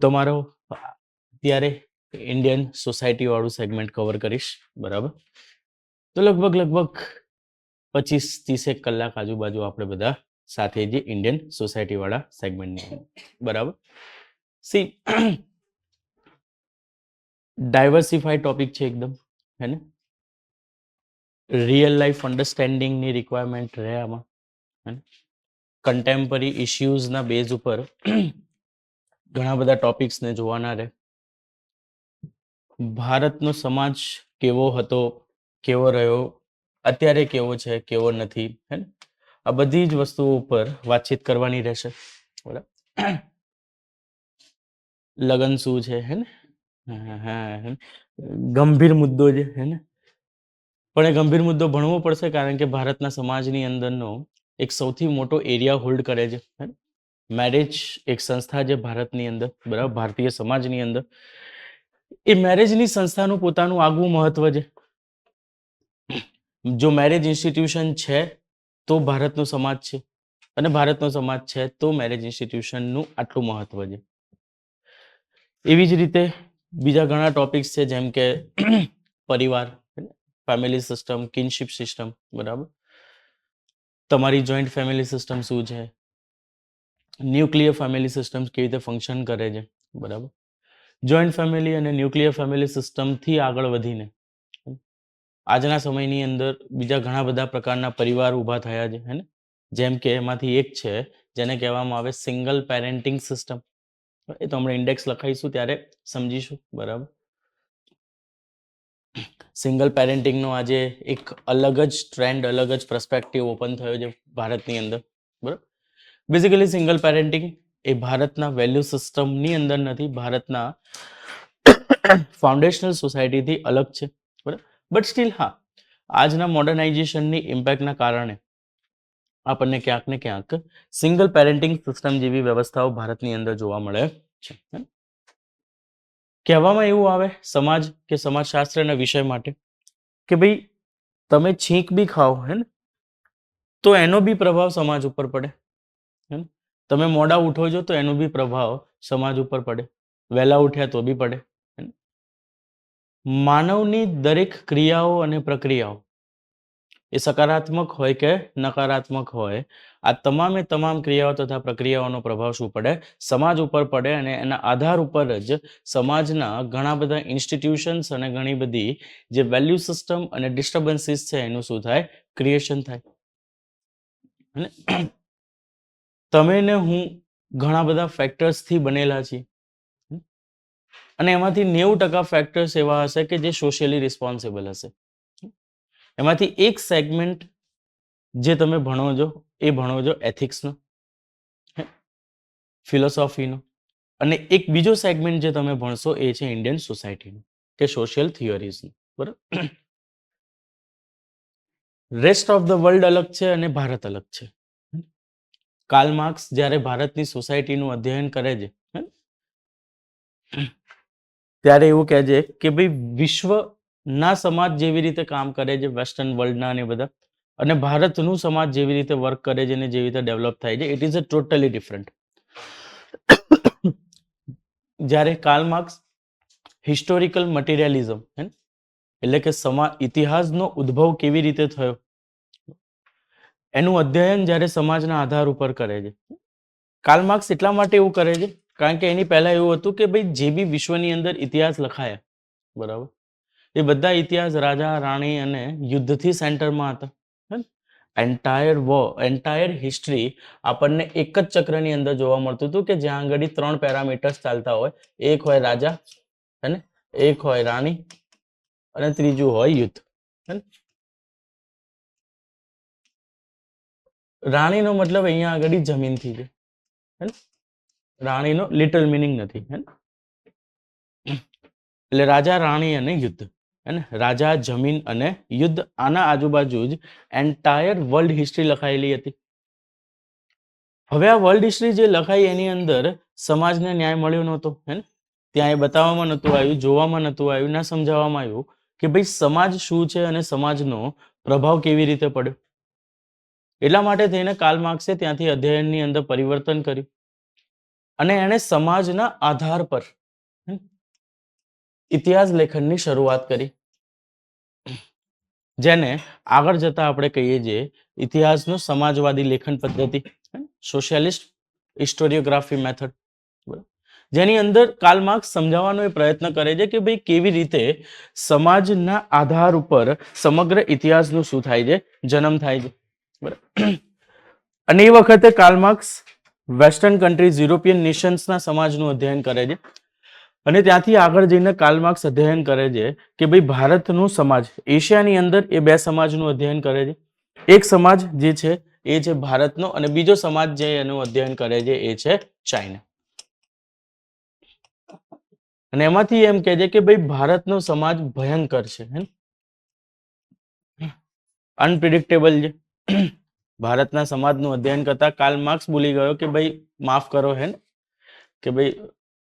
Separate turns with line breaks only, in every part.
તમારો અત્યારે Indian society વાળું સેગમેન્ટ કવર કરીશ, બરાબર? તો લગભગ 25-30 કલાક આજુબાજુ આપણે બધા સાથે જે ઇન્ડિયન સોસાયટી વાળા સેગમેન્ટની, બરાબર? સી ડાયવર્સિફાઈડ ટોપિક છે એકદમ, હે ને? રિયલ લાઈફ અન્ડરસ્ટેન્ડિંગની રિક્વાયરમેન્ટ રહે આમાં, હે ને? કન્ટેમ્પરરી ઇશ્યુઝના બેઝ ઉપર ઘણા બધા ટોપિક્સને જોવાના રહે. ભારતનો સમાજ કેવો હતો, કેવો રહ્યો, અત્યારે કેવો છે, કેવો નથી, હે ને? આ બધી જ વસ્તુઓ ઉપર વાતચીત કરવાની રહેશે, બરાબર? લગન શું છે, હે ને? હા, ગંભીર મુદ્દો છે, હે ને? પણ એ ગંભીર મુદ્દો ભણવો પડશે, કારણ કે ભારતના સમાજની અંદરનો એક સૌથી મોટો એરિયા હોલ્ડ કરે છે, હે ને? મેરેજ એક સંસ્થા છે ભારતની અંદર, બરાબર? ભારતીય સમાજની અંદર એ મેરેજની સંસ્થાનું પોતાનું આગવું મહત્વ છે. જો મેરેજ ઇન્સ્ટિટ્યુશન છે તો ભારતનો સમાજ છે, અને ભારતનો સમાજ છે તો મેરેજ ઇન્સ્ટિટ્યુશનનું આટલું મહત્વ છે. એવી જ રીતે બીજા ઘણા ટોપિક્સ છે, જેમ કે પરિવાર, ફેમિલી સિસ્ટમ, કિનશિપ સિસ્ટમ, બરાબર? તમારી જોઈન્ટ ફેમિલી સિસ્ટમ શું છે, ન્યુક્લિયર ફેમિલી સિસ્ટમ કેવી રીતે ફંક્શન કરે છે, બરાબર? જોઈન્ટ ફેમિલી અને ન્યુક્લિયર ફેમિલી સિસ્ટમથી આગળ વધીને આજના સમયની અંદર બીજા ઘણા બધા પ્રકારના પરિવાર ઊભા થયા છે, હે ને? જેમ કે એમાંથી એક છે જેને કહેવામાં આવે સિંગલ પેરેન્ટિંગ સિસ્ટમ. એ તો આપણે ઇન્ડેક્સ લખાઈશું ત્યારે સમજીશું, બરાબર? સિંગલ પેરેન્ટિંગનો આજે એક અલગ જ ટ્રેન્ડ, અલગ જ પર્સપેક્ટિવ ઓપન થયો છે ભારતની અંદર, બરાબર? બેઝિકલી સિંગલ પેરેન્ટિંગ એ ભારતના વેલ્યુ સિસ્ટમની અંદર નથી, ભારતના ફાઉન્ડેશનલ સોસાયટીથી અલગ છે, બરાબર? બટ સ્ટીલ હા, આજના મોડર્નાઇઝેશનની ઇમ્પેક્ટના કારણે આપણને ક્યાંક ને ક્યાંક સિંગલ પેરેન્ટિંગ સિસ્ટમ જેવી વ્યવસ્થાઓ ભારતની અંદર જોવા મળે છે. કહેવામાં એવું આવે સમાજ કે સમાજશાસ્ત્રના વિષય માટે કે ભાઈ તમે છીંક બી ખાઓ, હે ને, તો એનો બી પ્રભાવ સમાજ ઉપર પડે, હે ને? તમે મોડા ઉઠો છો તો એનો બી પ્રભાવ સમાજ ઉપર પડે, વહેલા ઉઠ્યા તો બી પડે, હે ને? માનવની દરેક ક્રિયાઓ અને પ્રક્રિયાઓ એ સકારાત્મક હોય કે નકારાત્મક હોય, આ તમામે તમામ ક્રિયાઓ તથા પ્રક્રિયાઓનો પ્રભાવ શું પડે? સમાજ ઉપર પડે. અને એના આધાર ઉપર જ સમાજના ઘણા બધા ઇન્સ્ટિટ્યુશન્સ અને ઘણી બધી જે વેલ્યુ સિસ્ટમ અને ડિસ્ટર્બન્સીસ છે એનું શું થાય? ક્રિએશન થાય. અને તમે ને હું ઘણા બધા ફેક્ટર્સથી બનેલા છીએ, અને એમાંથી 90% ફેક્ટર્સ એવા હશે કે જે સોશિયલી રિસ્પોન્સિબલ હશે. એમાંથી એક સેગમેન્ટ જે તમે ભણો છો એ ભણો છો એથિક્સનો, ફિલોસોફીનો, અને એક બીજો સેગમેન્ટ જે તમે ભણશો એ છે ઇન્ડિયન સોસાયટીનો કે સોશિયલ થિયરીઝનો, બરાબર? રેસ્ટ ઓફ ધ વર્લ્ડ અલગ છે અને ભારત અલગ છે. કાર્લ માર્ક્સ જ્યારે ભારતની સોસાયટીનું અધ્યયન કરે છે, ત્યારે એવું કહે છે કે ભાઈ વિશ્વના સમાજ જેવી રીતે કામ કરે છે, વેસ્ટર્ન વર્લ્ડના ને બધા, અને ભારતનું સમાજ જેવી રીતે વર્ક કરે છે અને જેવી રીતે ડેવલપ થાય છે, it is a totally different. જ્યારે કાર્લ માર્ક્સ હિસ્ટોરિકલ મટીરિયલિઝમ, એટલે કે ઇતિહાસનો ઉદ્ભવ કેવી રીતે થયો એનું અધ્યયન જ્યારે સમાજના આધાર ઉપર કરે છે. કાર્લ માર્ક્સ એટલા માટે એવું કરે છે કારણ કે એની પહેલા એવું હતું કે ભાઈ જે બી વિશ્વની અંદર ઇતિહાસ લખાયા, બરાબર, એ બધા ઇતિહાસ રાજા રાણી અને યુદ્ધથી સેન્ટરમાં હતા. એન્ટાયર હિસ્ટ્રી આપણને એક જ ચક્રની અંદર જોવા મળતું હતું કે જ્યાં આગળ 3 પેરામીટર્સ ચાલતા હોય. એક હોય રાજા, હે, એક હોય રાણી, અને ત્રીજું હોય યુદ્ધ. રાણીનો મતલબ અહીંયા આગળ જમીનથી છે, રાણીનો લિટલ મિનિંગ નથી, એટલે રાજા રાણી અને યુદ્ધ, રાજા, જમીન અને યુદ્ધ, આના આજુબાજુ જ એન્ટાયર વર્લ્ડ હિસ્ટ્રી લખાયેલી હતી. હવે આ વર્લ્ડ હિસ્ટ્રી જે લખાઈ એની અંદર સમાજને ન્યાય મળ્યો નહોતો, ત્યાં એ બતાવવામાં નહોતું આવ્યું, જોવામાં નહોતું આવ્યું, ના સમજાવવામાં આવ્યું કે ભાઈ સમાજ શું છે અને સમાજનો પ્રભાવ કેવી રીતે પડ્યો. એટલા માટે થઈને કાર્લ માર્ક્સે ત્યાંથી અધ્યયનની અંદર પરિવર્તન કર્યું. અને એણે સમાજના આધાર પર ઇતિહાસ લેખનની શરૂઆત કરી, જેને આગળ જતા આપણે કહીએ છીએ ઇતિહાસનો સમાજવાદી લેખન પદ્ધતિ, સોશિયાલિસ્ટ હિસ્ટોરિયોગ્રાફી મેથડ, જેની અંદર કાર્લ માર્ક્સ સમજાવવાનો એ પ્રયત્ન કરે છે કે ભાઈ કેવી રીતે સમાજના આધાર ઉપર સમગ્ર ઇતિહાસનું શું થાય છે, જન્મ થાય છે. બરાબર. અને એ વખતે Karl Marx western countries, European નેશન્સના સમાજનું અધ્યયન કરે છે. અને ત્યાંથી આગળ જઈને કાર્લ માર્ક્સ અધ્યયન કરે છે કે ભાઈ ભારતનો સમાજ, એશિયાની અંદર એ બે સમાજનું અધ્યયન કરે છે. એક સમાજ જે છે એ છે ભારતનો, અને બીજો સમાજ જે એનું અધ્યયન કરે છે એ છે ચાઇના. અને એમાંથી એમ કહે છે કે ભાઈ ભારતનો સમાજ ભયંકર છે, અનપ્રિડિક્ટેબલ છે. ભારતના સમાજનું અધ્યયન કરતા કાર્લ માર્ક્સ ભૂલી ગયો કે ભાઈ માફ કરો કે ભાઈ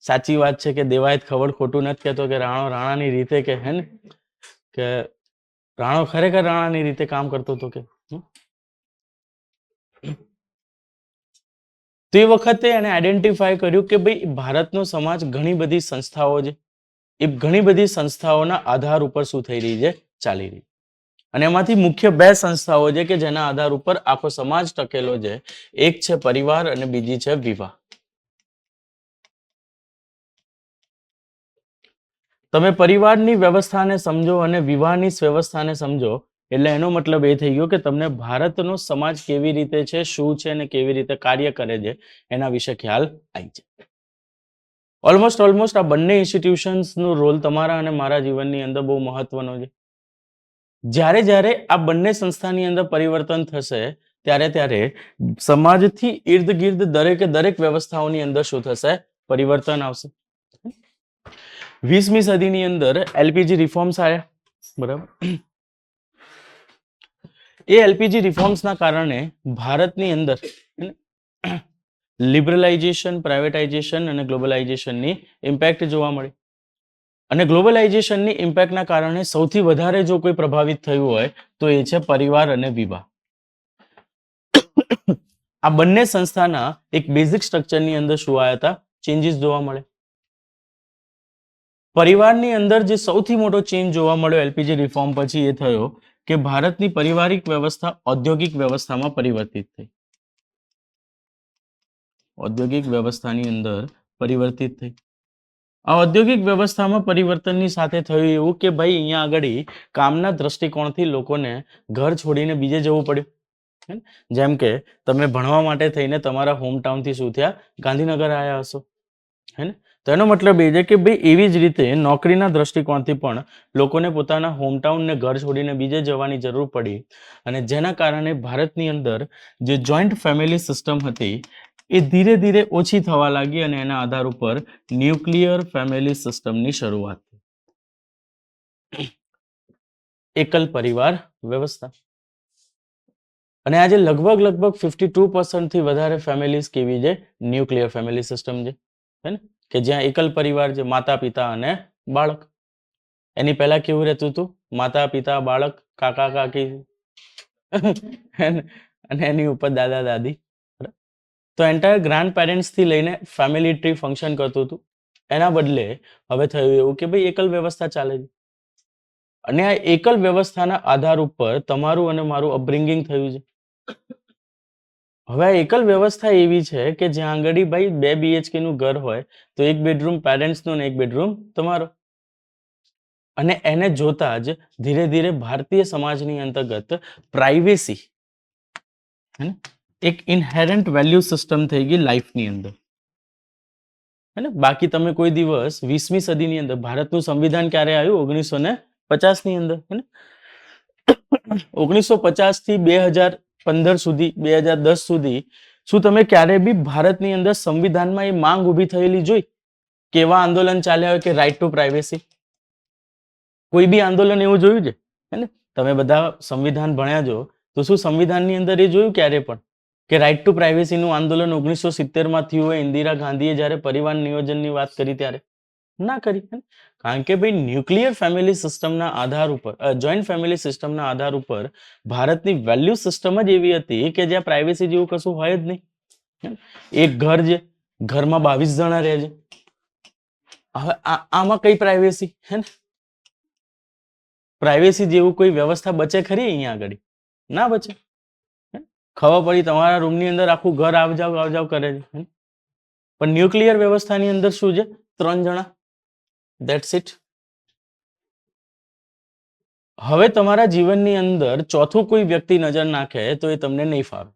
સાચી વાત છે કે દેવાયત ખબર ખોટું નથી કહેતો કે રાણો રાણાની રીતે કે કે રાણો ખરેખર રાણાની રીતે કામ કરતો હતો કે. તો એ વખતે એને આઈડેન્ટિફાય કર્યું કે ભાઈ ભારતનો સમાજ ઘણી બધી સંસ્થાઓ છે, એ ઘણી બધી સંસ્થાઓના આધાર ઉપર શું થઈ રહી છે, ચાલી રહી. અને એમાંથી મુખ્ય બે સંસ્થાઓ છે કે જેના આધાર ઉપર આખો સમાજ ટકેલો છે. એક છે પરિવાર અને બીજી છે વિવાહ. તમે પરિવારની વ્યવસ્થાને સમજો અને વિવાહની વ્યવસ્થાને સમજો એટલે એનો મતલબ એ થઈ ગયો કે તમને ભારતનો સમાજ કેવી રીતે છે, શું છે અને કેવી રીતે કાર્ય કરે છે એના વિશે ખ્યાલ આવી જાય. ઓલમોસ્ટ આ બંને ઇન્સ્ટિટ્યુશન્સનો રોલ તમારા અને મારા જીવનની અંદર બહુ મહત્વનો છે. જ્યારે આ બંને સંસ્થાની અંદર પરિવર્તન થશે ત્યારે સમાજથી ઇર્દ ગિર્દ દરેક વ્યવસ્થાઓની અંદર શું થશે, પરિવર્તન આવશે. 20મી સદીની અંદર એલપીજી રિફોર્મ્સ આવ્યા, બરાબર. એ એલપીજી રિફોર્મ્સના કારણે ભારતની અંદર લિબરલાઇઝેશન, પ્રાઇવેટાઇઝેશન અને ગ્લોબલાઇઝેશનની ઇમ્પેક્ટ જોવા મળી. અને ગ્લોબલાઇઝેશનની ઇમ્પેક્ટના કારણે સૌથી વધારે જો કોઈ પ્રભાવિત થયું હોય તો એ છે પરિવાર અને વિવાહ. આ બંને સંસ્થાના એક બેઝિક સ્ટ્રક્ચરની અંદર શું આવ્યા હતા, ચેન્જીસ જોવા મળે. પરિવારની અંદર જે સૌથી મોટો ચેન્જ જોવા મળ્યો એલપીજી રિફોર્મ પછી એ થયો કે ભારતની પારિવારિક વ્યવસ્થા ઔદ્યોગિક વ્યવસ્થામાં પરિવર્તિત થઈ. ઔદ્યોગિક વ્યવસ્થાની અંદર પરિવર્તિત થઈ. આ ઔદ્યોગિક વ્યવસ્થામાં પરિવર્તનની સાથે થયું એવું કે ભાઈ અહીંયા આગળ કામના દ્રષ્ટિકોણથી લોકોને ઘર છોડીને બીજે જવું પડ્યું. જેમ કે તમે ભણવા માટે થઈને તમારા હોમટાઉનથી શું થયા, ગાંધીનગર આવ્યા હશો, હે ને. તો એનો મતલબ એ છે કે ભાઈ એવી જ રીતે નોકરીના દ્રષ્ટિકોણથી પણ લોકોને પોતાના હોમટાઉનને ઘર છોડીને બીજે જવાની જરૂર પડી. અને જેના કારણે ભારતની અંદર જે જોઈન્ટ ફેમિલી સિસ્ટમ હતી એ ધીરે ધીરે ઓછી થવા લાગી અને એના આધાર ઉપર ન્યુક્લિયર ફેમિલી સિસ્ટમની શરૂઆત થઈ. એકલ પરિવાર વ્યવસ્થા. અને આજે લગભગ 52% થી વધારે ફેમિલીઝ કેવી છે, ન્યુક્લિયર ફેમિલી સિસ્ટમ છે, હે ને, કે જ્યાં એકલ પરિવાર છે, માતા પિતા અને બાળક. એની પહેલા કેવું રહેતું હતું, માતા પિતા બાળક કાકા કાકી અને એની ઉપર દાદા દાદી. તો એન્ટાયર ગ્રાન્ડ પેરેન્ટ્સ થી લઈને ફેમિલી ટ્રી ફંક્શન કરતું હતું. એના બદલે હવે થયું એવું કે ભાઈ એકલ વ્યવસ્થા ચાલે છે. અને આ એકલ વ્યવસ્થાના આધાર ઉપર તમારું અને મારું અપબ્રિંગિંગ થયું છે. હવે આ એકલ વ્યવસ્થા એવી છે કે જ્યાં આગળ ભાઈ 2 BHK નું ઘર હોય તો એક બેડરૂમ પેરેન્ટ્સનો અને એક બેડરૂમ તમારો. અને એને જોતા જ ધીરે ધીરે ભારતીય સમાજની અંતર્ગત પ્રાઇવેસી એક ઇનહેરન્ટ વેલ્યુ સિસ્ટમ થઈ ગઈ લાઈફની અંદર. હે ને. બાકી તમે કોઈ દિવસ 20મી સદીની અંદર ભારતનું સંવિધાન ક્યારે આવ્યું, 1950ની અંદર, હે ને. 1950 થી 2015 સુધી, 2010 સુધી શું તમે ક્યારે બી ભારતની અંદર સંવિધાનમાં એ માંગ ઊભી થયેલી જોઈ? કેવા આંદોલન ચાલ્યા હોય કે રાઇટ ટુ પ્રાઇવેસી? કોઈ બી આંદોલન એવું જોયું છે, હે ને? તમે બધા સંવિધાન ભણ્યા છો તો શું સંવિધાનની અંદર એ જોયું ક્યારે પણ કે રાઇટ ટુ પ્રાઇવેસીનું આંદોલન 1970માં થયું હોય, ઇન્દિરા ગાંધીએ જ્યારે પરિવાર નિયોજનની વાત કરી ત્યારે? ના કરી. કારણ કે ભાઈ ન્યુક્લિયર ફેમિલી સિસ્ટમના આધાર ઉપર, જોઈન્ટ ફેમિલી સિસ્ટમના આધાર ઉપર ભારતની વેલ્યુ સિસ્ટમ જ એવી હતી કે જ્યાં પ્રાઇવેસી જેવું કશું હોય જ નહીં. એક ઘર છે, ઘરમાં 22 જણા રહે છે. હવે આમાં કઈ પ્રાઇવેસી હે ને? પ્રાઇવેસી જેવું કોઈ વ્યવસ્થા બચે ખરી અહીંયા આગળ? ના બચે. ખબર પડી તમારા રૂમની અંદર આખું ઘર આવ જાવ કરે છે. પણ ન્યુક્લિયર વ્યવસ્થાની અંદર શું છે? 3 જણા. That's it. હવે તમારા જીવનની અંદર ચોથું કોઈ વ્યક્તિ નજર નાખે તો એ તમને નહીં ફાવે.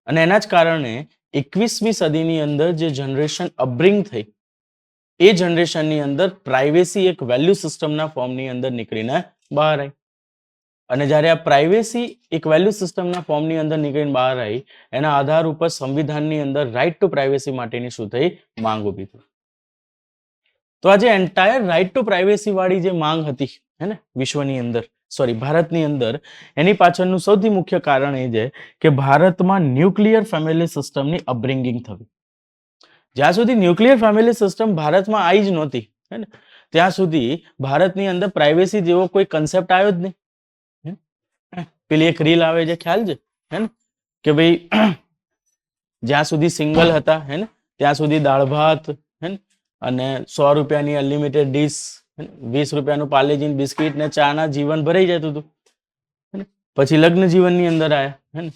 અને એના જ કારણે 21મી સદીની અંદર જે જનરેશન અપબ્રિંગ થઈ, એ જનરેશનની અંદર પ્રાઇવેસી એક વેલ્યુ સિસ્ટમના ફોર્મની અંદર નીકળીને બહાર આવી. અને જ્યારે આ પ્રાઇવેસી એક વેલ્યુ સિસ્ટમના ફોર્મની અંદર નીકળીને બહાર આવી, એના આધાર ઉપર સંવિધાનની અંદર રાઇટ ટુ પ્રાઇવેસી માટેની શું થઈ? માંગ ઊભી થઈ. તો આજે એન્ટાયર રાઇટ ટુ પ્રાઇવેસી વાળી જે માંગ હતી હે ને વિશ્વની અંદર, સોરી ભારતની અંદર, એની પાછળનું સૌથી મુખ્ય કારણ એ છે કે ભારતમાં ન્યુક્લિયર ફેમિલી સિસ્ટમની અપબ્રિંગિંગ થવી. જ્યાં સુધી ન્યુક્લિયર ફેમિલી સિસ્ટમ ભારતમાં આવી જ નહોતી હે ને, ત્યાં સુધી ભારતની અંદર પ્રાઇવેસી જેવો કોઈ કન્સેપ્ટ આવ્યો જ નહીં. પેલી એક રીલ આવે છે, ખ્યાલ છે હે ને, કે ભાઈ જ્યાં સુધી સિંગલ હતા હે ને ત્યાં સુધી દાળ ભાત હે ને, અને 100 રૂપિયાની અનલિમિટેડ ડીશ, 20 રૂપિયાનું પાર્લેજીન બિસ્કિટ ને ચાના જીવન ભરાઈ જતું હતું. પછી લગ્ન જીવનની અંદર આયા હે ને,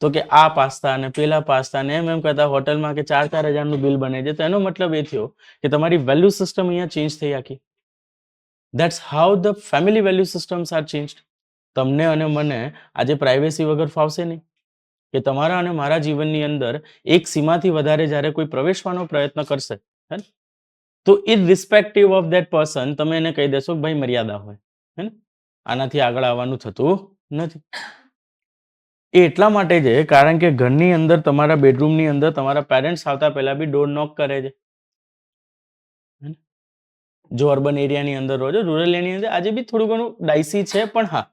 તો કે આ પાસ્તા અને પેલા પાસ્તા ને એમ કહેતા હોટલમાં કે 4-4 હજારનું બિલ બને છે. તો એનો મતલબ એ થયો કે તમારી વેલ્યુ સિસ્ટમ અહીંયા ચેન્જ થઈ આખી. That's how the family value systems are changed. તમને અને મને આજે પ્રાઇવેસી વગર ફાવશે નહીં. કે તમારા અને મારા જીવનની અંદર એક સીમાથી વધારે જ્યારે કોઈ પ્રવેશવાનો પ્રયત્ન કરશે હે, તો ઇરરિસ્પેક્ટિવ ઓફ ધેટ પર્સન તમે એને કહી દેશો કે ભાઈ મર્યાદા હોય હે ને, આનાથી આગળ આવવાનું થતું નથી. એ એટલા માટે છે કારણ કે ઘરની અંદર તમારા બેડરૂમની અંદર તમારા પેરેન્ટ્સ આવતા પહેલા બી ડોર નોક કરે છે. જો અર્બન એરિયાની અંદર રહો છો, રૂરલ એરિયાની અંદર આજે બી થોડું ઘણું ડાયસી છે, પણ હા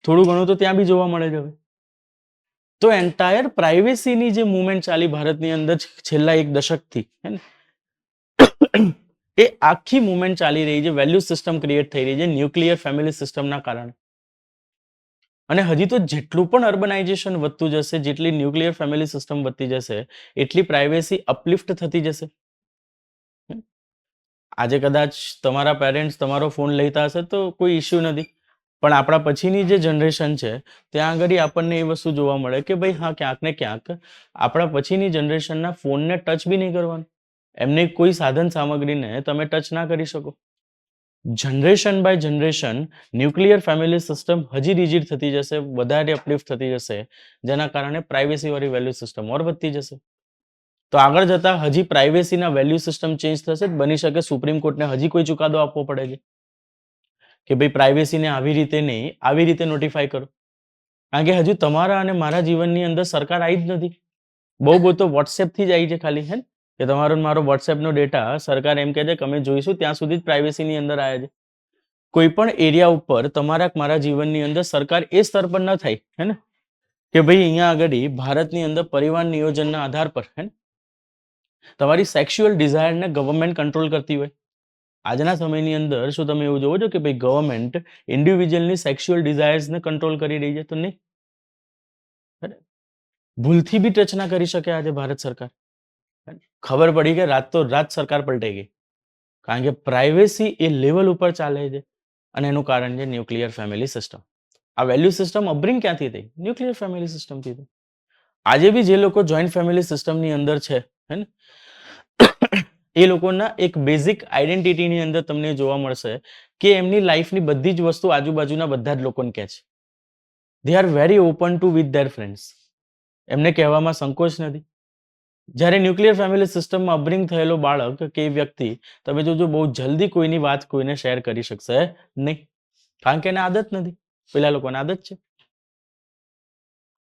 થોડું ઘણું તો ત્યાં બી જોવા મળે છે હવે. તો એન્ટાયર પ્રાઇવેસીની જે મુવમેન્ટ ચાલી ભારતની અંદર છેલ્લા 1 દશકથી હે ને, એ આખી મુવમેન્ટ ચાલી રહી છે, વેલ્યુ સિસ્ટમ ક્રિએટ થઈ રહી છે ન્યુક્લિયર ફેમિલી સિસ્ટમના કારણે. અને હજી તો જેટલું પણ અર્બનાઇઝેશન વધતું જશે, જેટલી ન્યુક્લિયર ફેમિલી સિસ્ટમ વધતી જશે, એટલી પ્રાઇવેસી અપલિફ્ટ થતી જશે. આજે કદાચ તમારા પેરેન્ટ્સ તમારો ફોન લેતા હશે તો કોઈ ઇશ્યુ નથી, પણ આપણા પછીની જે જનરેશન છે ત્યાં આગળ આપણને એ વસ્તુ જોવા મળે કે ભાઈ હા, ક્યાંક ને ક્યાંક આપણા પછીની જનરેશનના ફોનને ટચ બી નહીં કરવાનું. એમની કોઈ સાધન સામગ્રીને તમે ટચ ના કરી શકો. Generation by generation nuclear family system હજી રિજિડ થતી જશે, વધારે અપલિફ્ટ થતી જશે, જેના કારણે પ્રાઇવેસી વાળી વેલ્યુ સિસ્ટમ ઓર વધતી જશે. તો આગળ જતા હજી પ્રાઇવેસીના વેલ્યુ સિસ્ટમ ચેન્જ થશે. બની શકે સુપ્રીમ કોર્ટને હજી કોઈ ચુકાદો આપવો પડે છે કે ભાઈ પ્રાઇવેસીને આવી રીતે નહીં, આવી રીતે નોટિફાય કરો. કારણ કે હજુ તમારા અને મારા જીવનની અંદર સરકાર આવી જ નથી. બહુ તો વોટ્સએપથી જ આવી છે ખાલી હે, કે તમારો મારો વોટ્સએપનો ડેટા સરકાર એમ કહે છે કે અમે જોઈશું ત્યાં સુધી જ પ્રાઇવેસીની અંદર આવ્યા છે. કોઈ પણ એરિયા ઉપર તમારા મારા જીવનની અંદર સરકાર એ સ્તર પર ન થાય હે ને, કે ભાઈ અહીંયા આગળ ભારતની અંદર પરિવાર નિયોજનના આધાર પર હે ને તમારી સેક્સ્યુઅલ ડિઝાયરને ગવર્મેન્ટ કંટ્રોલ કરતી હોય. આજના સમયની અંદર શું તમે એવું જોવો છો કે ભાઈ ગવર્મેન્ટ ઇન્ડિવિજ્યુઅલની સેક્સ્યુઅલ ડિઝાયર્સને કંટ્રોલ કરી રહી છે? તો નહીં. ભૂલથી બી ટચ ના કરી શકે આજે ભારત સરકાર. ખબર પડી કે રાત સરકાર પલટાઈ ગઈ, કારણ કે પ્રાઇવેસી એ લેવલ ઉપર ચાલે છે અને એનું કારણ છે ન્યુક્લિયર ફેમિલી સિસ્ટમ. આ વેલ્યુ સિસ્ટમ અપબ્રિંગ ક્યાંથી થઈ? ન્યુક્લિયર ફેમિલી સિસ્ટમથી થઈ. આજે બી જે લોકો જોઈન્ટ ફેમિલી સિસ્ટમની અંદર છે હે ને, એ લોકોના એક બેઝિક આઈડેન્ટિટીની અંદર તમને જોવા મળશે કે એમની લાઈફની બધી જ વસ્તુ આજુબાજુના બધા જ લોકોને કહે છે. They are very open two with their friends. એમને કહેવામાં સંકોચ નથી. જ્યારે ન્યુક્લિયર ફેમિલી સિસ્ટમમાં અપબ્રિંગ થયેલો બાળક કે વ્યક્તિ તમે જોજો બહુ જલ્દી કોઈની વાત કોઈને શેર કરી શકશે નહીં, કારણ કે એને આદત નથી. પેલા લોકોને આદત છે,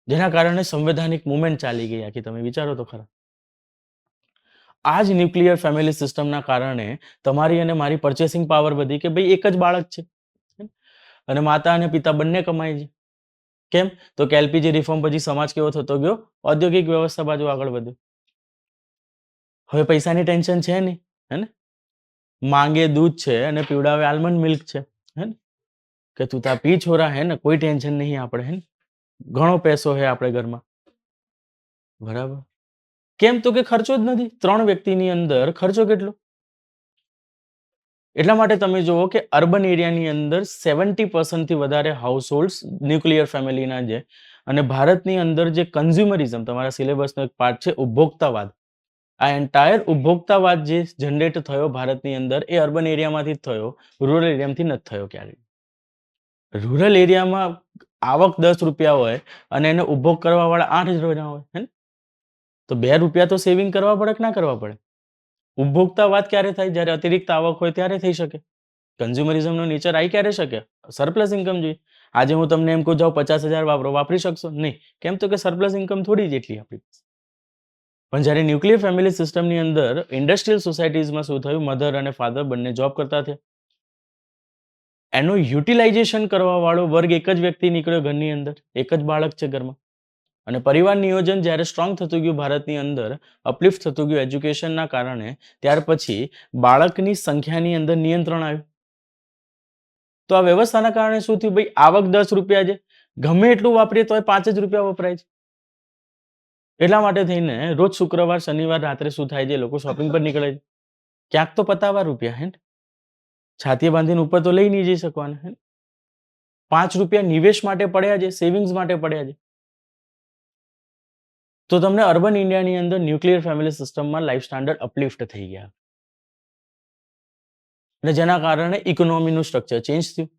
જેના કારણે સંવૈધાનિક મુવમેન્ટ ચાલી ગઈ આખી. તમે વિચારો તો ખરા. આ જ ન્યુક્લિયર ફેમિલી સિસ્ટમના કારણે તમારી અને મારી પર્ચેસિંગ પાવર વધી કે ભાઈ એક જ બાળક છે અને માતા અને પિતા બંને કમાય છે. કેમ? તો કે એલપીજી રિફોર્મ પછી સમાજ કેવો થતો ગયો? ઔદ્યોગિક વ્યવસ્થા બાજુ આગળ વધ્યો. હવે પૈસાની ટેન્શન છે નહીં હે ને, માંગે દૂધ છે અને પીવડાવે આલમંડ મિલ્ક છે હે ને, કે તું તા પી છોરા હે ને, કોઈ ટેન્શન નહીં આપણે હે ને, ઘણો પૈસો હે આપણે ઘરમાં, બરાબર. કેમ? તો કે ખર્ચો જ નથી. 3 વ્યક્તિની અંદર ખર્ચો કેટલો? એટલા માટે તમે જુઓ કે અર્બન એરિયાની અંદર 70% થી વધારે હાઉસહોલ્ડ્સ ન્યુક્લિયર ફેમિલીના છે અને ભારતની અંદર જે કન્ઝ્યુમરિઝમ તમારા સિલેબસનો એક પાર્ટ છે ઉપભોક્તાવાદ. આ એન્ટાયર ઉપભોક્તાવાદ જે જનરેટ થયો ભારતની અંદર એ અર્બન એરિયામાંથી જ થયો, રૂરલ એરિયામાંથી નથી થયો ક્યારેય. રૂરલ એરિયામાં આવક 10 રૂપિયા હોય અને એને ઉપભોગ કરવા વાળા 8 જ જણા હોય, હે ને? તો 2 રૂપિયા તો સેવિંગ કરવા પડે કે ના કરવા પડે? ઉપભોક્તાવાદ ક્યારે થાય? જ્યારે અતિરિક્ત આવક હોય ત્યારે થઈ શકે. કન્ઝ્યુમરિઝમનો નેચર આવી ક્યારે શકે? સરપ્લસ ઇન્કમ જોઈએ. આજે હું તમને એમ કહું જાઓ 50,000 વાપરો, વાપરી શકશો નહીં. કેમ? તો કે સરપ્લસ ઇન્કમ થોડી જ એટલી આપણી પાસે. પણ જ્યારે ન્યુક્લિયર ફેમિલી સિસ્ટમની અંદર ઇન્ડસ્ટ્રીયલ સોસાયટીઝમાં શું થયું? મધર અને ફાધર બંને જોબ કરતા થયા. એનું યુટિલાઇઝેશન કરવા વાળો વર્ગ એક જ વ્યક્તિ નીકળ્યો ઘરની અંદર, એક જ બાળક છે ઘરમાં. અને પરિવાર નિયોજન જ્યારે સ્ટ્રોંગ થતું ગયું ભારતની અંદર, અપલિફ્ટ થતું ગયું એજ્યુકેશનના કારણે, ત્યાર પછી બાળકની સંખ્યાની અંદર નિયંત્રણ આવ્યું. તો આ વ્યવસ્થાના કારણે શું થયું? ભાઈ આવક 10 રૂપિયા છે, ગમે એટલું વાપરીએ તોય 5 જ રૂપિયા વપરાય છે. એટલા માટે થઈને રોજ શુક્રવાર શનિવાર રાત્રે શું થાય છે? લોકો શોપિંગ પર નીકળે છે. ક્યાંક તો પતાવા રૂપિયા, હે ને? છાતીએ બાંધીને ઉપર તો લઈ નહીં જઈ શકવાના, હે ને? 5 રૂપિયા નિવેશ માટે પડ્યા છે, સેવિંગ્સ માટે પડ્યા છે. તો તમને અર્બન ઇન્ડિયાની અંદર ન્યુક્લિયર ફેમિલી સિસ્ટમમાં લાઈફ સ્ટાન્ડર્ડ અપલિફ્ટ થઈ ગયા અને જેના કારણે ઇકોનોમીનું સ્ટ્રક્ચર ચેન્જ થયું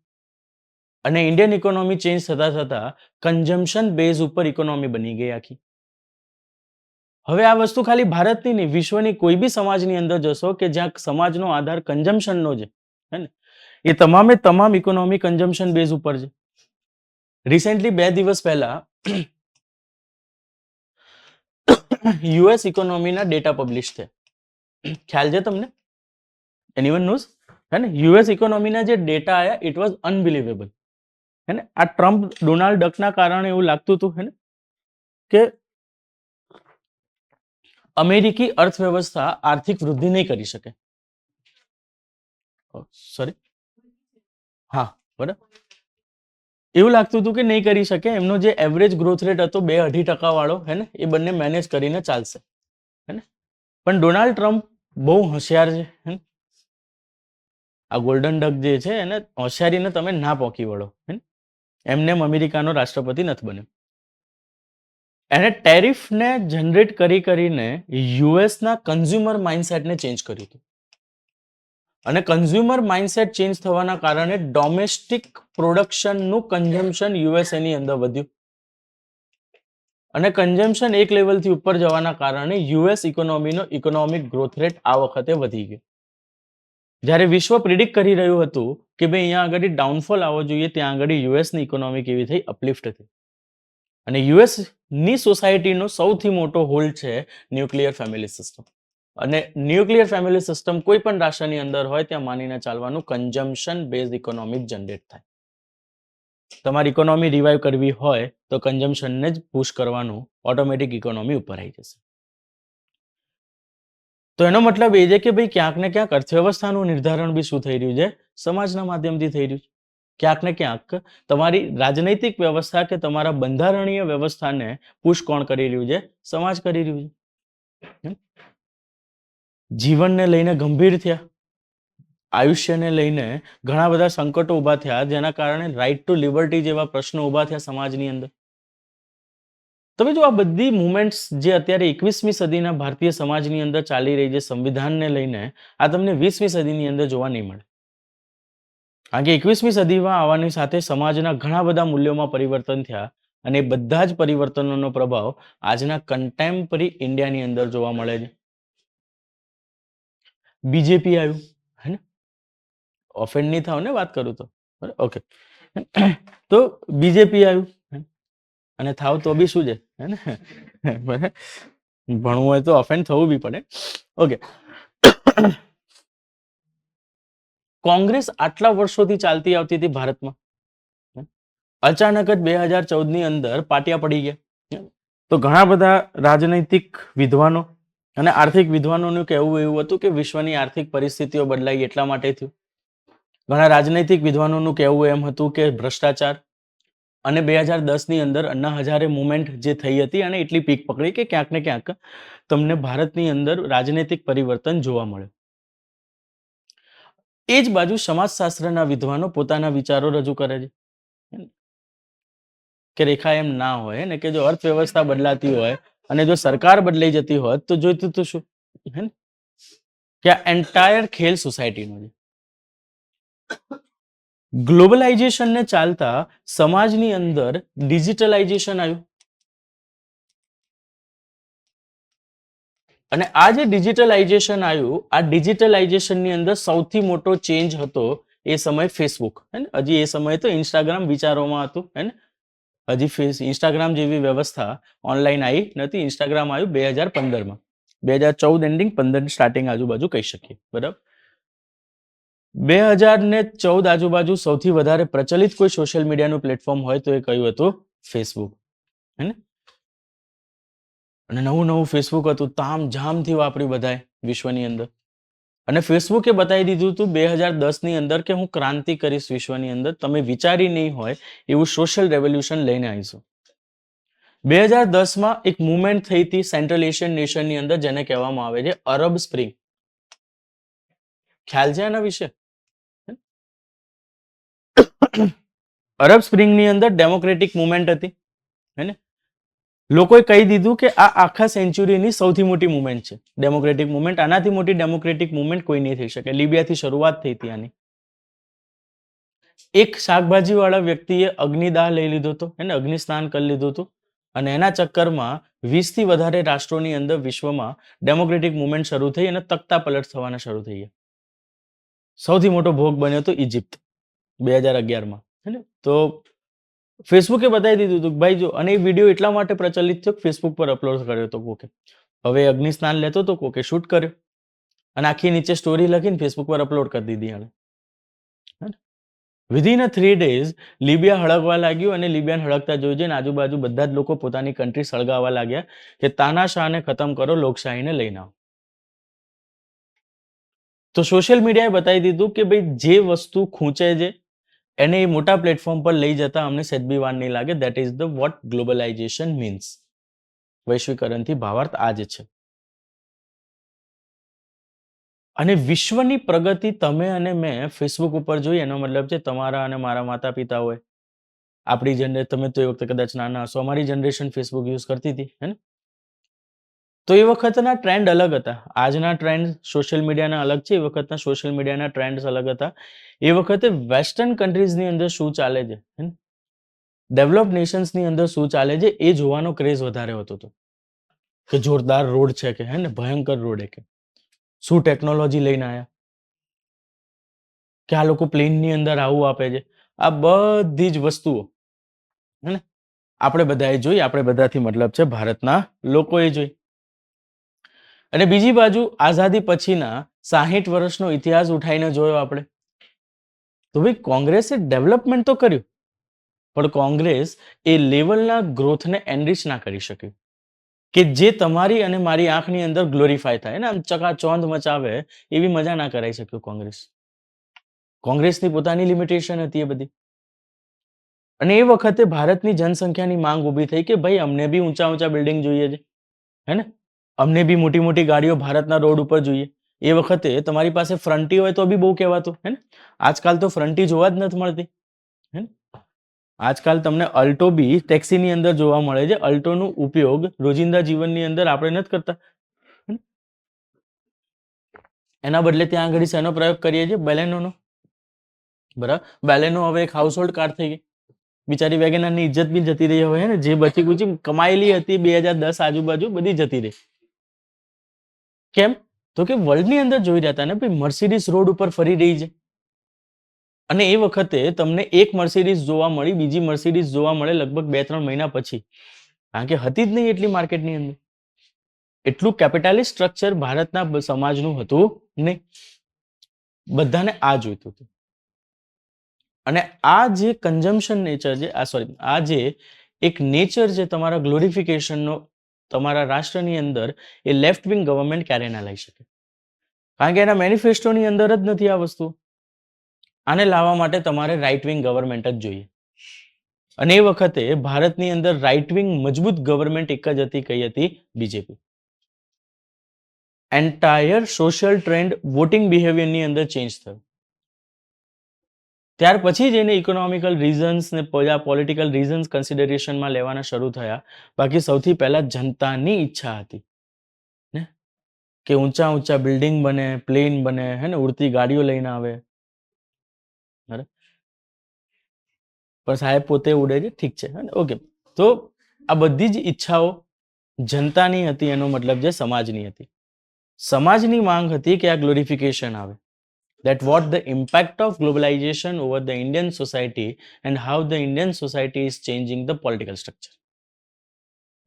અને ઇન્ડિયન ઇકોનોમી ચેન્જ થતા થતા કન્ઝમ્પશન બેઝ ઉપર ઇકોનોમી બની ગઈ આખી. હવે આ વસ્તુ ખાલી ભારતની નહીં, વિશ્વની કોઈ બી સમાજની અંદર જશો કે જ્યાં સમાજનો આધાર કન્ઝમ્પશનનો છે, હે ને, એ તમામે તમામ ઇકોનોમી કન્ઝમ્પશન બેઝ ઉપર છે. રિસેન્ટલી 2 દિવસ પહેલા યુએસ ઇકોનોમીના ડેટા પબ્લિશ થયા. ખ્યાલ છે તમને? Anyone knows? હે ને, યુએસ ઇકોનોમીના જે ડેટા આયા ઇટ વોઝ અનબિલીવેબલ. હે ને, આ ટ્રમ્પ ડોનાલ્ડ ડકના કારણે એવું લાગતું હતું, હે ને, કે અમેરિકી અર્થવ્યવસ્થા આર્થિક વૃદ્ધિ નહીં કરી શકે. સોરી, હા બરાબર, એવું લાગતું હતું કે નહીં કરી શકે. એમનો જે એવરેજ ગ્રોથ રેટ હતો 2-2.5% વાળો, હે ને, એ બંને મેનેજ કરીને ચાલશે, હે ને. પણ ડોનાલ્ડ ટ્રમ્પ બહુ હોશિયાર છે, હે ને. આ ગોલ્ડન ડક જે છે એને હોશિયારીને તમે ના પહોંચી વળો, હે ને. એમને અમેરિકાનો રાષ્ટ્રપતિ નથી બન્યો. એને ટેરિફને જનરેટ કરીને યુએસના કન્ઝ્યુમર માઇન્ડસેટને ચેન્જ કર્યું હતું અને કન્ઝ્યુમર માઇન્ડસેટ ચેન્જ થવાના કારણે ડોમેસ્ટિક પ્રોડક્શનનું કન્ઝમ્પશન યુએસએની અંદર વધ્યું અને કન્ઝમ્પશન એક લેવલથી ઉપર જવાના કારણે યુએસ ઇકોનોમીનો ઇકોનોમિક ગ્રોથ રેટ આ વખતે વધી ગયો. જ્યારે વિશ્વ પ્રિડિક્ટ કરી રહ્યું હતું કે ભાઈ અહીંયા આગળ ડાઉનફોલ આવવો જોઈએ, ત્યાં આગળ યુએસની ઇકોનોમી કેવી થઈ? અપલિફ્ટ થઈ. અને યુએસની સોસાયટીનો સૌથી મોટો હોલ્ડ છે ન્યુક્લિયર ફેમિલી સિસ્ટમ. અને ન્યુક્લિયર ફેમિલી સિસ્ટમ કોઈ પણ રાષ્ટ્રની અંદર હોય ત્યાં માનીને ચાલવાનું કન્ઝમ્પશન બેઝ ઇકોનોમી જનરેટ થાય. તમારી ઇકોનોમી રિવાઇવ કરવી હોય તો કન્ઝમ્પશનને જ પુશ કરવાનું, ઓટોમેટિક ઇકોનોમી ઉપર આવી જશે. તો એનો મતલબ એ છે કે ભાઈ ક્યાંક ને ક્યાંક અર્થવ્યવસ્થાનું નિર્ધારણ બી શું થઈ રહ્યું છે? સમાજના માધ્યમથી થઈ રહ્યું છે. ક્યાંક ને ક્યાંક તમારી રાજનૈતિક વ્યવસ્થા કે તમારા બંધારણીય વ્યવસ્થાને પુશ કોણ કરી રહ્યું છે? સમાજ કરી રહ્યું છે. જીવનને લઈને ગંભીર થયા, આયુષ્યને લઈને ઘણા બધા સંકટો ઊભા થયા, જેના કારણે રાઇટ ટુ લિબર્ટી જેવા પ્રશ્નો ઊભા થયા સમાજની અંદર. તમે જો આ બધી મુવમેન્ટ્સ જે અત્યારે 21મી સદીના ભારતીય સમાજની અંદર ચાલી રહી છે સંવિધાનને લઈને, આ તમને 20મી સદીની અંદર જોવા નહીં મળે. કારણ કે 21મી સદીમાં આવવાની સાથે સમાજના ઘણા બધા મૂલ્યોમાં પરિવર્તન થયા અને એ બધા જ પરિવર્તનોનો પ્રભાવ આજના કન્ટેમ્પરરી ઇન્ડિયાની અંદર જોવા મળે છે. બીજેપી આવ્યું, હે ને, ઓફેન્ડ નહીં થાવ ને વાત કરું તો, ઓકે. તો બીજેપી આવ્યું અને થાવ તો બી શું છે, હે ને, ભણવું હોય તો ઓફેન્ડ થવું બી પડે, ઓકે. કોંગ્રેસ આટલા વર્ષોથી ચાલતી આવતી હતી ભારતમાં, અચાનક જ 2014ની અંદર પાટિયા પડી ગયા. તો ઘણા બધા રાજનૈતિક વિદ્વાનો અને આર્થિક વિદ્વાનોનું કહેવું એવું હતું કે વિશ્વની આર્થિક પરિસ્થિતિઓ બદલાઈ એટલા માટે થયું. ઘણા રાજનૈતિક વિદ્વાનોનું કહેવું એમ હતું કે ભ્રષ્ટાચાર અને 2010 ની અંદર અન્ના હજારે મુવમેન્ટ જે થઈ હતી અને એટલી પીક પકડી કે ક્યાંક ને ક્યાંક તમને ભારતની અંદર રાજનૈતિક પરિવર્તન જોવા મળે. એ જ બાજુ સમાજશાસ્ત્રના વિદ્વાનો પોતાના વિચારો રજૂ કરે છે કે રેખા એમ ના હોય ને કે જો અર્થવ્યવસ્થા બદલાતી હોય અને જો સરકાર બદલાઈ જતી હોત તો જોઈતું તો શું હે ને કે આ એન્ટાયર ખેલ સોસાયટીનો છે. ગ્લોબલાઇઝેશનને ચાલતા સમાજની અંદર ડિજિટલાઇઝેશન આવ્યું અને આ જે ડિજિટલાઇઝેશન આવ્યું આ ડિજિટલાઇઝેશનની અંદર સૌથી મોટો ચેન્જ હતો એ સમય ફેસબુક હે ને હજી એ સમયે તો ઇન્સ્ટાગ્રામ વિચારોમાં હતું હે ને હજી ઇન્સ્ટાગ્રામ જેવી વ્યવસ્થા ઓનલાઈન આવી નથી. ઇન્સ્ટાગ્રામ આવ્યું 2015માં 2014 એન્ડિંગ 15 સ્ટાર્ટિંગ આજુબાજુ કહી શકીએ બરાબર. 2014 આજુબાજુ સૌથી વધારે પ્રચલિત કોઈ સોશિયલ મીડિયાનું પ્લેટફોર્મ હોય તો એ કયું હતું ફેસબુક હે ને અને નવું ફેસબુક હતું તામઝામથી વાપર્યું બધાએ વિશ્વની અંદર અને ફેસબુકે બતાવી દીધું હતું 2010ની અંદર કે હું ક્રાંતિ કરીશ વિશ્વની અંદર તમે વિચારી નહીં હોય એવું સોશિયલ રેવોલ્યુશન લઈને આવીશું. 2010માં એક મુવમેન્ટ થઈ હતી સેન્ટ્રલ એશિયન નેશનની અંદર જેને કહેવામાં આવે છે અરબ સ્પ્રિંગ. ખ્યાલ છે એના વિશે? અરબ સ્પ્રિંગની અંદર ડેમોક્રેટિક મુવમેન્ટ હતી હે ને લોકોએ કહી દીધું કે આ આખા સેન્ચુરીની સૌથી મોટી મુવમેન્ટ છે ડેમોક્રેટિક મુવમેન્ટ. આનાથી મોટી ડેમોક્રેટિક મુવમેન્ટ કોઈ નહીં થઈ શકે. લિબિયાથી શરૂઆત થઈ હતી આની. એક શાકભાજીવાળા વ્યક્તિએ અગ્નિદાહ લઈ લીધો હતો એને અગ્નિ સ્નાન કરી લીધું હતું અને એના ચક્કરમાં 20 થી વધારે રાષ્ટ્રોની અંદર વિશ્વમાં ડેમોક્રેટિક મુવમેન્ટ શરૂ થઈ અને તખ્તા પલટ થવાના શરૂ થઈ ગયા. સૌથી મોટો ભોગ બન્યો હતો ઇજિપ્ત 2011માં હે ને તો ફેસબુકે બતાવી દીધું હતું ભાઈ જો અને એ વિડીયો એટલા માટે પ્રચલિત થયો ફેસબુક પર અપલોડ કર્યો હતો કોકે. હવે અગ્નિ સ્નાન લેતો તો કોકે શૂટ કર્યો અને આખી નીચે સ્ટોરી લખીને ફેસબુક પર અપલોડ કરી દીધી એને. વિધિન 3 days લિબિયા હળગવા લાગ્યું અને લિબિયાને હળગતા જોઈ જઈને આજુબાજુ બધા જ લોકો પોતાની કન્ટ્રી સળગાવવા લાગ્યા કે તાનાશાહને ખતમ કરો લોકશાહીને લઈને આવો. તો સોશિયલ મીડિયાએ બતાવી દીધું કે ભાઈ જે વસ્તુ ખૂંચે છે એને એ મોટા પ્લેટફોર્મ પર લઈ જતા અમને સહેજ બી વાર નહીં લાગે. That is the what globalization means. વૈશ્વિકરણથી ભાવાર્થ આ જ છે. અને વિશ્વની પ્રગતિ તમે અને મેં ફેસબુક ઉપર જોઈ એનો મતલબ છે તમારા અને મારા માતા પિતા હોય આપણી જનરેશન તમે તો એ વખતે કદાચ નાના હશો અમારી જનરેશન ફેસબુક યુઝ કરતી હતી હે ને તો એ વખતના ટ્રેન્ડ અલગ હતા. આજના ટ્રેન્ડ સોશિયલ મીડિયાના અલગ છે. એ વખતના સોશિયલ મીડિયાના ટ્રેન્ડ્સ અલગ હતા. એ વખતે વેસ્ટર્ન કન્ટ્રીઝની અંદર શું ચાલે છે ડેવલપ નેશન્સની અંદર શું ચાલે છે એ જોવાનો ક્રેઝ વધારે હોતો હતો કે જોરદાર રોડ છે કે હે ને ભયંકર રોડ કે શું ટેકનોલોજી લઈને આવ્યા કે આ લોકો પ્લેનની અંદર આવું આપે છે. આ બધી જ વસ્તુઓ હે ને આપણે બધાએ જોઈ. આપણે બધાથી મતલબ છે ભારતના લોકોએ જોઈ. અને બીજી બાજુ આઝાદી પછીના 60 વર્ષનો ઇતિહાસ ઉઠાઈને જોયો આપણે તો ભાઈ કોંગ્રેસે ડેવલપમેન્ટ તો કર્યું પણ કોંગ્રેસ એ લેવલના ગ્રોથને એનરિચ ના કરી શક્યું કે જે તમારી અને મારી આંખની અંદર ગ્લોરીફાય થાય ને આમ ચકાચોંધ મચાવે એવી મજા ના કરાઈ શક્યું કોંગ્રેસ. કોંગ્રેસની પોતાની લિમિટેશન હતી એ બધી. અને એ વખતે ભારતની જનસંખ્યાની માંગ ઊભી થઈ કે ભાઈ અમને બી ઊંચા બિલ્ડિંગ જોઈએ છે હે ને અમને બી મોટી ગાડીઓ ભારતના રોડ ઉપર જોઈએ. એ વખતે તમારી પાસે ફ્રન્ટી હોય તો બી બહુ કહેવાતું હે ને આજકાલ તો ફ્રન્ટી જોવા જ નથી મળતી હે ને આજકાલ તમને અલ્ટો બી ટેક્સીની અંદર જોવા મળે છે. અલ્ટોનો ઉપયોગ રોજિંદા જીવનની અંદર આપણે નથી કરતા. એના બદલે ત્યાં આગળ શેનો પ્રયોગ કરીએ છીએ બેલેનોનો બરાબર. બેલેનો હવે એક હાઉસહોલ્ડ કાર થઈ ગઈ. બિચારી વેગેનારની ઇજ્જત બી જતી રહી હવે ને જે બચી કુચી કમાયેલી હતી 2010 આજુબાજુ બધી જતી રહી. કેમ તો કે વર્લ્ડની અંદર જોઈ રહ્યા હતા ને ભાઈ મર્સિડીઝ રોડ ઉપર ફરી રહી છે અને એ વખતે તમને એક મર્સિડીઝ જોવા મળી બીજી મર્સિડીઝ જોવા મળે લગભગ 2-3 મહિના પછી કારણ કે હતી જ નહીં એટલી માર્કેટની અંદર. એટલું કેપિટાલિસ્ટ સ્ટ્રક્ચર ભારતના સમાજનું હતું નહીં. બધાને આ જોઈતું હતું અને આ જે કન્ઝમ્પશન નેચર છે આ જે એક નેચર છે તમારા ગ્લોરિફિકેશનનો તમારા રાષ્ટ્રની અંદર એ લેફ્ટ વિંગ ગવર્મેન્ટ ક્યારે ના લઈ શકે કારણ કે એના મેનિફેસ્ટોની અંદર જ નથી આ વસ્તુ. આને લાવવા માટે તમારે રાઇટ વિંગ ગવર્મેન્ટ જ જોઈએ અને એ વખતે ભારતની અંદર રાઇટ વિંગ મજબૂત ગવર્મેન્ટ એક જ હતી, કઈ હતી? BJP. Entire social trend voting બિહેવિયરની અંદર ચેન્જ થયો. ત્યાર પછી જ એને ઇકોનોમિકલ રીઝન્સ ને પોલિટિકલ રીઝન્સ કન્સિડરેશનમાં લેવાના શરૂ થયા. બાકી સૌથી પહેલા જનતાની ઈચ્છા હતી ને કે ઊંચા ઊંચા બિલ્ડિંગ બને, પ્લેન બને, હે ને, ઉડતી ગાડીઓ લઈને આવે. બરાબર, પણ સાહેબ પોતે ઉડે છે, ઠીક છે, ઓકે. તો આ બધી જ ઈચ્છાઓ જનતાની હતી, એનો મતલબ જે સમાજની હતી. સમાજની માંગ હતી કે આ ગ્લોરિફિકેશન આવે. That what the impact of globalization over the Indian society and how the Indian society is changing the political structure.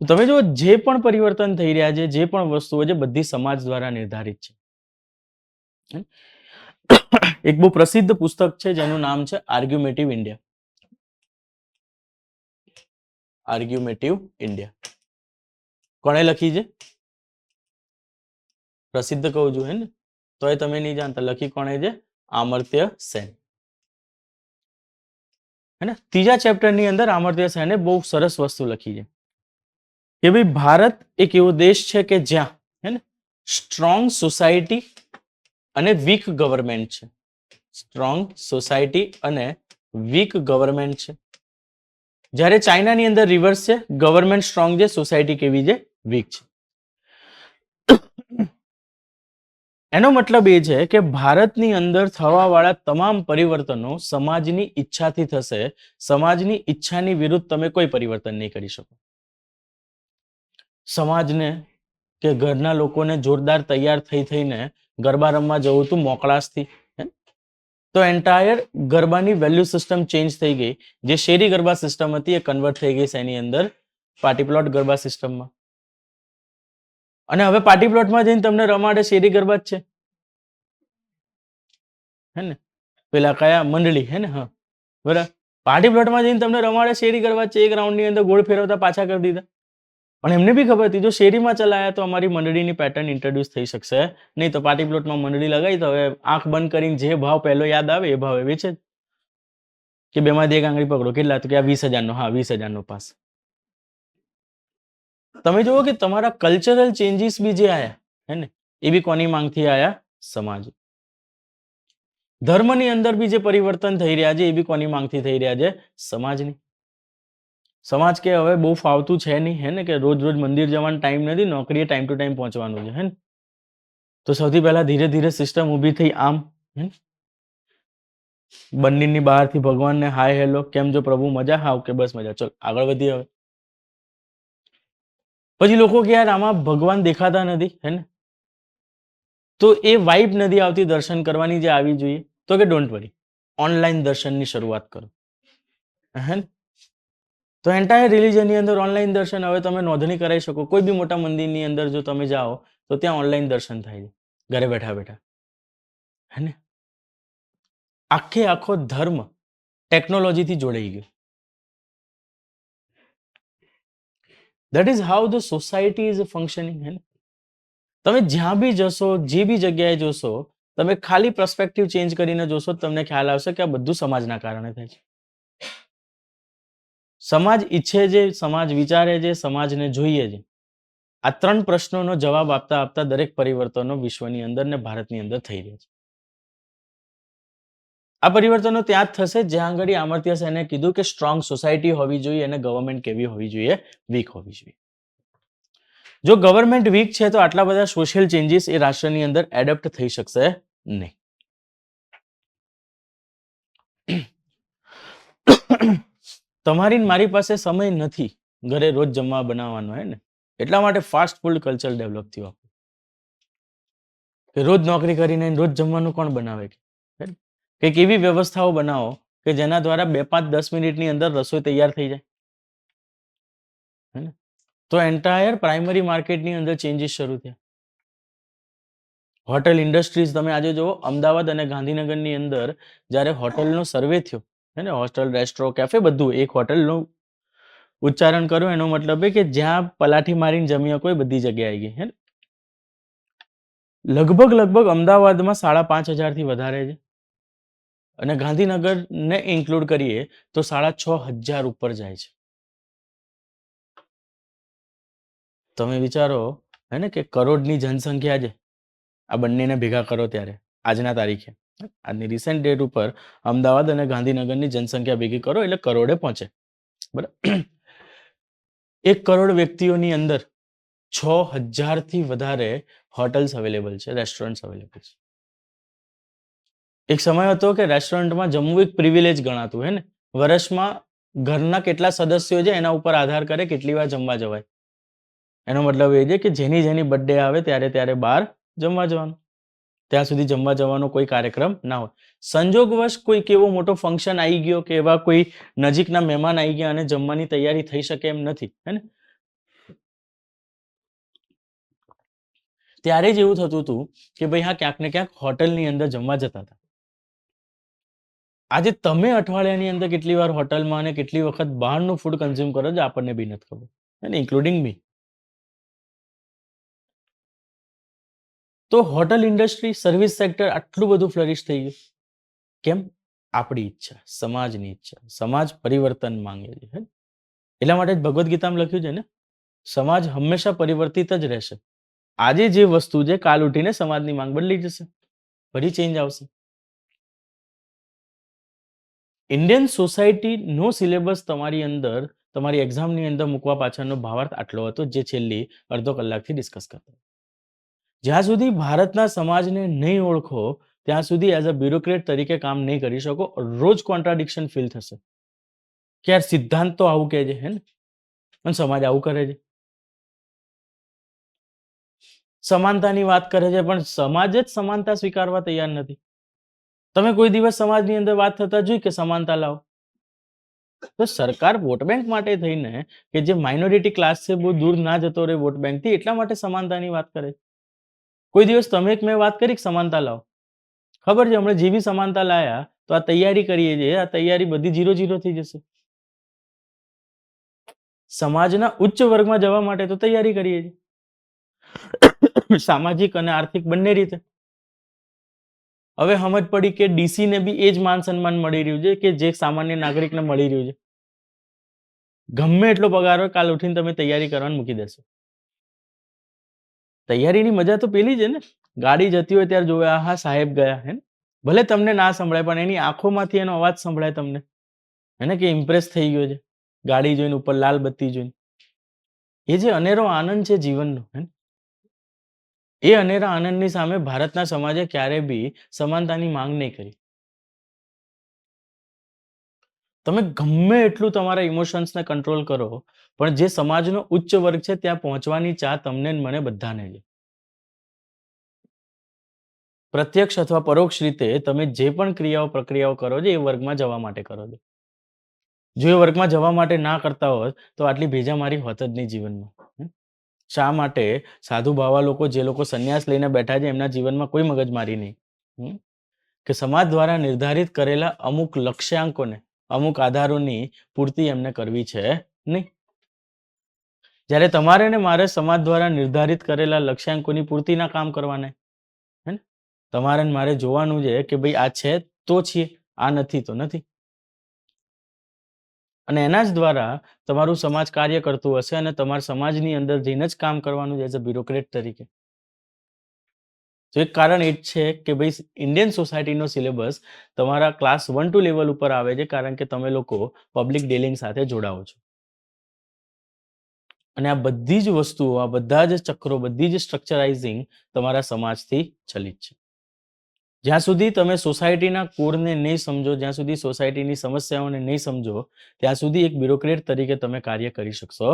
તમે જો જે પણ પરિવર્તન થઈ રહ્યા છે, જે પણ વસ્તુઓ છે, બધી સમાજ દ્વારા નિર્ધારિત છે. એક બહુ પ્રસિદ્ધ પુસ્તક છે જેનું નામ છે આર્ગ્યુમેટિવ ઇન્ડિયા. આર્ગ્યુમેટિવ ઇન્ડિયા કોણે લખી છે? પ્રસિદ્ધ કહું છું, હે ને, તો એ તમે નહીં જાણતા. લખી કોણે છે? અમર્ત્ય સેન. હે ને, ત્રીજા ચેપ્ટરની અંદર અમર્ત્ય સેને બહુ સરસ વસ્તુ લખી છે કે ભાઈ ભારત એક એવો દેશ છે કે જ્યાં, હે ને, સ્ટ્રોંગ સોસાયટી અને વીક ગવર્મેન્ટ છે. સ્ટ્રોંગ સોસાયટી અને વીક ગવર્મેન્ટ છે. જ્યારે ચાઇનાની અંદર રિવર્સ છે, ગવર્મેન્ટ સ્ટ્રોંગ છે, સોસાયટી કેવી છે? વીક છે. એનો મતલબ એ છે કે ભારતની અંદર થવાવાળા તમામ પરિવર્તનો સમાજની ઈચ્છાથી થશે. સમાજની ઈચ્છાની વિરુદ્ધ તમે કોઈ પરિવર્તન નહીં કરી શકો. સમાજને કે ઘરના લોકોને જોરદાર તૈયાર થઈને ગરબા રમવા જવું હતું મોકળાશથી, તો એન્ટાયર ગરબાની વેલ્યુ સિસ્ટમ ચેન્જ થઈ ગઈ. જે શેરી ગરબા સિસ્ટમ હતી એ કન્વર્ટ થઈ ગઈ એની અંદર પાર્ટી પ્લોટ ગરબા સિસ્ટમમાં. અને હવે પાર્ટી પ્લોટમાં જઈને તમને રમાડે શેરી ગરબા જ છે, હે ને, પેલા કયા મંડળી, હે ને, હા બરાબર. પાર્ટી પ્લોટમાં જઈને તમને રમાડે શેરી ગરબા છે. એક રાઉન્ડની અંદર ગોળ ફેરવતા પાછા કરી દીધા. પણ એમને બી ખબર હતી જો શેરીમાં ચલાયા તો અમારી મંડળીની પેટર્ન ઇન્ટ્રોડ્યુસ થઈ શકશે નહીં. તો પાર્ટી પ્લોટમાં મંડળી લગાવી તો હવે આંખ બંધ કરીને જે ભાવ પહેલો યાદ આવે એ ભાવે વેચે જ. કે બેમાંથી એક આંગળી પકડો, કેટલા? તો કે આ 20,000 નો. હા, 20,000 નો પાસ. તમે જુઓ કે તમારા કલ્ચરલ ચેન્જીસ બી જે આયા, હે ને, એ બી કોની માંગથી આયા? સમાજ. ધર્મની અંદર બી જે પરિવર્તન થઈ રહ્યા છે એ બી કોની માંગથી થઈ રહ્યા છે? સમાજની. સમાજ કે હવે બહુ ફાવતું છે નહીં, હે ને, કે રોજ રોજ મંદિર જવાનો ટાઈમ નથી, નોકરીએ ટાઈમ ટુ ટાઈમ પહોંચવાનું છે, હે ને. તો સૌથી પહેલા ધીરે ધીરે સિસ્ટમ ઊભી થઈ આમ, હે, બંનેની બહારથી ભગવાનને હાય હેલો, કેમ જો પ્રભુ, મજા? હા, ઓકે, બસ મજા, ચલો આગળ વધીએ હવે. પછી લોકો કે યાર આમાં ભગવાન દેખાતા નથી, હે ને, તો એ વાઇબ નથી આવતી દર્શન કરવાની જે આવી જોઈએ. તો કે ડોન્ટ વરી, ઓનલાઈન દર્શનની શરૂઆત કરો, હે ને. તો એન્ટાયર રિલિજનની અંદર ઓનલાઈન દર્શન. હવે તમે નોંધણી કરાવી શકો કોઈ બી મોટા મંદિરની અંદર જો તમે જાઓ તો ત્યાં ઓનલાઈન દર્શન થાય છે ઘરે બેઠા બેઠા, હે ને. આખો ધર્મ ટેકનોલોજીથી જોડાઈ ગયો. That is how the society is functioning, હે ને. તમે જ્યાં બી જશો, જે બી જગ્યાએ જોશો, તમે ખાલી પર્સપેક્ટિવ ચેન્જ કરીને જોશો, તમને ખ્યાલ આવશે કે આ બધું સમાજના કારણે થાય છે. સમાજ ઈચ્છે છે, સમાજ વિચારે છે, સમાજને જોઈએ છે. આ ત્રણ પ્રશ્નોનો જવાબ આપતા આપતા દરેક પરિવર્તનો વિશ્વની અંદર ને ભારતની અંદર થઈ રહ્યા છે. આ પરિવર્તનો ત્યાં જ થશે જ્યાં આગળ અમર્ત્ય સેને કીધું કે સ્ટ્રોંગ સોસાયટી હોવી જોઈએ અને ગવર્મેન્ટ કેવી હોવી જોઈએ? વીક હોવી જોઈએ. જો ગવર્મેન્ટ વીક છે તો આટલા બધા સોશિયલ ચેન્જીસ એ રાષ્ટ્રની અંદર એડપ્ટ થઈ શકશે નહીં. તમારી મારી પાસે સમય નથી ઘરે રોજ જમવા બનાવવાનો, હે ને, એટલા માટે ફાસ્ટ ફૂડ કલ્ચર ડેવલપ થયું. કે રોજ નોકરી કરીને રોજ જમવાનું કોણ બનાવે? કંઈક એવી વ્યવસ્થાઓ બનાવો કે જેના દ્વારા 2-5-10 મિનિટની અંદર રસોઈ તૈયાર થઈ જાય, હે ને. તો એન્ટાયર પ્રાઇમરી માર્કેટની અંદર ચેન્જીસ શરૂ થયા. હોટેલ ઇન્ડસ્ટ્રીઝ તમે આજે જુઓ, અમદાવાદ અને ગાંધીનગરની અંદર જ્યારે હોટલનો સર્વે થયો, હે ને, હોસ્ટેલ, રેસ્ટોરન્ટ, કેફે, બધું એક હોટલનું ઉચ્ચારણ કર્યું. એનો મતલબ કે જ્યાં પલાઠી મારીને જમી કોઈ બધી જગ્યાએ આવી ગઈ, હે ને. લગભગ અમદાવાદમાં 5,500 થી વધારે છે. અને ગાંધીનગરને ઇન્ક્લુડ કરીએ તો 6,500 ઉપર જાય છે. તમે વિચારો હે ને કે કરોડની જનસંખ્યા છે, આ બંનેને ભેગા કરો ત્યારે આજના તારીખે આજની રિસેન્ટ ડેટ ઉપર અમદાવાદ અને ગાંધીનગરની જનસંખ્યા ભેગી કરો એટલે કરોડે પહોંચે. બરાબર. 1 કરોડ વ્યક્તિઓની અંદર 6,000 થી વધારે હોટલ્સ અવેલેબલ છે, રેસ્ટોરન્ટ્સ અવેલેબલ છે. એક સમય હતો કે રેસ્ટોરન્ટમાં જમવું એક પ્રિવિલેજ ગણાતું, હે ને? વર્ષમાં ઘરના કેટલા સદસ્યો છે એના ઉપર આધાર કરે કેટલી વાર જમવા જવાય. એનો મતલબ એ છે કે જેની બર્થડે આવે ત્યારે બહાર જમવા જવાનું. ત્યાં સુધી જમવા જવાનો કોઈ કાર્યક્રમ ના હોય. સંજોગવશ કોઈક એવો મોટો ફંક્શન આવી ગયો કે એવા કોઈ નજીકના મહેમાન આવી ગયા અને જમવાની તૈયારી થઈ શકે એમ નથી, હે ને? ત્યારે જ એવું થતું હતું કે ભાઈ હા ક્યાંક ને ક્યાંક હોટલની અંદર જમવા જતા હતા. આજે તમે અઠવાડિયાની અંદર કેટલી વાર હોટલમાં અને કેટલી વખત બહારનું ફૂડ કન્ઝ્યુમ કરો છો આપણને બી નથી ખબર, અને ઇન્ક્લુડિંગ મી. તો હોટલ ઇન્ડસ્ટ્રી, સર્વિસ સેક્ટર આટલું બધું ફ્લરિશ થઈ ગયું કેમ? આપણી ઈચ્છા, સમાજની ઈચ્છા. સમાજ પરિવર્તન માંગે છે. એટલા માટે જ ભગવદ્ ગીતામાં લખ્યું છે ને, સમાજ હંમેશા પરિવર્તિત જ રહેશે. આજે જે વસ્તુ છે કાલ ઉઠીને સમાજની માંગ બદલી જશે, ફરી ચેન્જ આવશે. ઇન્ડિયન સોસાયટી નો સિલેબસ તમારી અંદર, તમારી એક્ઝામની અંદર મૂકવા પાછળનો ભાવાર્થ આટલો હતો, જે છેલ્લી અડધો કલાકથી ડિસ્કસ કરતા. જ્યાં સુધી ભારતના સમાજને નહીં ઓળખો ત્યાં સુધી એઝ અ બ્યુરોક્રેટ તરીકે કામ નહીં કરી શકો. રોજ કોન્ટ્રાડિક્શન ફીલ થશે કે યાર સિદ્ધાંત તો આવું કહે છે, હે ને, પણ સમાજ આવું કરે છે. સમાનતાની વાત કરે છે પણ સમાજ જ સમાનતા સ્વીકારવા તૈયાર નથી. તમે કોઈ દિવસ સમાજની અંદર વાત થતા જોઈ કે સમાનતા લાવો? તો સરકાર વોટ બેંક માટે થઈને કે જે માઇનોરિટી ક્લાસ છે બહુ દૂર ના જતો રહે વોટ બેંકથી, એટલા માટે સમાનતાની વાત કરે. કોઈ દિવસ તમે એક મેં વાત કરી કે સમાનતા લાવો? ખબર છે હમણાં જે બી સમાનતા લાયા તો આ તૈયારી કરીએ છીએ, આ તૈયારી બધી 0-0 થઈ જશે. સમાજના ઉચ્ચ વર્ગમાં જવા માટે તો તૈયારી કરીએ છીએ, સામાજિક અને આર્થિક બંને રીતે. હવે સમજ પડી કે ડીસી ને બી એ જ માન સન્માન મળી રહ્યું છે કે જે સામાન્ય નાગરિકને મળી રહ્યું છે. ગમે એટલો પગાર હોય, કાલ ઉઠીને તમે તૈયારી કરવાનું મૂકી દેશો. તૈયારીની મજા તો પેલી છે ને, ગાડી જતી હોય ત્યારે જોવે આહા સાહેબ ગયા, હે ને? ભલે તમને ના સંભળાય પણ એની આંખોમાંથી એનો અવાજ સંભળાય તમને, હે ને, કે ઇમ્પ્રેસ થઈ ગયો છે ગાડી જોઈને, ઉપર લાલ બત્તી જોઈને. એ જે અનેરો આનંદ છે જીવનનો, હે, એ અનેરા આનંદની સામે ભારતના સમાજે ક્યારે બી સમાનતાની માંગ નહીં કરી. તમે ગમે એટલું તમારા ઇમોશન્સને કંટ્રોલ કરો પણ જે સમાજનો ઉચ્ચ વર્ગ છે ત્યાં પહોંચવાની ચા તમને ને મને બધાને છે. પ્રત્યક્ષ અથવા પરોક્ષ રીતે તમે જે પણ ક્રિયાઓ પ્રક્રિયાઓ કરો છો એ વર્ગમાં જવા માટે કરો છો. જો એ વર્ગમાં જવા માટે ના કરતા હોત તો આટલી ભેજામારી હોત જ નહીં જીવનમાં. શા માટે સાધુ બાવા લોકો, જે લોકો સંન્યાસ લઈને બેઠા છે, એમના જીવનમાં કોઈ મગજમારી નહીં. કે સમાજ દ્વારા નિર્ધારિત કરેલા અમુક લક્ષ્યાંકોને, અમુક આધારોની પૂર્તિ એમને કરવી છે નહીં. જ્યારે તમારે ને મારે સમાજ દ્વારા નિર્ધારિત કરેલા લક્ષ્યાંકોની પૂર્તિના કામ કરવાના, હે ને? તમારે ને મારે જોવાનું છે કે ભાઈ આ છે તો છીએ, આ નથી તો નથી. અને એના જ દ્વારા તમારું સમાજ કાર્ય કરતું હશે અને તમારા સમાજની અંદર જઈને જ કામ કરવાનું છે એઝ અ બ્યુરોક્રેટ તરીકે. તો એક કારણ એ જ છે કે ભાઈ ઇન્ડિયન સોસાયટીનો સિલેબસ તમારા ક્લાસ 1-2 લેવલ ઉપર આવે છે, કારણ કે તમે લોકો પબ્લિક ડીલિંગ સાથે જોડાઓ છો. અને આ બધી જ વસ્તુઓ, આ બધા જ ચક્રો, બધી જ સ્ટ્રક્ચરાઇઝિંગ તમારા સમાજથી ચલિત છે. જ્યાં સુધી તમે સોસાયટીના કોરને નહીં સમજો, જ્યાં સુધી સોસાયટીની સમસ્યાઓને નહીં સમજો, ત્યાં સુધી એક બ્યુરોક્રેટ તરીકે તમે કાર્ય કરી શકશો.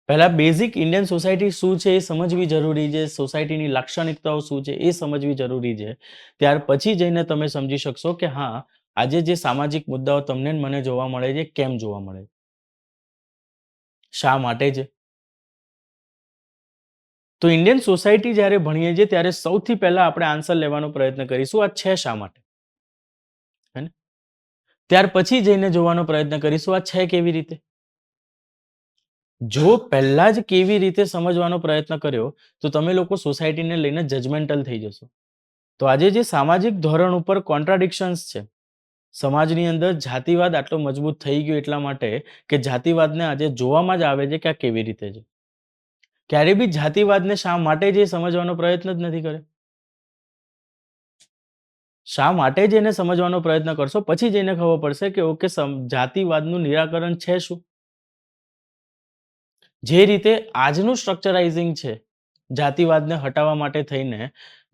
પહેલા બેઝિક ઇન્ડિયન સોસાયટી શું છે એ સમજવી જરૂરી છે. સોસાયટીની લાક્ષણિકતાઓ શું છે એ સમજવી જરૂરી છે. ત્યાર પછી જઈને તમે સમજી શકશો કે હા, આજે જે સામાજિક મુદ્દાઓ તમને ને મને જોવા મળે છે, કેમ જોવા મળે છે, શા માટે છે. તો ઇન્ડિયન સોસાયટી જ્યારે ભણીએ છીએ ત્યારે સૌથી પહેલા આપણે આન્સર લેવાનો પ્રયત્ન કરીશું આ છે શા માટે, હે ને? ત્યાર પછી જઈને જોવાનો પ્રયત્ન કરીશું આ છે કેવી રીતે. જો પહેલા જ કેવી રીતે સમજવાનો પ્રયત્ન કર્યો તો તમે લોકો સોસાયટીને લઈને જજમેન્ટલ થઈ જશો. તો આજે જે સામાજિક ધોરણ ઉપર કોન્ટ્રાડિક્શન્સ છે, સમાજની અંદર જાતિવાદ આટલો મજબૂત થઈ ગયો એટલા માટે કે જાતિવાદને આજે જોવામાં જ આવે છે કે આ કેવી રીતે છે. ક્યારે બી જાતિવાદને શા માટે જે સમજવાનો પ્રયત્ન જ નથી કર્યો. શા માટે જ એને સમજવાનો પ્રયત્ન કરશો પછી જ એને ખબર પડશે કે ઓકે જાતિવાદનું નિરાકરણ છે શું. જે રીતે આજનું સ્ટ્રક્ચરાઇઝિંગ છે જાતિવાદને હટાવવા માટે થઈને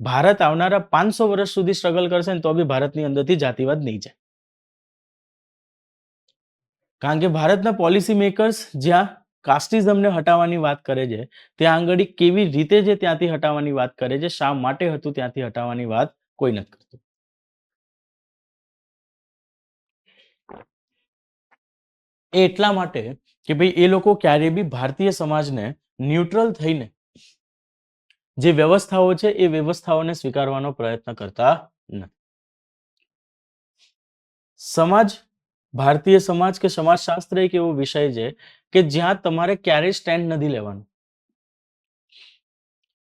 ભારત આવનારા 500 વર્ષ સુધી સ્ટ્રગલ કરશે ને તો બી ભારતની અંદરથી જાતિવાદ નહીં જાય. કારણ કે ભારતના પોલિસી મેકર્સ જ્યાં કાસ્ટિઝમને હટાવવાની વાત કરે છે ત્યાં આગળ કેવી રીતે જે ત્યાંથી હટાવવાની વાત કરે છે, શા માટે હતું ત્યાંથી હટાવવાની વાત કોઈ નથી કરતું. એ એટલા માટે કે ભાઈ એ લોકો ક્યારેય બી ભારતીય સમાજને ન્યુટ્રલ થઈને જે વ્યવસ્થાઓ છે એ વ્યવસ્થાઓને સ્વીકારવાનો પ્રયત્ન કરતા નથી. સમાજ, ભારતીય સમાજ કે સમાજશાસ્ત્ર એક એવો વિષય છે કે જ્યાં તમારે ક્યારેય સ્ટેન્ડ નથી લેવાનું.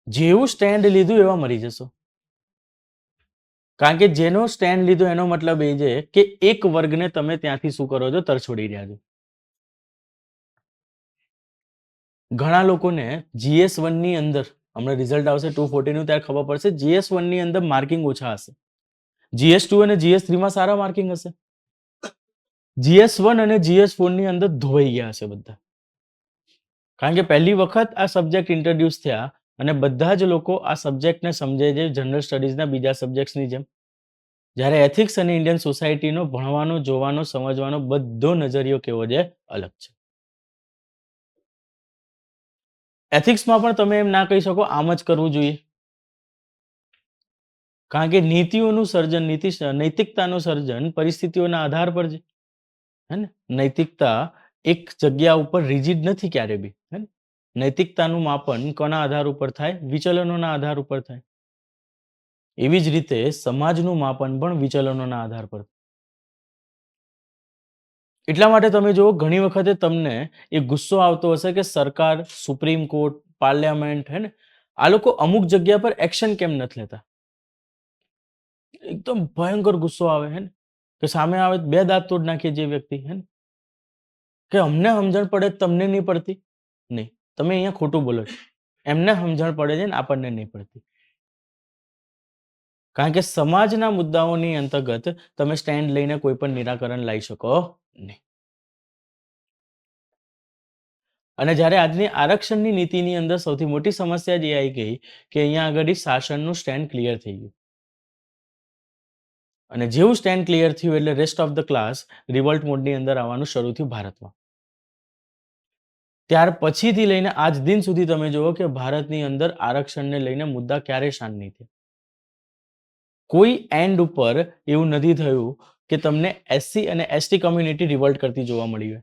જેવું સ્ટેન્ડ લીધું એવા મરી જશો. કારણ કે જેનો સ્ટેન્ડ લીધો એનો મતલબ એ છે કે એક વર્ગને તમે ત્યાંથી શું કરો છો, તરછોડી રહ્યા છો. ઘણા લોકોને GS1 ની અંદર હમણાં રિઝલ્ટ આવશે 240 નું ત્યારે ખબર પડશે GS1 ની અંદર માર્કિંગ ઓછા હશે. GS2 અને GS3 માં સારા માર્કિંગ હશે. GS1 અને GS4 ની અંદર ધોવાઈ ગયા હશે બધા. કારણ કે પહેલી વખત આ સબ્જેક્ટ ઇન્ટ્રોડ્યુસ થયા અને બધા જ લોકો આ સબ્જેક્ટને સમજે છે જનરલ સ્ટડીઝના બીજા સબ્જેક્ટ્સની જેમ. જ્યારે એથિક્સ અને ઇન્ડિયન સોસાયટીનો ભણવાનો, જોવાનો, સમજવાનો બધો નજરિયો કેવો છે, અલગ છે. એથિક્સમાં પણ તમે એમ ના કહી શકો આમ જ કરવું જોઈએ. કારણ કે નીતિઓનું સર્જન, નૈતિકતાનું સર્જન પરિસ્થિતિઓના આધાર પર છે. હે ને? નૈતિકતા એક જગ્યા ઉપર રિજિડ નથી ક્યારે બી. હે ને? નૈતિકતાનું માપન કોના આધાર ઉપર થાય? વિચલનોના આધાર ઉપર થાય. એવી જ રીતે સમાજનું માપન પણ વિચલનોના આધાર પર. એટલા માટે તમે જુઓ ઘણી વખતે તમને એ ગુસ્સો આવતો હશે કે સરકાર, સુપ્રીમ કોર્ટ, પાર્લામેન્ટ, હે ને, આ લોકો અમુક જગ્યા પર એક્શન કેમ નથી લેતા. એકદમ ભયંકર ગુસ્સો આવે, હે ને, કે સામે આવે બે દાંત તોડ નાખે જે વ્યક્તિ, હે ને, કે અમને સમજણ પડે તમને નહીં પડતી. નહીં, તમે અહીંયા ખોટું બોલો છો. એમને સમજણ પડે છે ને આપણને નહીં પડતી. કારણ કે સમાજના મુદ્દાઓની અંતર્ગત તમે સ્ટેન્ડ લઈને કોઈ પણ નિરાકરણ લાવી શકો નહીં. અને જ્યારે આજની આરક્ષણની નીતિની અંદર સૌથી મોટી સમસ્યા જે આવી ગઈ કે અહીંયા આગળ શાસનનું સ્ટેન્ડ ક્લિયર થઈ ગયું. અને જેવું સ્ટેન્ડ ક્લિયર થયું એટલે rest of the class revolt મોડની અંદર આવવાનું શરૂ થયું ભારતમાં. ત્યાર પછીથી લઈને આજ દિન સુધી તમે જુઓ કે ભારતની અંદર આરક્ષણને લઈને મુદ્દા ક્યારેય શાંત નહીં થયા. કોઈ એન્ડ ઉપર એવું નથી થયું કે તમને SC અને ST કમ્યુનિટી રિવોલ્ટ કરતી જોવા મળી હોય.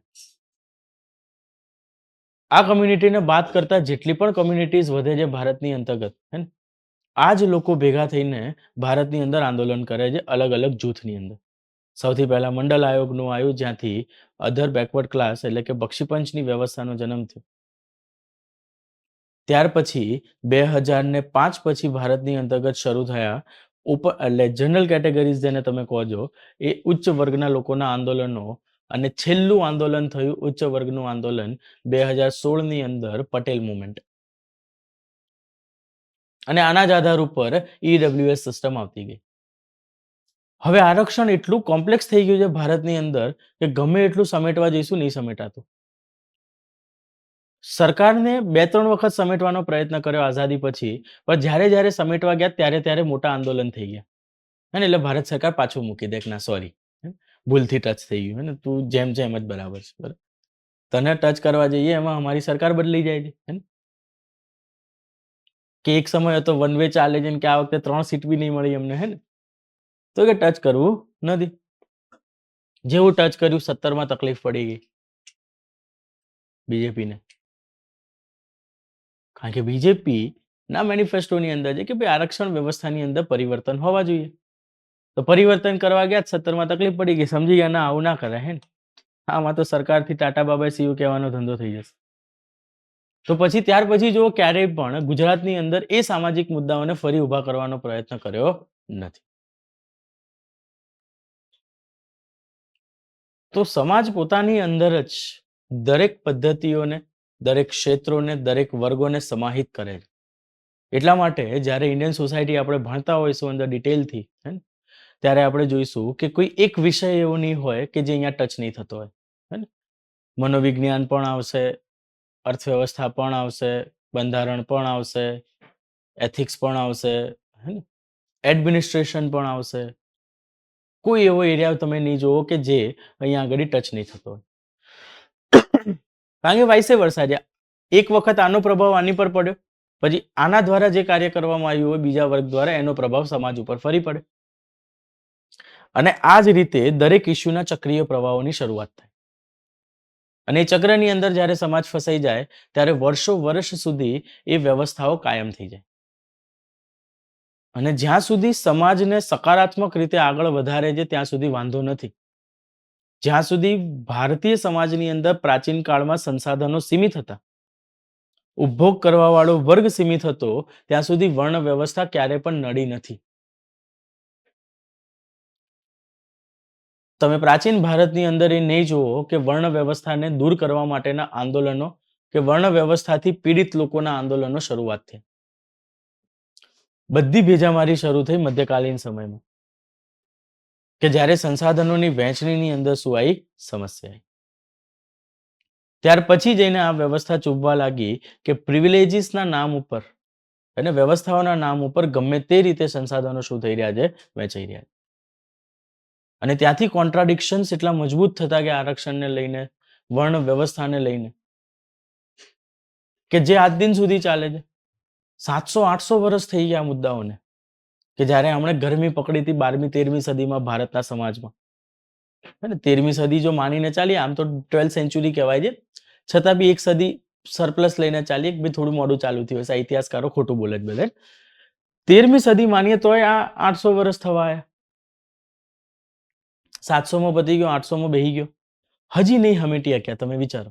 આ કમ્યુનિટીને બાદ કરતા જેટલી પણ કમ્યુનિટીઝ વધે છે ભારતની અંતર્ગત, હે ને, આ જ લોકો ભેગા થઈને ભારતની અંદર આંદોલન કરે છે અલગ અલગ જૂથની અંદર. સૌથી પહેલા મંડલ આયોગનું આવ્યું જ્યાંથી અધર બેકવર્ડ ક્લાસ એટલે કે બક્ષીપંચની વ્યવસ્થાનો જન્મ થયો. ત્યાર પછી 2005 પછી ભારતની અંતર્ગત શરૂ થયા એટલે જનરલ કેટેગરીઝ જેને તમે કહો છો એ ઉચ્ચ વર્ગના લોકોના આંદોલનો અને છેલ્લું આંદોલન થયું ઉચ્ચ વર્ગનું આંદોલન 2016 ની અંદર પટેલ મુવમેન્ટ. અને આના જ આધાર ઉપર EWS સિસ્ટમ આવતી ગઈ. હવે આરક્ષણ એટલું કોમ્પ્લેક્સ થઈ ગયું છે ભારતની અંદર કે ગમે એટલું સમેટવા જઈશું નહીં સમેટાતું. સરકારને 2-3 વખત સમેટવાનો પ્રયત્ન કર્યો આઝાદી પછી, પણ જ્યારે જ્યારે સમેટવા ગયા ત્યારે મોટા આંદોલન થઈ ગયા. હે ને, એટલે ભારત સરકાર પાછું મૂકી દે કે ના સોરી, ભૂલથી ટચ થઈ ગયું. હે ને, તું જેમ છે એમ જ બરાબર છે. બરાબર, તને ટચ કરવા જઈએ એમાં અમારી સરકાર બદલી જાય છે. હે ને, કે એક સમય હતો વન વે ચાલે છે ને કે આ વખતે 3 સીટ બી નહીં મળી અમને. હે ને, તો કે ટચ કરવું નથી. જેવું ટચ કર્યું 17 માં તકલીફ પડી ગઈ બીજેપીને. કારણ કે બીજેપી ના મેનિફેસ્ટોની અંદર છે કે ભાઈ આરક્ષણ વ્યવસ્થાની અંદર પરિવર્તન હોવા જોઈએ. તો પરિવર્તન કરવા ગયા 17 માં તકલીફ પડી ગઈ, સમજી ગયા ના આવું ના કરે. હે ને, આમાં તો સરકારથી ટાટા બાબાએ સીયુ કહેવાનો ધંધો થઈ જશે. તો પછી ત્યાર પછી જો ક્યારેય પણ ગુજરાતની અંદર એ સામાજિક મુદ્દાઓને ફરી ઊભા કરવાનો પ્રયત્ન કર્યો નથી. તો સમાજ પોતાની અંદર જ દરેક પદ્ધતિઓને, દરેક ક્ષેત્રોને, દરેક વર્ગોને સમાહિત કરે છે. એટલા માટે જ્યારે ઇન્ડિયન સોસાયટી આપણે ભણતા હોઈશું અંદર ડિટેલથી, હે ને, ત્યારે આપણે જોઈશું કે કોઈ એક વિષય એવો નહીં હોય કે જે અહીંયા ટચ નહીં થતો હોય. હે ને? મનોવિજ્ઞાન પણ આવશે, અર્થવ્યવસ્થા પણ આવશે, બંધારણ પણ આવશે, એથિક્સ પણ આવશે, હે ને? એડમિનિસ્ટ્રેશન પણ આવશે. કોઈ એવો એરિયા તમે નહીં જોવો કે જે અહીંયા આગળ ટચ નહીં થતો હોય. કારણ કે વાઇસે વર્સા છે. એક વખત આનો પ્રભાવ આની પર પડ્યો, પછી આના દ્વારા જે કાર્ય કરવામાં આવ્યું હોય બીજા વર્ગ દ્વારા એનો પ્રભાવ સમાજ ઉપર ફરી પડે. અને આ જ રીતે દરેક ઇસ્યુના ચક્રીય પ્રવાહોની શરૂઆત થાય. અને એ ચક્રની અંદર જ્યારે સમાજ ફસાઈ જાય ત્યારે વર્ષો વર્ષ સુધી એ વ્યવસ્થાઓ કાયમ થઈ જાય. અને જ્યાં સુધી સમાજને સકારાત્મક રીતે આગળ વધારે છે ત્યાં સુધી વાંધો નથી. જ્યાં સુધી ભારતીય સમાજની અંદર પ્રાચીન કાળમાં સંસાધનો સીમિત હતા, ઉપભોગ કરવા વાળો વર્ગ સીમિત હતો, ત્યાં સુધી વર્ણ વ્યવસ્થા ક્યારે પણ નડી નથી. તમે પ્રાચીન ભારતની અંદર એ નહીં જુઓ કે વર્ણ વ્યવસ્થાને દૂર કરવા માટેના આંદોલનો કે વર્ણ વ્યવસ્થાથી પીડિત લોકોના આંદોલનો શરૂઆત થઈ. બધી ભેજામારી શરૂ થઈ મધ્યકાલીન સમયમાં, કે જ્યારે સંસાધનોની વહેંચણીની અંદર શું આવી? સમસ્યા આવી. ત્યાર પછી જઈને આ વ્યવસ્થા ચૂપવા લાગી કે પ્રિવિલેજીસના નામ ઉપર અને વ્યવસ્થાઓના નામ ઉપર ગમે તે રીતે સંસાધનો શું થઈ રહ્યા છે? વહેંચાઈ રહ્યા છે. અને ત્યાંથી કોન્ટ્રાડિક્શન્સ એટલા મજબૂત થતા કે આરક્ષણને લઈને, વર્ણ વ્યવસ્થાને લઈને, કે જે આજ દિન સુધી ચાલે છે. 700-800 વર્ષ થઈ ગયા મુદ્દાઓને, કે જ્યારે હમણે ગરમી પકડી હતી 12મી 13મી સદીમાં ભારતના સમાજમાં. 13મી સદી જો માનીને ચાલીએ, આમ તો 12th સેન્ચુરી કહેવાય છે, છતાં બી એક સદી સરપ્લસ લઈને ચાલીએ કે ભાઈ થોડું મોડું ચાલુ થયું હશે, ઇતિહાસકારો ખોટું બોલે છે બધે. 13મી સદી માનીએ તોય આ 800 વર્ષ થવા આવ્યા. 700માં પતી ગયો, 800માં બેહી ગયો, હજી નહીં હમેટી શક્યા. તમે વિચારો,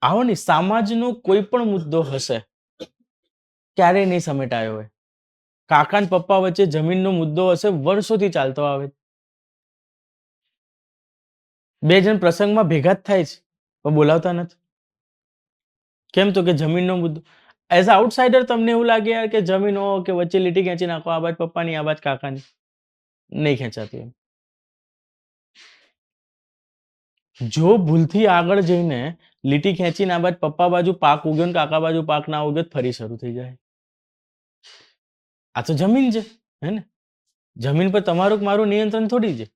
આવો ને, સમાજનો કોઈ પણ મુદ્દો હશે ક્યારેય નહીં સમેટાયો હોય. કાકા ને પપ્પા વચ્ચે જમીનનો મુદ્દો હશે, વર્ષોથી ચાલતો આવે. બે જણ પ્રસંગમાં ભેગા જ થાય છે પણ બોલાવતા નથી. કેમ? તો કે જમીનનો મુદ્દો. એઝ અ આઉટસાઇડર તમને એવું લાગે યાર કે જમીન હો કે વચ્ચે લીટી ખેંચી નાખો, આ બાજ પપ્પાની આ બાજ કાકાની, નહીં ખેંચાતી એમ. જો ભૂલથી આગળ જઈને લીટી ખેંચીને આ બાજ પપ્પા બાજુ પાક ઉગ્યો ને કાકા બાજુ પાક ના ઉગ્યો, ફરી શરૂ થઈ જાય. આ તો જમીન છે, હે ને? જમીન પર તમારું મારું નિયંત્રણ થોડી છે.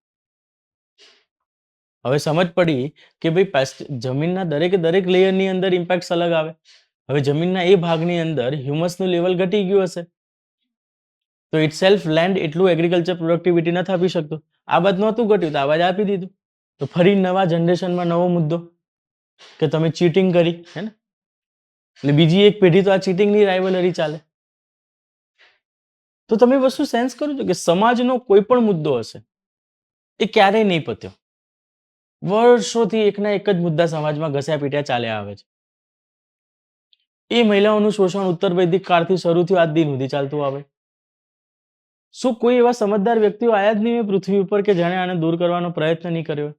હવે સમજ પડી કે ભાઈ જમીનના દરેકે દરેક લેયરની અંદર ઇમ્પેક્ટ અલગ આવે. હવે જમીનના એ ભાગની અંદર હ્યુમસનું લેવલ ઘટી ગયું હશે, તો ઇટ સેલ્ફ લેન્ડ એટલું એગ્રીકલ્ચર પ્રોડક્ટિવિટી નથી આપી શકતો. આ બાદ નહોતું ઘટ્યું તો આ બાદ આપી દીધું. તો ફરી નવા જનરેશનમાં નવો મુદ્દો કે તમે ચીટિંગ કરી, હે ને? એટલે બીજી એક પેઢી તો આ ચીટિંગની રાઇવલરી ચાલે. તો તમે વસ્તુ સેન્સ કરો છો કે સમાજનો કોઈ પણ મુદ્દો હશે એ ક્યારેય નહીં પત્યો. વર્ષોથી એકના એક જ મુદ્દા સમાજમાં ઘસ્યા પીટ્યા ચાલ્યા આવે છે. એ મહિલાઓનું શોષણ ઉત્તર વૈદિક કાળથી શરૂ થયું, આજ દિન સુધી ચાલતું આવે. શું કોઈ એવા સમજદાર વ્યક્તિઓ આયા જ નહીં પૃથ્વી ઉપર કે જેણે આને દૂર કરવાનો પ્રયત્ન નહીં કર્યો?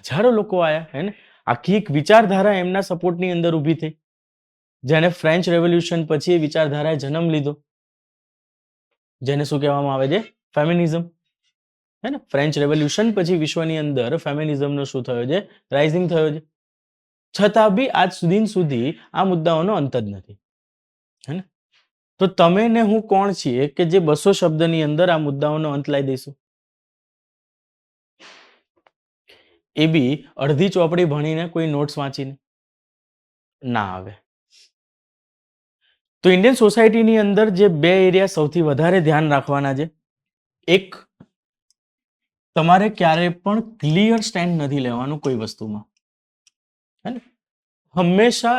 હજારો લોકો આયા, હે ને? આખી એક વિચારધારા એમના સપોર્ટની અંદર ઊભી થઈ, જેને ફ્રેન્ચ રેવોલ્યુશન પછી એ વિચારધારાએ જન્મ લીધો, જેને શું કહેવામાં આવે છે? ફેમિનિઝમ. હે ને? ફ્રેન્ચ રેવોલ્યુશન પછી વિશ્વની અંદર ફેમિનિઝમનો શું થયો છે? રાઇઝિંગ થયો છે. છતાં બી આજ સુધી આ મુદ્દાઓનો અંત જ નથી, હે ને? તો તમે ને હું કોણ છીએ કે જે 200 શબ્દની અંદર આ મુદ્દાઓનો અંત લાવી દઈશું? એ બી અડધી ચોપડી ભણીને, કોઈ નોટ્સ વાંચીને ના આવે. તો ઇન્ડિયન સોસાયટીની અંદર જે બે એરિયા સૌથી વધારે ધ્યાન રાખવાના છે, એક, તમારે ક્યારે પણ ક્લિયર સ્ટેન્ડ નથી લેવાનું કોઈ વસ્તુમાં, હે ને? હંમેશા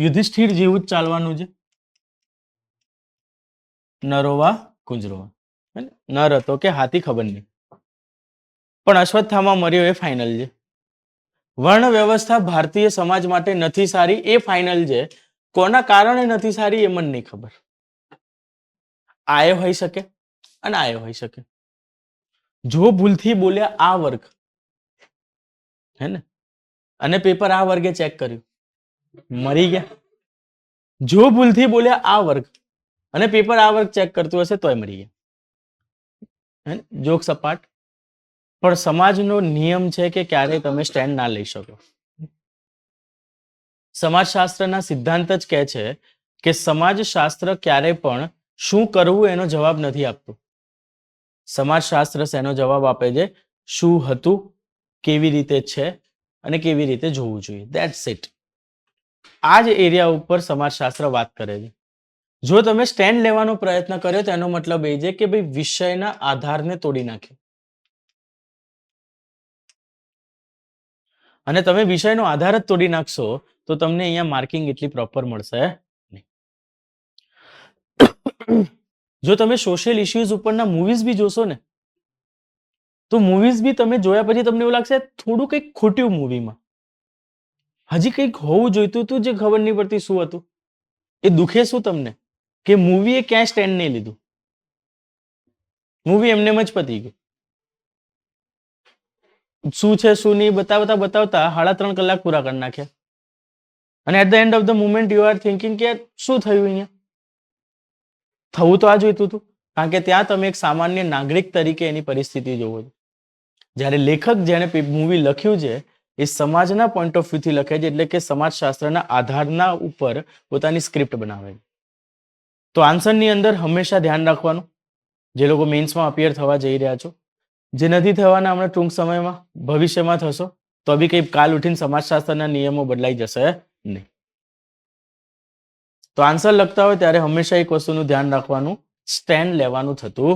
યુધિષ્ઠિર જેવું જ ચાલવાનું છે. નરોવા કુંજરોવા, નર હતો કે હાથી ખબર નહીં, પણ અશ્વત્થામા મર્યો એ ફાઇનલ છે. વર્ણ વ્યવસ્થા ભારતીય સમાજ માટે નથી સારી એ ફાઇનલ છે. કોના કારણે નથી સારી એ મને નહીં ખબર. આ હોઈ શકે અને આ હોઈ શકે. જો ભૂલથી બોલ્યા આ વર્ગ, હે ને, અને પેપર આ વર્ગે ચેક કર્યું, મરી ગયા. જો ભૂલથી બોલ્યા આ વર્ગ અને પેપર આ વર્ગ ચેક કરતું હશે તોય મરી ગયા. જોક સપાટ. પણ સમાજનો નિયમ છે કે ક્યારેય તમે સ્ટેન્ડ ના લઈ શકો. સમાજશાસ્ત્રના સિદ્ધાંત જ કહે છે કે સમાજશાસ્ત્ર ક્યારેય પણ શું કરવું એનો જવાબ નથી આપતું. સમાજશાસ્ત્ર એનો જવાબ આપે છે શું હતું, કેવી રીતે છે અને કેવી રીતે જોવું જોઈએ. That's it. આ જ એરિયા ઉપર સમાજશાસ્ત્ર વાત કરે છે. જો તમે સ્ટેન્ડ લેવાનો પ્રયત્ન કર્યો તો એનો મતલબ એ છે કે ભાઈ વિષયના આધારને તોડી નાખ્યો. અને તમે વિષયનો આધાર જ તોડી નાખશો તો તમને અહીંયા માર્કિંગ એટલી પ્રોપર મળશે નહીં. જો તમે સોશિયલ ઇશ્યુઝ ઉપરના મૂવીઝ બી જોશો ને તો મૂવીઝ બી તમે જોયા પછી તમને એવું લાગશે થોડું કંઈક ખોટ્યું મૂવીમાં. હજી કંઈક હોવું જોઈતું હતું જે ખબર નહીં પડતી શું હતું. એ દુખે શું તમને કે મૂવીએ ક્યાંય સ્ટેન્ડ નહીં લીધું. મૂવી એમને જ પતી ગયું. શું છે શું નહીં બતાવતા 3.5 કલાક પૂરા કરી નાખ્યા. અને at the end of the moment you are thinking કે શું થયું અહીંયા. થવું તો આ જોઈતું હતું. કારણ કે ત્યાં તમે એક સામાન્ય નાગરિક તરીકે એની પરિસ્થિતિ જોવો છો. જ્યારે લેખક જેણે મૂવી લખ્યું છે એ સમાજના પોઈન્ટ ઓફ વ્યૂથી લખે છે, એટલે કે સમાજશાસ્ત્રના આધારના ઉપર પોતાની સ્ક્રિપ્ટ બનાવે છે. તો આન્સરની અંદર હંમેશા ધ્યાન રાખવાનું, જે લોકો મેન્સમાં અપિયર થવા જઈ રહ્યા છો, જે નથી થવાના હમણાં ટૂંક સમયમાં, ભવિષ્યમાં થશો તો બી કંઈ કાલ ઉઠીને સમાજશાસ્ત્રના નિયમો બદલાઈ જશે નહીં. તો આન્સર લખતા હોય ત્યારે હંમેશા એક વસ્તુનું ધ્યાન રાખવાનું, સ્ટેન્ડ લેવાનું થતું.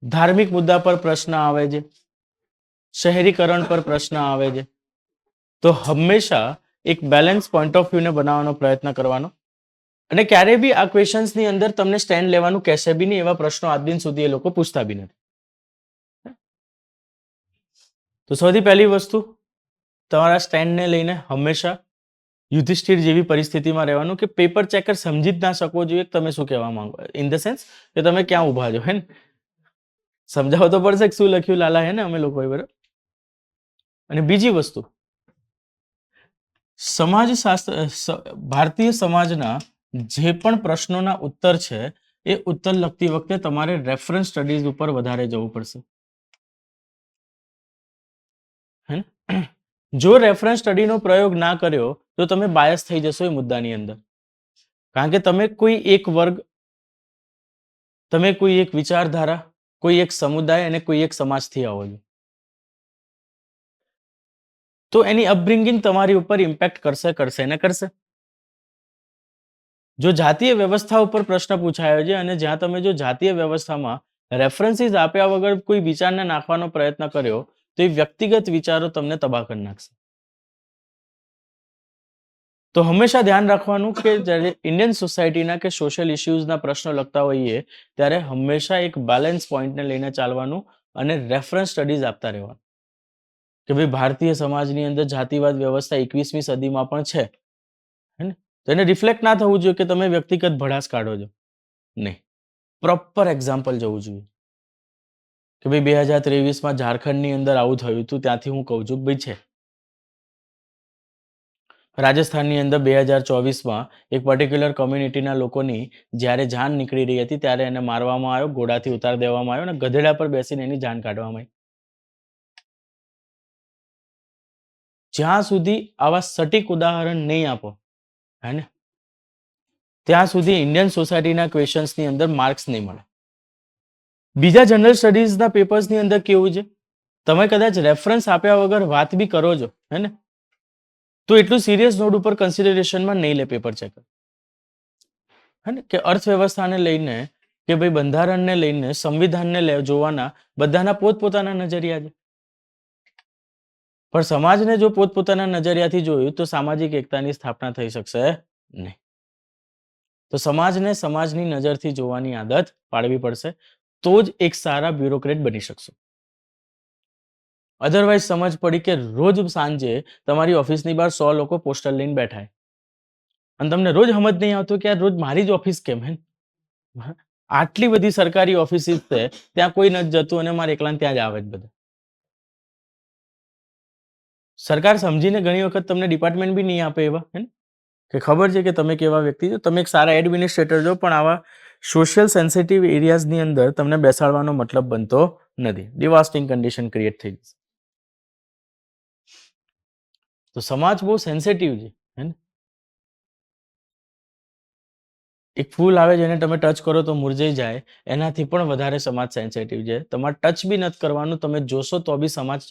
ધાર્મિક મુદ્દા પર પ્રશ્ન આવે છે, શહેરીકરણ પર પ્રશ્ન આવે છે, તો હંમેશા એક બેલેન્સ પોઈન્ટ ઓફ વ્યૂને બનાવવાનો પ્રયત્ન કરવાનો. અને ક્યારે બી આ ક્વેશ્ચન્સની અંદર તમને સ્ટેન્ડ લેવાનું કહેશે બી નહીં. એવા પ્રશ્નો આજ દિન સુધી એ લોકો પૂછતા બી નથી. તો સૌથી પહેલી વસ્તુ, તમારા સ્ટેન્ડને લઈને હંમેશા યુધિષ્ઠિર જેવી પરિસ્થિતિમાં રહેવાનું કે પેપર ચેકર સમજી જ ના શકો જોઈએ તમે શું કહેવા માંગો. ઇન ધ સેન્સ કે તમે ક્યાં ઉભા છો, હે ને, સમજાવો તો પડશે કે શું લખ્યું લાલા, હે ને, અમે લોકોએ, બરાબર. અને બીજી વસ્તુ, સમાજશાસ્ત્ર ભારતીય સમાજના જે પણ પ્રશ્નોના ઉત્તર છે એ ઉત્તર લખતી વખતે તમારે રેફરન્સ સ્ટડીઝ ઉપર વધારે જવું પડશે. જો રેફરન્સ સ્ટડીનો પ્રયોગ ના કર્યો તો તમે બાયસ થઈ જશો એ મુદ્દાની અંદર. કારણ કે તમે કોઈ એક વર્ગ, તમે કોઈ એક વિચારધારા, કોઈ એક સમુદાય અને કોઈ એક સમાજથી આવો છો, તો એની અપબ્રિંગિંગ તમારી ઉપર ઇમ્પેક્ટ કરશે ને કરશે. જો જાતીય વ્યવસ્થા ઉપર પ્રશ્ન પૂછાયો છે અને જ્યાં તમે જો જાતીય વ્યવસ્થામાં રેફરન્સીસ આપ્યા વગર કોઈ વિચારને નાખવાનો પ્રયત્ન કર્યો તો એ વ્યક્તિગત વિચારો તમને તબાહ કરી નાખશે. તો હંમેશા ધ્યાન રાખવાનું કે જ્યારે ઇન્ડિયન સોસાયટીના કે સોશિયલ ઇશ્યુઝના પ્રશ્નો લખતા હોઈએ ત્યારે હંમેશા એક બેલેન્સ પોઈન્ટને લઈને ચાલવાનું અને રેફરન્સ સ્ટડીઝ આપતા રહેવાનું કે ભાઈ ભારતીય સમાજની અંદર જાતિવાદ વ્યવસ્થા 21મી સદીમાં પણ છે, હે ને, તો એને રિફ્લેક્ટ ના થવું જોઈએ કે તમે વ્યક્તિગત ભડાસ કાઢો છો. નહીં, પ્રોપર એક્ઝામ્પલ જવું જોઈએ કે ભાઈ 2023માં ઝારખંડની અંદર આવું થયું હતું, ત્યાંથી હું કહું છું કે ભાઈ છે. રાજસ્થાનની અંદર 2024માં એક પર્ટિક્યુલર કોમ્યુનિટીના લોકોની જ્યારે જાન નીકળી રહી હતી ત્યારે એને મારવામાં આવ્યો, ઘોડાથી ઉતાર દેવામાં આવ્યો અને ગધેડા પર બેસીને એની જાન કાઢવામાં આવી. જ્યાં સુધી આવા સટીક ઉદાહરણ નહીં આપો, હે ને, ત્યાં સુધી ઇન્ડિયન સોસાયટીના ક્વેશ્ચન્સની અંદર માર્ક્સ નહીં મળે. બીજા જનરલ સ્ટડીઝના પેપર્સની અંદર કેવું છે, તમે કદાચ રેફરન્સ આપ્યા વગર વાત બી કરો છો, હે ને, તો એટલું સિરિયસ નોટ ઉપર કન્સિડરેશનમાં નહીં લે પેપર ચેકર, હે ને, કે અર્થવ્યવસ્થાને લઈને કે ભાઈ બંધારણને લઈને સંવિધાનને જોવાના બધાના પોતપોતાના નજરિયા છે. પણ સમાજને જો પોતપોતાના નજરિયાથી જોયું તો સામાજિક એકતાની સ્થાપના થઈ શકશે નહીં. તો સમાજને સમાજની નજરથી જોવાની આદત પાડવી પડશે, તો જ એક સારા બ્યુરોક્રેટ બની શકશો. અધરવાઇઝ સમજ પડી કે રોજ સાંજે તમારી ઓફિસની બહાર 100 લોકો પોસ્ટર લઈને બેઠા અને તમને રોજ સમજ નહીં આવતું કે આ રોજ મારી જ ઓફિસ કેમ હે આટલી બધી સરકારી ઓફિસીસ છે ત્યાં કોઈ નથી જતું અને મારે એકલા ત્યાં જ આવે જ બધા સરકાર સમજીને ઘણી વખત તમને ડિપાર્ટમેન્ટ બી નહીં આપે એવા હે કે ખબર છે કે તમે કેવા વ્યક્તિ છો તમે એક સારા એડમિનિસ્ટ્રેટર છો પણ આવા સોશિયલ સેન્સિટિવ એરિયાઝની અંદર તમને બેસાડવાનો મતલબ બનતો નથી ડિવાસ્ટિંગ કન્ડિશન ક્રિએટ થઈ જશે તો સમાજ બહુ સેન્સિટિવ છે હે ને એક ફૂલ આવે જેને તમે ટચ કરો તો મુરઝાઈ જાય એનાથી પણ વધારે સમાજ સેન્સિટિવ છે તમારે ટચ બી નથી કરવાનું તમે જોશો તો બી સમાજ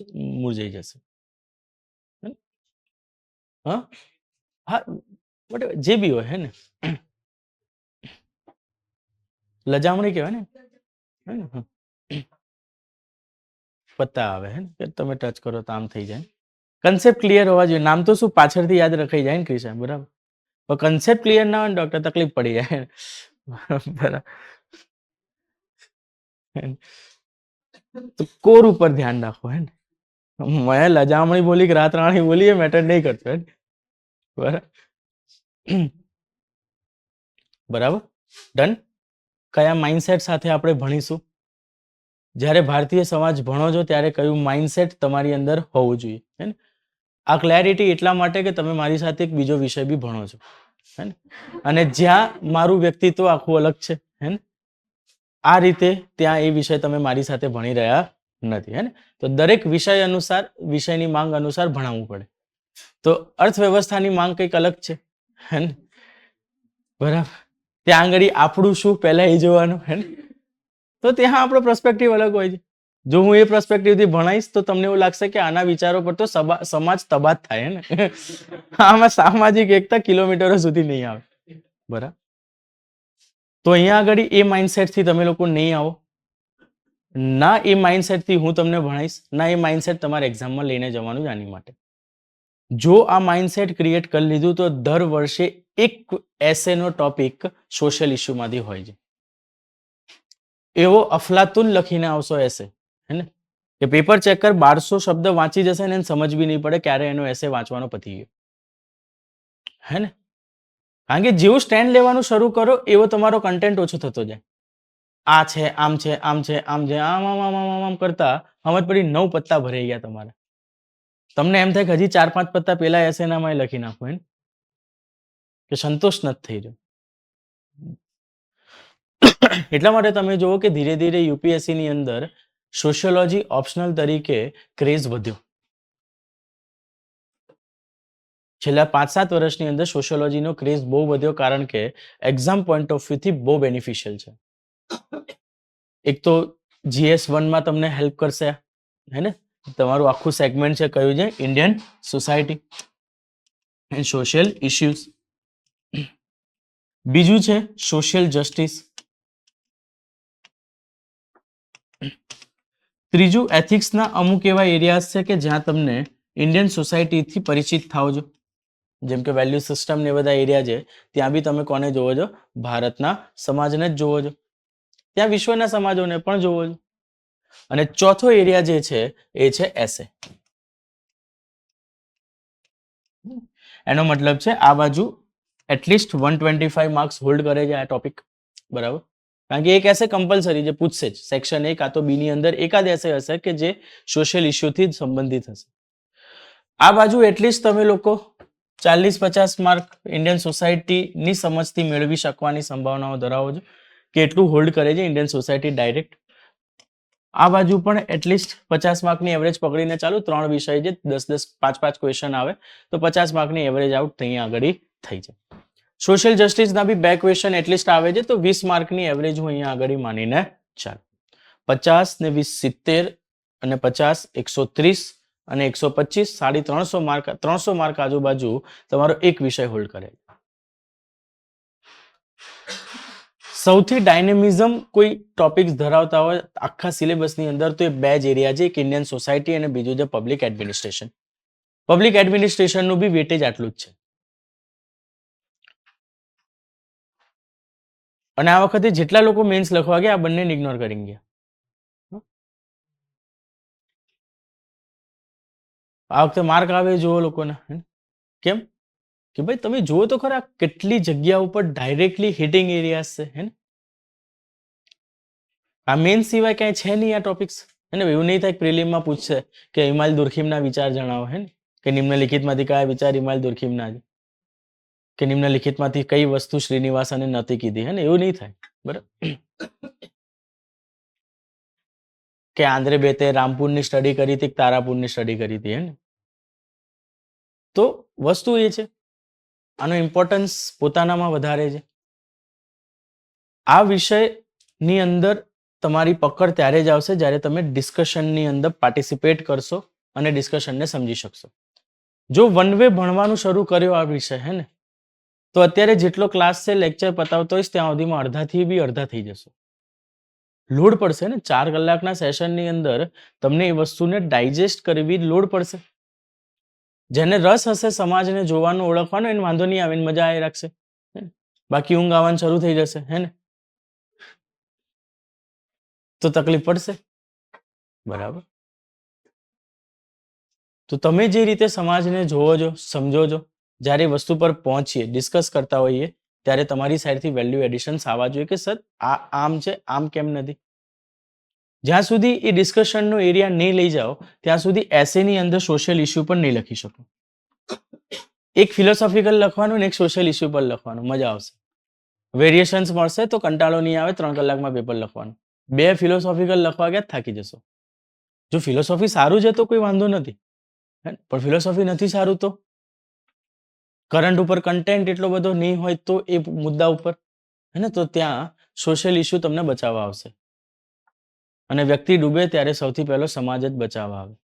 મુરઝાઈ જશે હા હા જે બી હોય હે ને લજામણી કહેવાય ને પત્તા આવે હે ને કે તમે ટચ કરો તો આમ થઈ જાય કન્સેપ્ટ ક્લિયર હોવા જોઈએ નામ તો શું પાછળથી યાદ રખાઈ જાય ને ક્રિશા બરાબર પણ કન્સેપ્ટ ક્લિયર ના હોય ડોક્ટર તકલીફ પડી જાય બરાબર તો કોર ઉપર ધ્યાન રાખો હે ને મેં લજામણી બોલી કે રાત રાણી બોલી એ મેટર નહીં કરતો હે બરાબર બરાબર ડન કયા માઇન્ડસેટ સાથે આપણે ભણીશું જ્યારે ભારતીય સમાજ ભણો છો ત્યારે કયું માઇન્ડસેટ તમારી અંદર હોવું જોઈએ હે ને આ ક્લેરિટી એટલા માટે કે તમે મારી સાથે એક બીજો વિષય બી ભણો છો હે ને અને જ્યાં મારું વ્યક્તિત્વ આખું અલગ છે હે ને આ રીતે ત્યાં એ વિષય તમે મારી સાથે ભણી રહ્યા નથી હે ને તો દરેક વિષય અનુસાર વિષયની માંગ અનુસાર ભણાવવું પડે તો અર્થવ્યવસ્થાની માંગ કંઈક અલગ છે હે ને બરાબર ત્યાં આગળ આપણું શું પહેલા એ જોવાનું હે ને તો ત્યાં આપણો પર્સપેક્ટિવ અલગ હોય છે જો હું એ પર્સપેક્ટિવથી ભણાઈશ તો તમને એવું લાગશે કે આના વિચારો પર તો સમાજ તબાદ થાય હે ને આમાં સામાજિક એકતા કિલોમીટરો સુધી નહીં આવે બરાબર તો અહીંયા આગળ એ માઇન્ડસેટથી તમે લોકો નહીં આવો ના એ માઇન્ડસેટથી હું તમને ભણાઈશ ના એ માઇન્ડસેટ તમારે એક્ઝામમાં લઈને જવાનું જ આની માટે જો આ માઇન્ડસેટ ક્રિએટ કરી લીધું તો દર વર્ષે એક એસેનો ટોપિક સોશિયલ ઇસ્યુમાંથી હોય છે એવો અફલાતુન લખીને આવશો એસે હે ને કે પેપર ચેકર 1200 શબ્દ વાંચી જશે ને સમજ બી નહીં પડે ક્યારે એનો એસે વાંચવાનો પતી ગયો હે ને કારણ કે જેવું સ્ટેન્ડ લેવાનું શરૂ કરો એવો તમારો કન્ટેન્ટ ઓછો થતો જાય આ છે આમ છે આમ છે આમ છે આમ આમ આમ આમ આમ કરતા સમજ પડી 9 પત્તા ભરાઈ ગયા તમારા તમને એમ થાય કે હજી 4-5 પત્તા પેલા એસેનામાં લખી નાખો હે કે સંતોષ નથી થઈ રહ્યો એટલા માટે તમે જુઓ કે ધીરે ધીરે યુપીએસસી ની અંદર સોશિયોલોજી ઓપ્શનલ તરીકે ક્રેઝ વધ્યો છેલ્લા 5-7 વર્ષની અંદર સોશિયોલોજીનો ક્રેઝ બહુ વધ્યો કારણ કે એક્ઝામ પોઈન્ટ ઓફ વ્યૂથી બહુ બેનિફિશિયલ છે એક તો GS1 માં તમને હેલ્પ કરશે હે ને તમારું આખું સેગમેન્ટ છે કયું છે Indian society and social issues બીજું છે સોશિયલ જસ્ટિસ ત્રીજું એથિક્સના અમુક એવા એરિયાઝ છે કે જ્યાં તમને ઇન્ડિયન સોસાયટીથી પરિચિત થાઓ છો જેમ કે વેલ્યુ સિસ્ટમ ને બધા એરિયા છે ત્યાં બી તમે કોને જોવો છો ભારતના સમાજને જ જોવો છો ત્યાં વિશ્વના સમાજોને પણ જોવો છો અને ચોથો એરિયા જે છે એ છે એસે એનો મતલબ છે આ બાજુ એટલીસ્ટ 125 માર્ક્સ હોલ્ડ કરે છે આ ટોપિક બરાબર કારણ કે એક એસે કમ્પલસરી જે પૂછશે જ સેક્શન 1 આ તો બી ની અંદર એકાદ એસે હશે કે જે સોશિયલ ઇશ્યુથી સંબંધિત હશે આ બાજુ એટલીસ્ટ તમે લોકો 40-50 માર્ક ઇન્ડિયન સોસાયટીની સમજથી મેળવી શકવાની સંભાવનાઓ ધરાવો છો કે એટલું હોલ્ડ કરે છે ઇન્ડિયન સોસાયટી ડાયરેક્ટ આ બાજુ પણ એટલીસ્ટ 50 માર્કની એવરેજ પકડીને ચાલુ 3 વિષય છે 10-10 5-5 ક્વેશ્ચન આવે તો 50 માર્કની એવરેજ આઉટ અહીંયા આગળ થઈ જાય સોશિયલ જસ્ટિસના બી 2 ક્વેશ્ચન એટલીસ્ટ આવે છે તો 20 માર્કની એવરેજ હું અહીંયા આગળ માનીને ચાલો 50 ને 20 70 અને 50 130 અને 125 350 માર્ક 300 માર્ક આજુબાજુ તમારો એક વિષય હોલ્ડ કરે સૌથી ડાયનેમિઝમ કોઈ ટોપિક્સ ધરાવતા હોય આખા સિલેબસની અંદર તો એ બે જ એરિયા છે એક ઇન્ડિયન સોસાયટી અને બીજું છે પબ્લિક એડમિનિસ્ટ્રેશન પબ્લિક એડમિનિસ્ટ્રેશનનું બી વેટેજ આટલું જ છે અને આ વખતે જેટલા લોકો મેન્સ લખવા ગયા આ બંનેને ઇગ્નોર કરી ગયા આ વખતે માર્ક આવે જુઓ લોકોના. કેમ કે ભાઈ તમે જુઓ તો ખરા કેટલી જગ્યા ઉપર ડાયરેક્ટલી હિટિંગ એરિયાઝ છે હે ને. આ મેન સિવાય કઈ છે નહીં આ ટોપિક્સ હે ને. એવું નહીં થાય પ્રિલિમમાં પૂછશે કે હિમાલ દુર્ખીમના વિચાર જણાવો હે ને, કે નિમ્નલિખિતમાંથી કયા વિચાર હિમાલ દુર્ખીમના છે, કે નિમ્નલિખિતમાંથી કઈ વસ્તુ શ્રીનિવાસને નથી કીધી હે ને. એવું નહીં થાય બરાબર. કે આંદ્રે બેતે રામપુરની સ્ટડી કરી હતી, તારાપુરની સ્ટડી કરી હતી હે ને. તો વસ્તુ એ છે આનો ઇમ્પોર્ટન્સ પોતાનામાં વધારે છે. આ વિષયની અંદર તમારી પકડ ત્યારે જ આવશે જ્યારે તમે ડિસ્કશનની અંદર પાર્ટિસિપેટ કરશો અને ડિસ્કશનને સમજી શકશો. જો વન વે ભણવાનું શરૂ કર્યો આ વિષય હે ને, તો અત્યારે જેટલો ક્લાસ છે લેક્ચર પતાવતો હોઈશ ત્યાં સુધીમાં અડધાથી બી અડધા થઈ જશો. લોડ પડશે ને 4 કલાકના સેશનની અંદર તમને એ વસ્તુને ડાયજેસ્ટ કરવી લોડ પડશે. જેને રસ હશે સમાજને જોવાનો ઓળખવાનો એને વાંધો નહીં આવે, મજા આવી રાખશે. બાકી ઊંઘ આવવાનું શરૂ થઈ જશે હે ને, તો તકલીફ પડશે બરાબર. તો તમે જે રીતે સમાજને જોવો છો, સમજો છો, જ્યારે વસ્તુ પર પહોંચીએ, ડિસ્કસ કરતા હોઈએ ત્યારે તમારી સાઈડથી વેલ્યુ એડિશન્સ આવવા જોઈએ કે સર આ આમ છે, આમ કેમ નથી. જ્યાં સુધી એ ડિસ્કશનનો એરિયા નહીં લઈ જાઓ ત્યાં સુધી એસેની અંદર સોશિયલ ઇસ્યુ પણ નહીં લખી શકો. એક ફિલોસોફિકલ લખવાનું ને એક સોશિયલ ઇસ્યુ પર લખવાનું, મજા આવશે. વેરિએશન્સ મળશે તો કંટાળો નહીં આવે 3 કલાકમાં પેપર લખવાનું. 2 ફિલોસોફિકલ લખવા ગયા થાકી જશો. જો ફિલોસોફી સારું છે તો કોઈ વાંધો નથી, પણ ફિલોસોફી નથી સારું તો કરંટ ઉપર કન્ટેન્ટ એટલો બધો નહીં હોય તો એ મુદ્દા ઉપર હે ને, તો ત્યાં સોશિયલ ઇસ્યુ તમને બચાવવા આવશે. અને વ્યક્તિ ડૂબે ત્યારે સૌથી પહેલો સમાજ જ બચાવવા આવે.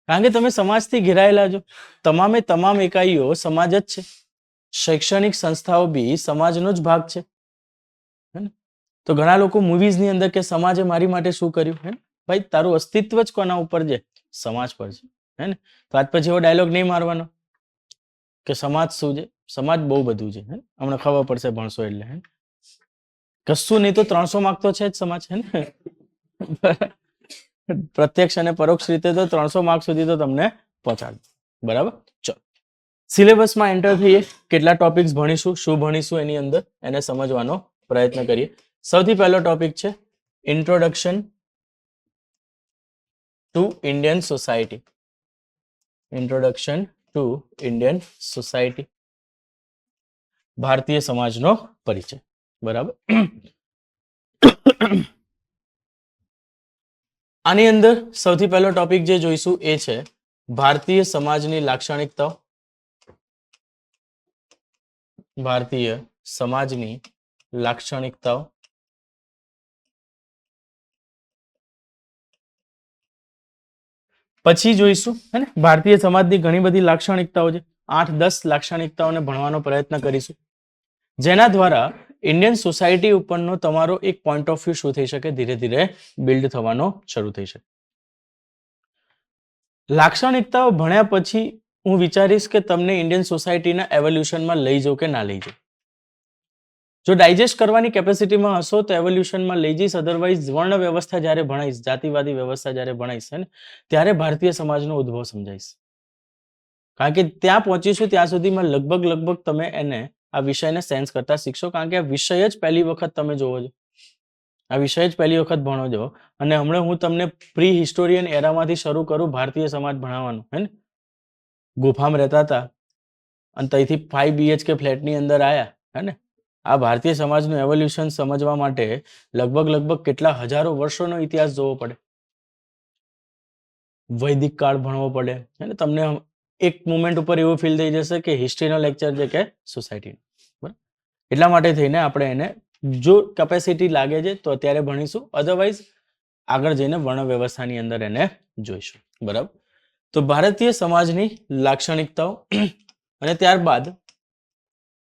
કારણ કે તમે સમાજથી ઘેરાયેલા છો. તમામે તમામ એકાઈઓ સમાજ જ છે. શૈક્ષણિક સંસ્થાઓ બી સમાજનો જ ભાગ છે. તો ઘણા લોકો મૂવીઝની અંદર કે સમાજે મારી માટે શું કર્યું હે, ભાઈ તારું અસ્તિત્વ જ કોના ઉપર છે? સમાજ પર છે હે ને. તો આજ પછી એવો ડાયલોગ નહીં મારવાનો કે સમાજ શું છે. સમાજ બહુ બધું છે, હમણાં ખબર પડશે ભણશો એટલે. કશું નહીં તો 300 માર્ક તો છે જ સમાજ હે ને. પ્રત્યક્ષ અને પરોક્ષ રીતે તો 300 માર્ક સુધી તો તમને પહોંચાડે બરાબર. ચલો સિલેબસમાં એન્ટર થઈએ, કેટલા ટોપિક્સ ભણીશું, શું ભણીશું એની અંદર એને સમજવાનો પ્રયત્ન કરીએ. સૌથી પહેલો ટોપિક છે introduction to Indian society. Introduction to Indian society, ભારતીય સમાજનો પરિચય બરાબર. આની અંદર સૌથી પહેલો ટોપિક જે જોઈશું એ છે ભારતીય સમાજની લાક્ષણિકતાઓ. ભારતીય સમાજની લાક્ષણિકતાઓ. પછી જોઈશું હે ને ભારતીય સમાજની ઘણી બધી લાક્ષણિકતાઓ છે. 8-10 લાક્ષણિકતાઓને ભણવાનો પ્રયત્ન કરીશું, જેના દ્વારા ઇન્ડિયન સોસાયટી ઉપરનો તમારો એક પોઈન્ટ ઓફ વ્યૂ શું થઈ શકે, ધીરે ધીરે બિલ્ડ થવાનો શરૂ થઈ શકે. લાક્ષણિકતાઓ ભણ્યા પછી હું વિચારીશ કે તમને ઇન્ડિયન સોસાયટીના એવોલ્યુશનમાં લઈ જાઉં કે ના લઈ જાઉં. જો ડાયજેસ્ટ કરવાની કેપેસિટીમાં હશો તો એવોલ્યુશનમાં લઈ જઈશ, અધરવાઇઝ વર્ણ વ્યવસ્થા જ્યારે ભણાઈશ, જાતિવાદી વ્યવસ્થા જ્યારે ભણાઈશ ને ત્યારે ભારતીય સમાજનો ઉદ્ભવ સમજાઈશ. કારણ કે ત્યાં પહોંચીશું ત્યાં સુધીમાં લગભગ તમે એને આ વિષયને સેન્સ કરતા શીખશો. કારણ કે આ વિષય જ પહેલી વખત તમે જોવો છો, આ વિષય જ પહેલી વખત ભણો છો. અને હમણાં હું તમને પ્રી હિસ્ટોરિયન એરામાંથી શરૂ કરું ભારતીય સમાજ ભણાવવાનું હે ને. ગુફામાં રહેતા હતા અને ત્યાંથી 5 BHK ફ્લેટની અંદર આવ્યા હે ને. આ ભારતીય સમાજનું એવોલ્યુશન સમજવા માટે લગભગ કેટલા હજારો વર્ષોનો ઇતિહાસ જોવો પડે, વૈદિક કાળ ભણવો પડે અને તમને એક મોમેન્ટ ઉપર એવું ફીલ થઈ જશે કે હિસ્ટ્રીનો લેક્ચર છે કે સોસાયટી. એટલા માટે થઈને આપણે એને જો કેપેસિટી લાગે છે તો અત્યારે ભણીશું, અધરવાઇઝ આગળ જઈને વર્ણ વ્યવસ્થાની અંદર એને જોઈશું બરાબર. તો ભારતીય સમાજની લાક્ષણિકતાઓ અને ત્યારબાદ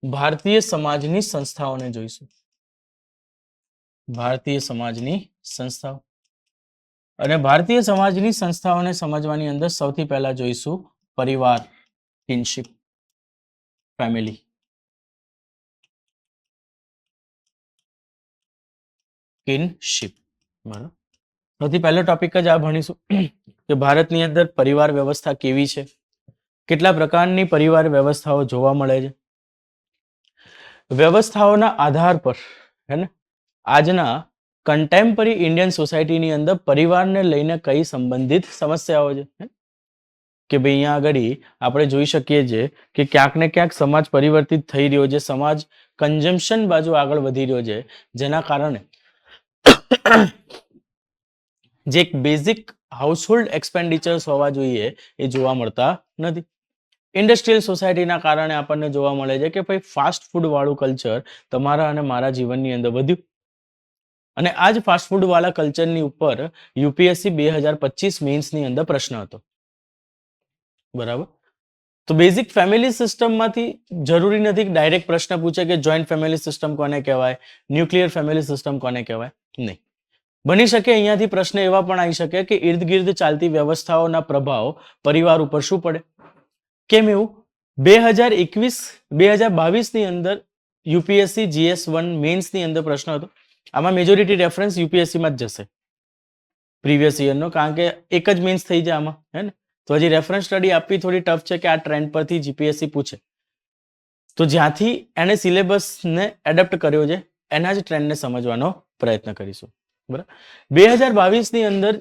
ભારતીય સમાજની સંસ્થાઓને જોઈશું. ભારતીય સમાજની સંસ્થાઓ અને ભારતીય સમાજની સંસ્થાઓને સમજવાની અંદર સૌથી પહેલા જોઈશું પરિવાર, કિનશિપ, ફેમિલી. કિનશિપ બરાબર. સૌથી પહેલો ટોપિક જ આ ભણીશું કે ભારતની અંદર પરિવાર વ્યવસ્થા કેવી છે, કેટલા પ્રકારની પરિવાર વ્યવસ્થાઓ જોવા મળે છે, વ્યવસ્થાઓના આધાર પર હે ને આજના કન્ટેમ્પરરી ઇન્ડિયન સોસાયટીની અંદર પરિવારને લઈને કઈ સંબંધિત સમસ્યાઓ છે કે ભાઈ અહીંયા આગળ આપણે જોઈ શકીએ છીએ કે ક્યાંક ને ક્યાંક સમાજ પરિવર્તિત થઈ રહ્યો છે, સમાજ કન્ઝમ્પશન બાજુ આગળ વધી રહ્યો છે, જેના કારણે જે એક બેઝિક હાઉસહોલ્ડ એક્સપેન્ડિચર્સ હોવા જોઈએ એ જોવા મળતા નથી. ઇન્ડસ્ટ્રીયલ સોસાયટીના કારણે આપણને જોવા મળે છે કે ભાઈ ફાસ્ટ ફૂડ વાળું કલ્ચર તમારા અને મારા જીવનની અંદર વધ્યું અને આ જ ફાસ્ટ ફૂડ વાળા કલ્ચરની ઉપર યુપીએસસી 2025 મેઇન્સની અંદર પ્રશ્ન હતો. બરાબર, તો બેઝિક ફેમિલી સિસ્ટમમાંથી જરૂરી નથી કે ડાયરેક્ટ પ્રશ્ન પૂછે કે જોઈન્ટ ફેમિલી સિસ્ટમ કોને કહેવાય, ન્યુક્લિયર ફેમિલી સિસ્ટમ કોને કહેવાય, નહીં. બની શકે અહીંયાથી પ્રશ્ન એવા પણ આવી શકે કે ઇર્દ ગિર્દ ચાલતી વ્યવસ્થાઓના પ્રભાવ પરિવાર ઉપર શું પડે. કેમ એવું? 2022 ની અંદર યુપીએસસી GS1 મેઇન્સની અંદર પ્રશ્ન હતો. આમાં મેજોરિટી રેફરન્સ યુપીએસસીમાં જ જશે પ્રીવિયસ યરનો, કારણ કે એક જ મેઇન્સ થઈ જાય આમાં, હે ને. તો હજી રેફરન્સ સ્ટડી આપવી થોડી ટફ છે કે આ ટ્રેન્ડ પરથી જીપીએસસી પૂછે. તો જ્યાંથી એને સિલેબસને એડપ્ટ કર્યો છે એના જ ટ્રેન્ડને સમજવાનો પ્રયત્ન કરીશું. બરાબર, 2022 ની અંદર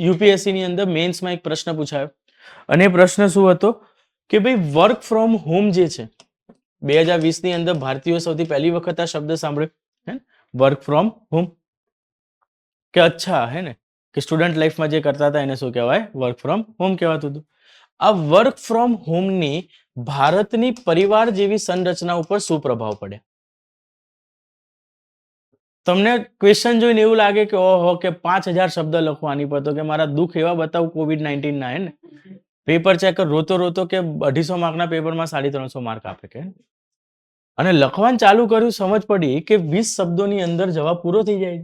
યુપીએસસી ની અંદર મેઇન્સમાં એક પ્રશ્ન પૂછાયો અને એ પ્રશ્ન શું હતો કે ભાઈ વર્ક ફ્રોમ હોમ જે છે 2020 ની અંદર ભારતીયો સૌથી પહેલી વખત આ શબ્દ સાંભળ્યો, હે, વર્ક ફ્રોમ હોમ. કે અચ્છા, હે ને, કે સ્ટુડન્ટ લાઈફમાં જે કરતા હતા એને શું કહેવાય? વર્ક ફ્રોમ હોમ કહેવાતું હતું. આ વર્ક ફ્રોમ હોમની ભારતની પરિવાર જેવી સંરચના ઉપર શું પ્રભાવ પડે? તમને ક્વેશ્ચન જોઈને એવું લાગે કે ઓહો કે 5000 શબ્દ લખવાની પડતો કે મારા દુઃખ એવા બતાવું COVID-19 ના, હે ને. પેપર ચેક રોતો રોતો કે 250 માર્કના પેપરમાં 350 માર્ક આપે કે, અને લખવાનું ચાલુ કર્યું, સમજ પડી કે 20 શબ્દોની અંદર જવાબ પૂરો થઈ જાય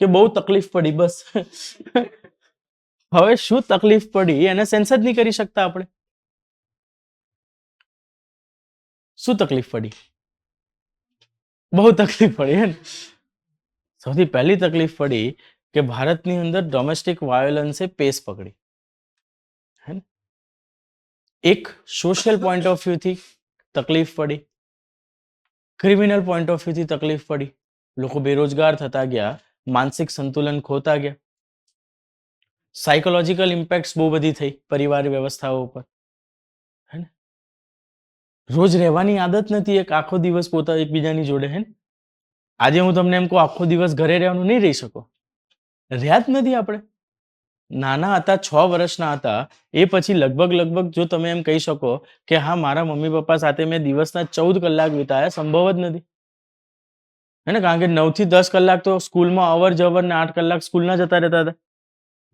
કે બહુ તકલીફ પડી. બસ હવે શું તકલીફ પડી એને સેન્સ જ નહીં કરી શકતા આપણે. શું તકલીફ પડી? બહુ તકલીફ પડી, હે ને. સૌથી પહેલી તકલીફ પડી કે ભારતની અંદર ડોમેસ્ટિક વાયોલન્સે પેસ પકડી, હે ને. એક સોશિયલ પોઈન્ટ ઓફ વ્યૂથી તકલીફ પડી, ક્રિમિનલ પોઈન્ટ ઓફ વ્યૂથી તકલીફ પડી, લોકો બેરોજગાર થતા ગયા, માનસિક સંતુલન ખોતા ગયા, સાયકોલોજીકલ ઇમ્પેક્ટ્સ બહુ બધી થઈ પરિવાર વ્યવસ્થાઓ ઉપર, હે ને. રોજ રહેવાની આદત નથી એક આખો દિવસ પોતા એકબીજાની જોડે, હે ને. આજે હું તમને એમ કહું આખો દિવસ ઘરે રહેવાનું, નહીં રહી શકો, રહ્યા જ નથી આપણે. નાના હતા 6 વર્ષના હતા એ પછી લગભગ જો તમે એમ કહી શકો કે હા મારા મમ્મી પપ્પા સાથે મેં દિવસના 14 કલાક વિતાયા, સંભવ જ નથી, હે ને. કારણ કે 9 થી 10 કલાક તો સ્કૂલમાં અવર જવર ને 8 કલાક સ્કૂલના જતા રહેતા હતા.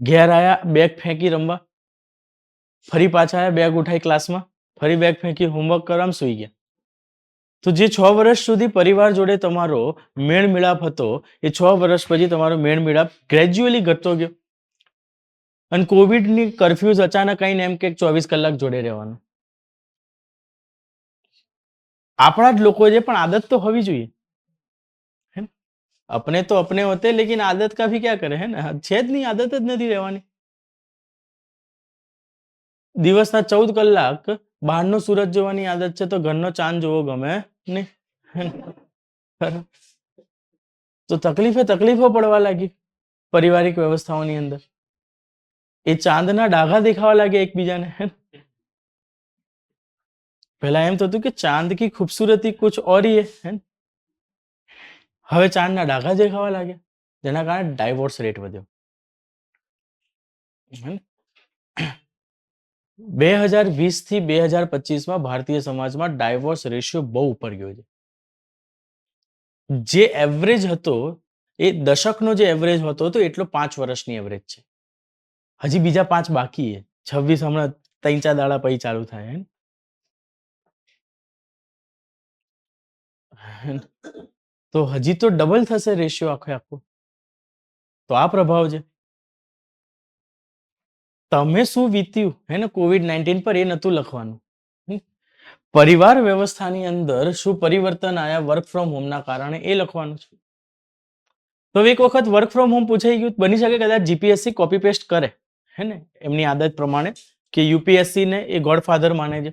ઘેર આયા, બેગ ફેંકી રમવા, ફરી પાછા આયા, બેગ ઉઠાઈ ક્લાસમાં, ફરી બેગ ફેંકી હોમવર્ક કરવા, સુઈ ગયા. તો જે 6 વર્ષ સુધી પરિવાર જોડે તમારો મેળ મિલાપ હતો એ 6 વર્ષ પછી તમારો મેળ મિલાપ ગ્રેજ્યુઅલી ઘટતો ગયો અને કોવિડની કર્ફ્યુઝ અચાનક આવીને એમ કે 24 કલાક જોડે રહેવાનું. આપણા જ લોકો છે પણ આદત તો હોવી જોઈએ, હે ને. अपने तो अपने होते लेकिन आदत का भी क्या करे, है ना. છે જ નહીં, આદત જ નથી રહેવાની. દિવસના 14 કલાક બહારનો સૂરજ જોવાની આદત છે તો ઘરનો ચાંદ જોવો ગમે નહીં, હે ને. તો તકલીફો પડવા લાગી પારિવારિક વ્યવસ્થાઓની અંદર. એ ચાંદના ડાઘા દેખાવા લાગે એકબીજાને, હે ને. પહેલા એમ થતું કે ચાંદ કી ખૂબસૂરતી કુછ ઓર હી હે, ને. હવે ચાંદના ડાઘા દેખાવા લાગ્યા, જેના કારણે ડાયવોર્સ રેટ વધ્યો. 2020 થી 2025 ભારતીય સમાજમાં ડાયવોર્સ રેશિયો બહુ ઉપર ગયો છે. જે એવરેજ હતો એ દશકનો જે એવરેજ હતો તો એટલો 5 વર્ષની એવરેજ છે. હજી બીજા 5 બાકી છે. 26 હમણાં 3-4 દાડા પછી ચાલુ થાય, હે. તો હજી તો ડબલ થશે રેશિયો આખો. તો આ પ્રભાવ છે. તમે શું વીત્યું, હે ને, COVID-19 પર એ નતું લખવાનું. પરિવાર વ્યવસ્થાની અંદર શું પરિવર્તન આયા વર્ક ફ્રોમ હોમના કારણે એ લખવાનું છે. તો એક વખત વર્ક ફ્રોમ હોમ પૂછાઈ ગયું, બની શકે કદાચ જીપીએસસી કોપી પેસ્ટ કરે, હે ને, એમની આદત પ્રમાણે, કે યુપીએસસી ને એ ગોડફાધર માને છે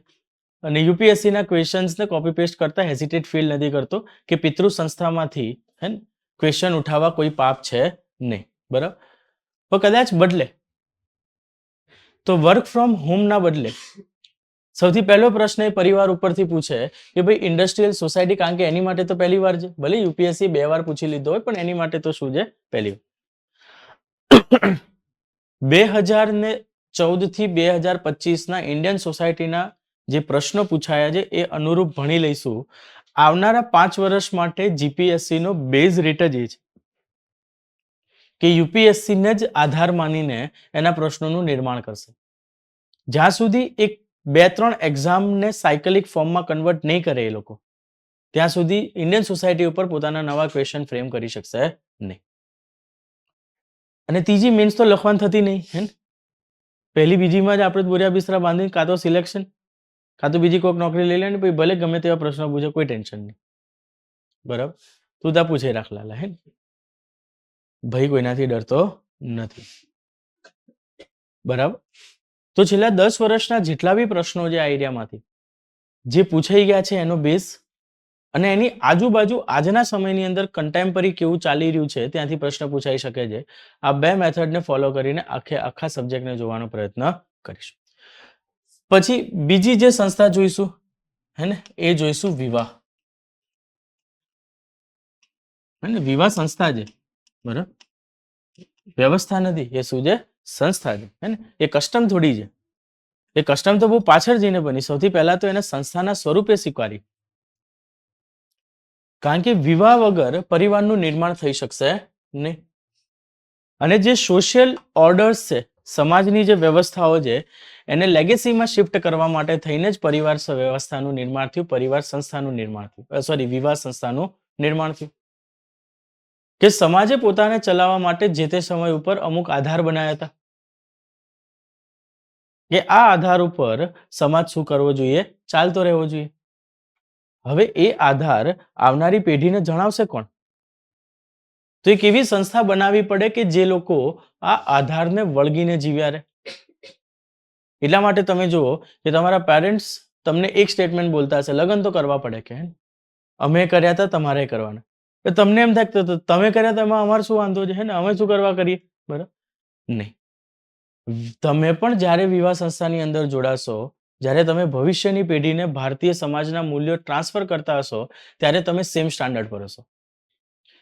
અને યુપીએસસી ના ક્વેશ્ચન્સને કોપી પેસ્ટ કરતા હેસિટેટ ફીલ નથી કરતો કે પિતૃ સંસ્થામાંથી હે ને ક્વેશ્ચન ઉઠાવવા કોઈ પાપ છે નહીં, બરાબર. તો કદાચ બદલે, તો વર્ક ફ્રોમ હોમ ના બદલે સૌથી પહેલો પ્રશ્ન એ પરિવાર ઉપરથી પૂછે કે ભાઈ ઇન્ડસ્ટ્રીયલ સોસાયટી, કારણ કે એની માટે તો પહેલી વાર છે, ભલે યુપીએસસી 2 વાર પૂછી લીધો હોય પણ એની માટે તો શું છે, પહેલી વાર. 2014 થી 2025 ના ઇન્ડિયન સોસાયટીના જે પ્રશ્નો પૂછાયા છે એ અનુરૂપ ભણી લઈશું. આવનારા 5 વર્ષ માટે જીપીએસસી નો બેઝ રેટ જ એ છે કે યુપીએસસી ને જ આધાર માનીને એના પ્રશ્નોનું નિર્માણ કરશે. જ્યાં સુધી એક 2-3 એક્ઝામને સાયકલિક ફોર્મમાં કન્વર્ટ નહીં કરે એ લોકો, ત્યાં સુધી ઇન્ડિયન સોસાયટી ઉપર પોતાના નવા ક્વેશ્ચન ફ્રેમ કરી શકશે નહીં. અને ત્રીજી મેન્સ તો લખવાની થતી નહીં, હે ને, પહેલી બીજીમાં જ આપણે બોરિયા બિસ્તરા બાંધીને કાં તો સિલેક્શન, કાં તો બીજી કોઈક નોકરી લઈ લેવાની, પછી ભલે ગમે તેવા પ્રશ્નો પૂછે, કોઈ ટેન્શન નહીં, બરાબર. તું ત્યાં પૂછે રાખ લાલા, હે ને, ભાઈ કોઈનાથી ડરતો નથી, બરાબર. તો છેલ્લા 10 વર્ષના જેટલા બી પ્રશ્નો છે આ એરિયામાંથી જે પૂછાઈ ગયા છે એનો બેઝ અને એની આજુબાજુ આજના સમયની અંદર કન્ટેમ્પરરી કેવું ચાલી રહ્યું છે ત્યાંથી પ્રશ્ન પૂછાઈ શકે છે. આ 2 મેથડને ફોલો કરીને આખા સબ્જેક્ટને જોવાનો પ્રયત્ન કરીશું. પછી બીજી જે સંસ્થા જોઈશું, હે ને, એ જોઈશું વિવાહ, હે ને, વિવાહ સંસ્થા છે, બરાબર, વ્યવસ્થા નથી, એ શું છે, સંસ્થા છે, હે ને. એ કસ્ટમ થોડી છે, એ કસ્ટમ તો બહુ પાછળ જઈને બની. સૌથી પહેલા તો એને સંસ્થાના સ્વરૂપે સ્વીકારી, કારણ કે વિવાહ વગર પરિવારનું નિર્માણ થઈ શકશે નહીં. અને જે સોશિયલ ઓર્ડર્સ છે, સમાજની જે વ્યવસ્થાઓ છે, એને લેગેસીમાં શિફ્ટ કરવા માટે થઈને જ પરિવાર વ્યવસ્થાનું નિર્માણ થયું, પરિવાર સંસ્થાનું નિર્માણ થયું, સોરી, વિવાહ સંસ્થાનું નિર્માણ થયું. કે સમાજે પોતાને ચલાવવા માટે જે તે સમય ઉપર અમુક આધાર બનાવ્યા હતા કે આ આધાર ઉપર સમાજ શું કરવો જોઈએ, ચાલતો રહેવો જોઈએ. હવે એ આધાર આવનારી પેઢીને જણાવશે કોણ? તો એક એવી સંસ્થા બનાવવી પડે કે જે લોકો આ આધારને વળગીને જીવ્યા રહે. એટલા માટે તમે જુઓ કે તમારા પેરેન્ટ્સ તમને એક સ્ટેટમેન્ટ બોલતા હશે, લગ્ન તો કરવા પડે કે અમે કર્યા હતા, તમારે કરવાના. તમને એમ થાય કે તમે કર્યા હતા, અમારે શું વાંધો છે, હે ને, અમે શું કરવા કરીએ, બરાબર નહીં. તમે પણ જ્યારે વિવાહ સંસ્થાની અંદર જોડાશો, જ્યારે તમે ભવિષ્યની પેઢીને ભારતીય સમાજના મૂલ્યો ટ્રાન્સફર કરતા હશો, ત્યારે તમે સેમ સ્ટાન્ડર્ડ પર હશો.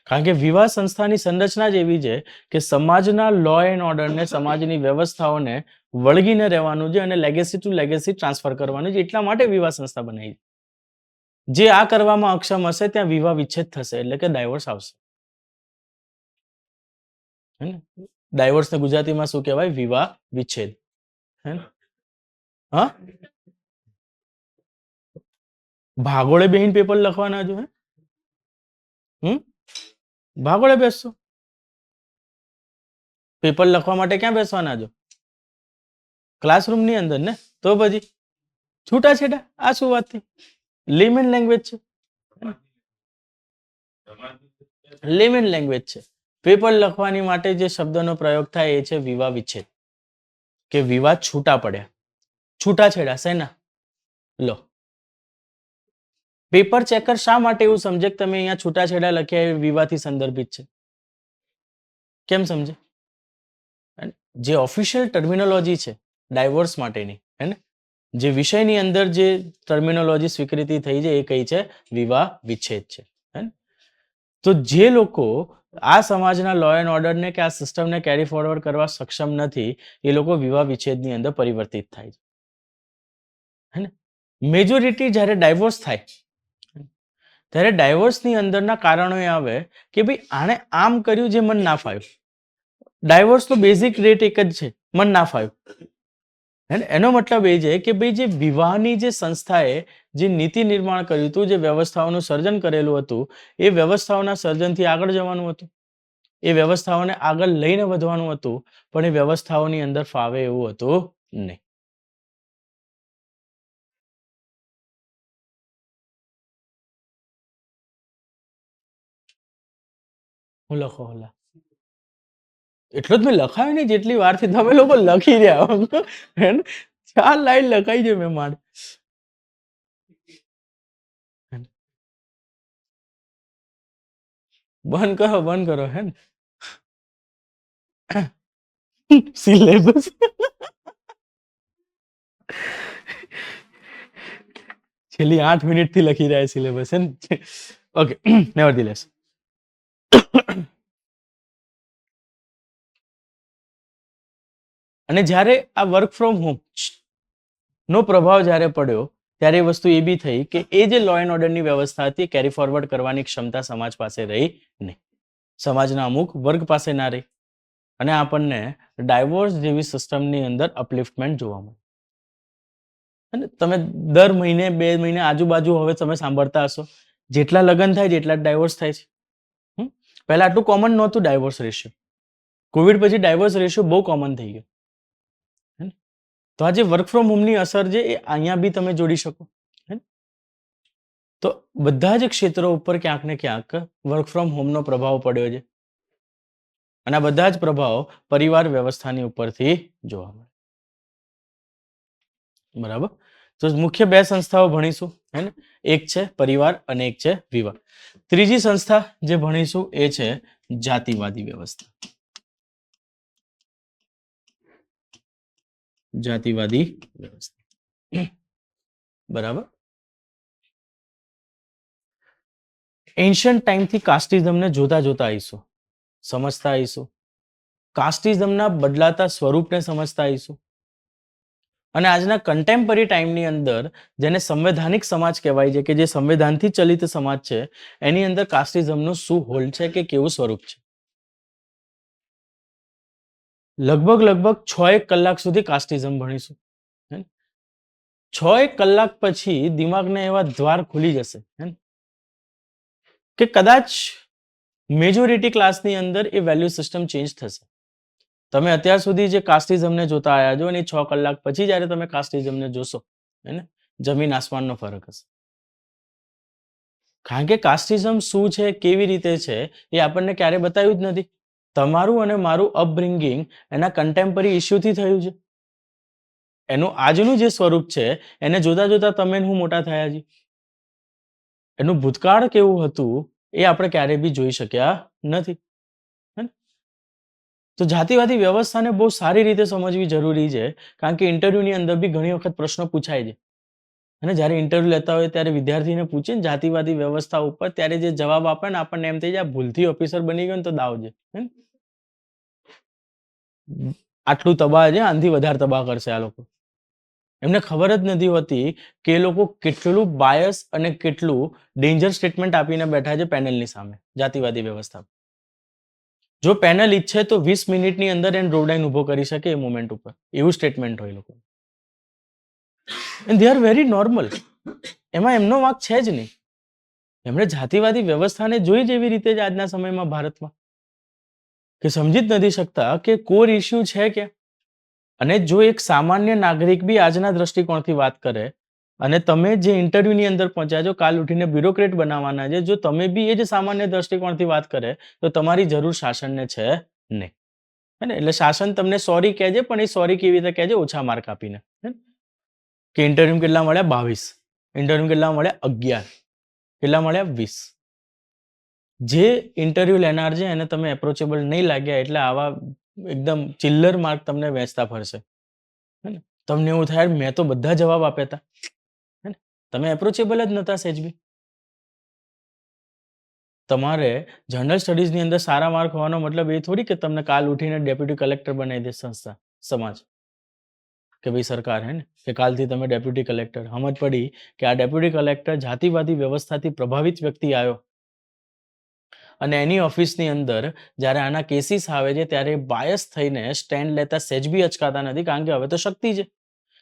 કારણ કે વિવાહ સંસ્થાની સંરચના જ એવી છે કે સમાજના લો એન્ડ ઓર્ડરને, સમાજની વ્યવસ્થાઓને વળગીને રહેવાનું છે અને લેગેસી ટુ લેગેસી ટ્રાન્સફર કરવાનું છે. એટલા માટે વિવાહ સંસ્થા બનાવી. જે આ કરવામાં અક્ષમ હશે ત્યાં વિવાહ વિચ્છેદ થશે, એટલે કે ડાયવોર્સ આવશે. હે ને, ડાયવોર્સને ગુજરાતીમાં શું કહેવાય? વિવાહ વિચ્છેદ. હે ને, હા, ભાગોળે બેહીન પેપર લખવાના જો, હે, ભાગોળે બેસશો? પેપર લખવા માટે ક્યાં બેસવાના છો? ક્લાસરૂમની અંદર ને. તો પછી છૂટાછેડા, આ શું વાત થઈ? લેમેન લેંગ્વેજ છે, લેમેન લેંગ્વેજ છે. પેપર લખવાની માટે જે શબ્દનો પ્રયોગ થાય એ છે વિવાહ વિચ્છેદ, કે વિવાહ છૂટા પડ્યા. છૂટાછેડા શેના? લો, પેપર ચેકર શા માટે એવું સમજે કે તમે અહીંયા છૂટાછેડા લખ્યા એ વિવાહથી સંદર્ભિત છે? કેમ સમજે? જે ઓફિશિયલ ટર્મિનોલોજી છે ડાયવોર્સ માટેની, હે ને, જે વિષયની અંદર જે ટર્મિનોલોજી સ્વીકૃતિ થઈ છે એ કઈ છે? વિવાહ વિચ્છેદ છે. હે ને? તો જે લોકો આ સમાજના લો એન્ડ ઓર્ડરને કે આ સિસ્ટમને કેરી ફોરવર્ડ કરવા સક્ષમ નથી, એ લોકો વિવાહ વિચ્છેદની અંદર પરિવર્તિત થાય છે. હે ને, મેજોરિટી જ્યારે ડાયવોર્સ થાય ત્યારે ડાયવોર્સની અંદરના કારણો એ આવે કે ભાઈ આણે આમ કર્યું જે મન ના ફાવ્યું. ડાયવોર્સ તો બેઝિક રેટ એક જ છે, મન ના ફાવ્યું. એનો મતલબ એ છે કે ભાઈ જે વિવાહની જે સંસ્થાએ જે નીતિ નિર્માણ કર્યું હતું, જે વ્યવસ્થાઓનું સર્જન કરેલું હતું, એ વ્યવસ્થાઓના સર્જનથી આગળ જવાનું હતું, એ વ્યવસ્થાઓને આગળ લઈને વધવાનું હતું, પણ એ વ્યવસ્થાઓની અંદર ફાવે એવું હતું નહીં. હું લખો હોલા એટલો જ મેં લખાયો નહીં જેટલી વારથી તમે લોકો લખી રહ્યા હે ને? 4 લાઈન લખાઈ છે મેં માંડ. બંધ કરો હે ને સિલેબસ છેલ્લી 8 મિનિટથી લખી રહ્યા સિલેબસ હે ને. ઓકે નેવરધીલેસ અને જ્યારે આ વર્ક ફ્રોમ હોમ નો પ્રભાવ જ્યારે પડ્યો ત્યારે એ વસ્તુ એ બી થઈ કે એ જે લો એન્ડ ઓર્ડરની વ્યવસ્થા હતી કેરી ફોરવર્ડ કરવાની ક્ષમતા સમાજ પાસે રહી નહીં. સમાજના અમુક વર્ગ પાસે ના રહી અને આપણને ડાયવોર્સ જેવી સિસ્ટમની અંદર અપલિફ્ટમેન્ટ જોવા મળે. અને તમે દર મહિને 2 મહિને આજુબાજુ હવે તમે સાંભળતા હશો જેટલા લગ્ન થાય જેટલા ડાયવોર્સ થાય છે. પહેલા આટલું કોમન નહોતું ડાયવોર્સ રેશિયો. કોવિડ પછી ડાયવોર્સ રેશિયો બહુ કોમન થઈ ગયો. તો આ જે વર્ક ફ્રોમ હોમની અસર છે એ અહીંયા બી તમે જોડી શકો. તો બધા જ ક્ષેત્રો ઉપર ક્યાંક ને ક્યાંક વર્ક ફ્રોમ હોમનો પ્રભાવ પડ્યો છે અને આ બધા જ પ્રભાવ પરિવાર વ્યવસ્થાની ઉપરથી જોવા મળે. બરાબર. તો મુખ્ય 2 સંસ્થાઓ ભણીશું હે ને, એક છે પરિવાર અને એક છે વિવાહ. ત્રીજી સંસ્થા જે ભણીશું એ છે જાતિવાદી વ્યવસ્થા. જાતિવાદી વ્યવસ્થા. બરાબર. એન્શન્ટ ટાઈમથી કાસ્ટિઝમને જોતા આવીશું, સમજતા આવીશું, કાસ્ટિઝમના બદલાતા સ્વરૂપને સમજતા આવીશું અને આજના કન્ટેમ્પરરી ટાઈમની અંદર જેને સંવૈધાનિક સમાજ કહેવાય છે કે જે સંવિધાનથી ચલિત સમાજ છે એની અંદર કાસ્ટિઝમનું શું હોલ્ડ છે કે કેવું સ્વરૂપ છે. લગભગ 6-1 કલાક સુધી કાસ્ટિઝમ ભણીશું. 6-1 કલાક પછી દિમાગને એવા દ્વાર ખુલી જશે કે કદાચ મેજોરિટી ક્લાસની અંદર એ વેલ્યુ સિસ્ટમ ચેન્જ થશે. તમે અત્યાર સુધી જે કાસ્ટિઝમને જોતા આવ્યા છો અને 6 કલાક પછી જ્યારે તમે કાસ્ટિઝમને જોશો હે ને, જમીન આસમાનનો ફરક હશે. કારણ કે કાસ્ટિઝમ શું છે કેવી રીતે છે એ આપણને ક્યારે બતાવ્યું જ નથી. તમારું અને મારું અપબ્રિંગિંગ એના કન્ટેમ્પરરી ઇસ્યુથી થયું છે. એનું આજનું જે સ્વરૂપ છે એને જોતા તમે હું મોટા થયા છીએ. એનું ભૂતકાળ કેવું હતું એ આપણે ક્યારે બી જોઈ શક્યા નથી. તો જાતિવાદી વ્યવસ્થાને બહુ સારી રીતે સમજવી જરૂરી છે કારણ કે ઇન્ટરવ્યુની અંદર બી ઘણી વખત પ્રશ્નો પૂછાય છે અને જ્યારે ઇન્ટરવ્યુ લેતા હોય ત્યારે વિદ્યાર્થીને પૂછે ને જાતિવાદી વ્યવસ્થા ઉપર ત્યારે જે જવાબ આપે ને આપણને એમ થઈ જાય ભૂલથી ઓફિસર બની ગયો ને તો દાવ છે. આટલું તબાહ છે, આનાથી વધારે તબાહ કરશે આ લોકો. એમને ખબર જ નથી હોતી કે એ લોકો કેટલું બાયસ અને કેટલું ડેન્જર સ્ટેટમેન્ટ આપીને બેઠા છે પેનલની સામે જાતિવાદી વ્યવસ્થા. જો પેનલ ઈચ્છે તો 20 મિનિટની અંદર એને રોડાઈને ઉભો કરી શકે એ મોમેન્ટ ઉપર. એવું સ્ટેટમેન્ટ હોય લોકો. And they are very normal. એમાં એમનો વાંક છે જ નહીં. એમણે જાતિવાદી વ્યવસ્થાને જોઈ જ એવી રીતે જ આજના સમયમાં ભારતમાં કે સમજી જ નથી શકતા કે કોર ઇશ્યુ છે કે. અને જો એક સામાન્ય નાગરિક બી આજના દ્રષ્ટિકોણથી વાત કરે અને તમે જે ઇન્ટરવ્યુની અંદર પહોંચ્યા છો કાલ ઉઠીને બ્યુરોક્રેટ બનાવવાના છે, જો તમે બી એ જ સામાન્ય દ્રષ્ટિકોણથી વાત કરે તો તમારી જરૂર શાસનને છે નહીં. એટલે શાસન તમને સોરી કહે છે પણ એ સોરી કેવી રીતે કહે છે ઓછા માર્ક આપીને કે ઇન્ટરવ્યુ કેટલા મળ્યા 22, ઇન્ટરવ્યુ કેટલા મળ્યા 11, કેટલા મળ્યા 20. જે ઇન્ટરવ્યુ લેનાર છે એને તમે એપ્રોચેબલ નહીં લાગ્યા એટલે આવા એકદમ ચિલ્લર માર્ક તમને વેચતા ફરશે. તમને એવું થાય મેં તો બધા જવાબ આપ્યા હતા, તમે એપ્રોચેબલ જ નતા સહેજ બી. તમારે જનરલ સ્ટડીઝની અંદર સારા માર્ક હોવાનો મતલબ એ થોડી કે તમને કાલ ઉઠીને ડેપ્યુટી કલેક્ટર બનાવી દે સંસ્થા સમાજ કે ભાઈ સરકાર હે ને કે કાલથી તમે ડેપ્યુટી કલેક્ટર. સમજ પડી કે આ ડેપ્યુટી કલેક્ટર જાતિવાદી વ્યવસ્થાથી પ્રભાવિત વ્યક્તિ આવ્યો અને એની ઓફિસની અંદર જ્યારે આના કેસીસ આવે છે ત્યારે બાયસ થઈને સ્ટેન્ડ લેતા સહેજ બી અચકાતા નથી કારણ કે હવે તો શક્તિ છે.